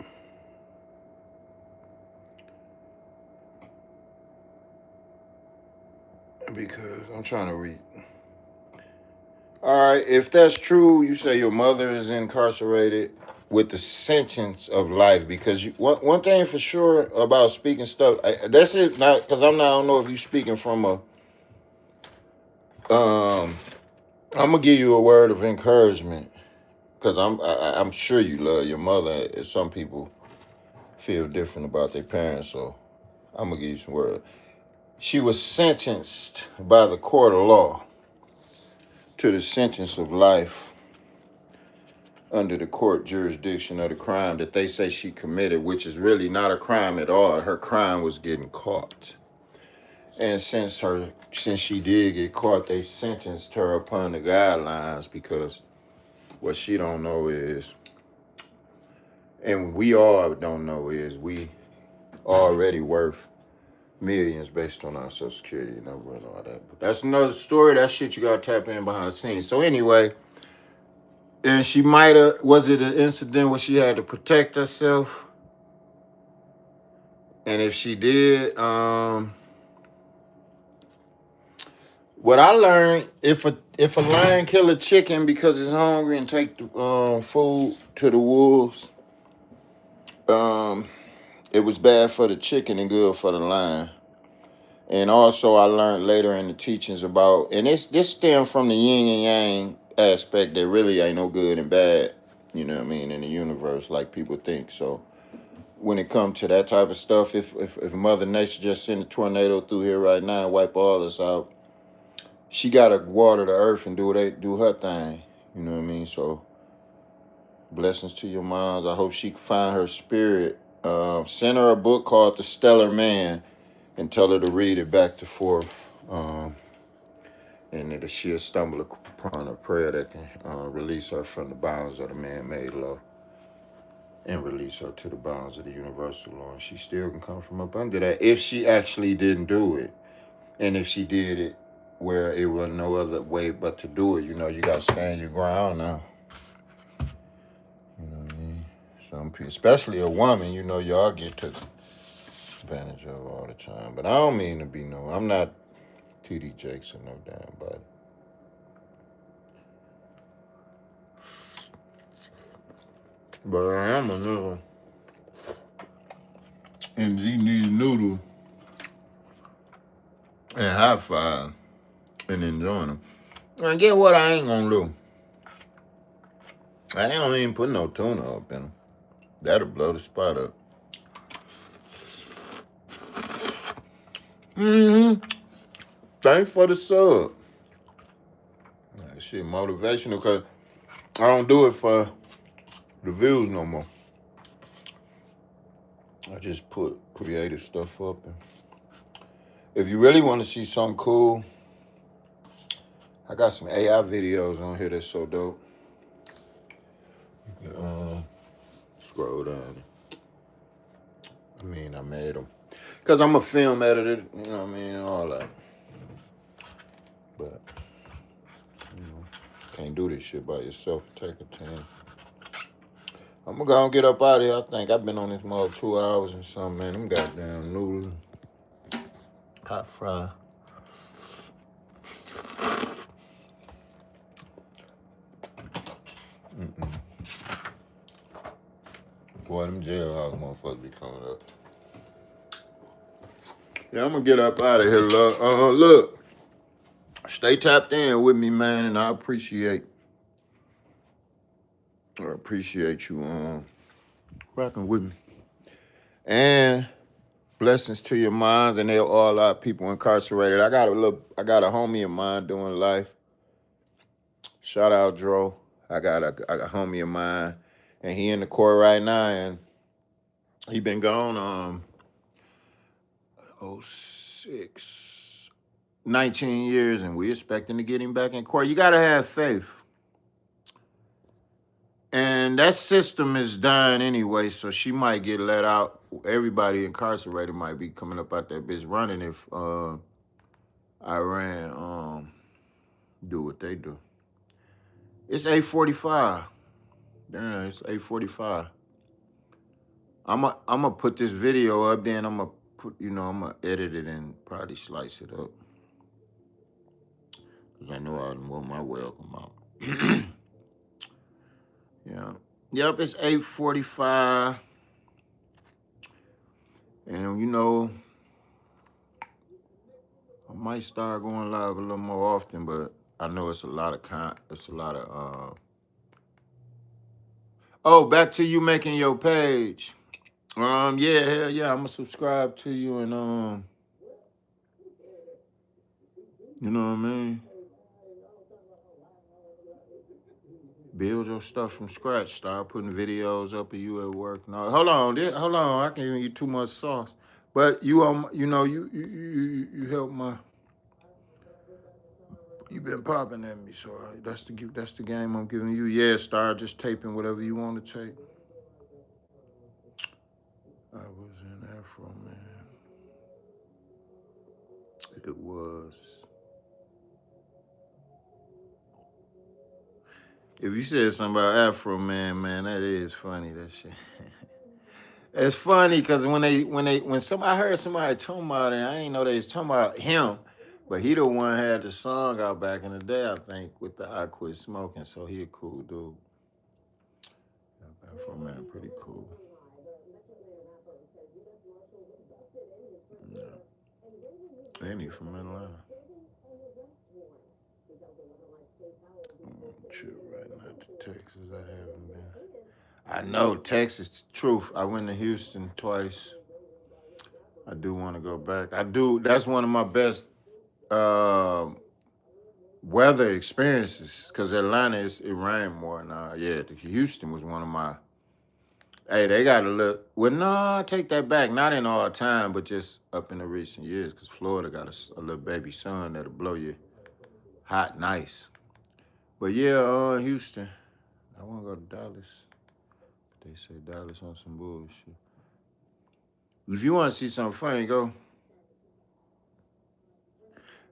Because I'm trying to read. All right, if that's true, you say your mother is incarcerated with the sentence of life. Because one thing for sure about speaking stuff, that's it. Not because I don't know if you're speaking from a. I'm gonna give you a word of encouragement because I'm sure you love your mother. Some people feel different about their parents, so I'm gonna give you some words. She was sentenced by the court of law to the sentence of life under the court jurisdiction of the crime that they say she committed, which is really not a crime at all. Her crime was getting caught. And since she did get caught, they sentenced her upon the guidelines because what she don't know is, and we all don't know is, we already worth millions based on our social security number and all that. But that's another story. That shit you gotta tap in behind the scenes. So anyway, and she might have, was it an incident where she had to protect herself? And if she did, what I learned, if a lion kill a chicken because it's hungry and take the food to the wolves, it was bad for the chicken and good for the lion. And also I learned later in the teachings about, and this stemmed from the yin and yang aspect that really ain't no good and bad, you know what I mean, in the universe like people think. So when it comes to that type of stuff, if Mother Nature just send a tornado through here right now and wipe all this out, she gotta water the earth and do her thing. You know what I mean? So blessings to your moms. I hope she can find her spirit. Send her a book called The Stellar Man and tell her to read it back to forth. And that she'll stumble upon a prayer that can release her from the bounds of the man-made law and release her to the bounds of the universal law. And she still can come from up under that if she actually didn't do it. And if she did it where it was no other way but to do it, you got to stand your ground now. You know what I mean? Some people, especially a woman, y'all get took advantage of all the time. But I don't mean to be I'm not T.D. Jakes or no damn body. But I am a little and eating these noodles and high five and enjoying them. And get what I ain't gonna do? I ain't gonna even put no tuna up in them. That'll blow the spot up. Thanks for the sub. That shit motivational because I don't do it for the views no more. I just put creative stuff up. And if you really want to see something cool, I got some AI videos on here that's so dope. Scroll down. I mean, I made them. Because I'm a film editor, you know what I mean, all that. But, you know, can't do this shit by yourself. Take a team. I'm going to go and get up out of here. I think I've been on this mug 2 hours and something, man. Them goddamn noodles. Hot fry. Boy, them jailhouse motherfuckers be coming up. Yeah, I'm going to get up out of here, love. Look. Stay tapped in with me, man, and I appreciate you rocking with me. And blessings to your minds, and they're all our people incarcerated. I got a homie of mine doing life. Shout out Dro. I got a homie of mine, and he in the court right now, and he been gone 19 years, and we expecting to get him back in court. You gotta have faith. And that system is dying anyway, so she might get let out. Everybody incarcerated might be coming up out that bitch running if Iran do what they do. It's 8:45. Damn, it's 8:45. I'm gonna put this video up, then I'm gonna edit it and probably slice it up. Cause I know I want my welcome out. Yeah. Yep, it's 8:45. And I might start going live a little more often, but I know it's a lot of Oh, back to you making your page. Yeah, hell yeah, I'm gonna subscribe to you and you know what I mean? Build your stuff from scratch. Start putting videos up of you at work. No, hold on. I can't even eat too much sauce. But you help my. You've been popping at me, so that's the game I'm giving you. Yeah, start just taping whatever you want to tape. I was in Afro, man. It was. If you said something about Afro, man, that is funny. That shit. It's funny because when I heard somebody talking about it, I ain't know they was talking about him, but he the one had the song out back in the day, I think, with the I Quit Smoking. So he a cool dude. Afro man, pretty cool. Yeah. Ain't he from Atlanta? True, right now to Texas, I haven't been. I know Texas, truth. I went to Houston twice. I do want to go back. I do. That's one of my best weather experiences because Atlanta it rained more now. Yeah, Houston was one of my. Hey, they got a look. Well, no, I take that back. Not in all time, but just up in the recent years because Florida got a little baby son that'll blow you hot and ice. But yeah, Houston. I want to go to Dallas. They say Dallas on some bullshit. If you want to see something funny, go.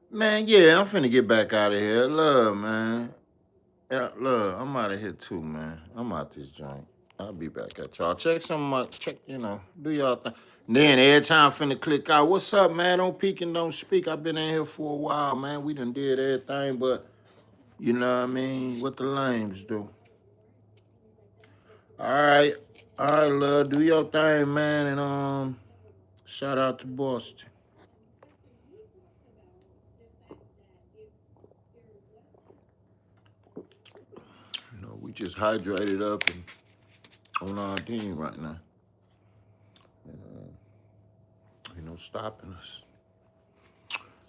Man, yeah, I'm finna get back out of here. Love, man. Yeah, love, I'm out of here too, man. I'm out this joint. I'll be back at y'all. Check do y'all thing. Then every time I'm finna click out, what's up, man? Don't peek and don't speak. I've been in here for a while, man. We done did everything, but you know what I mean? What the lames do. All right, love, do your thing, man, and Shout out to Boston. You know, we just hydrated up and on our team right now. Ain't no stopping us.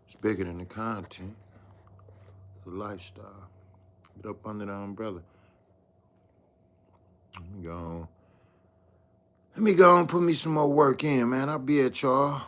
It's bigger than the content. It's a lifestyle. Get up under the umbrella. Let me go on, put me some more work in, man. I'll be at y'all.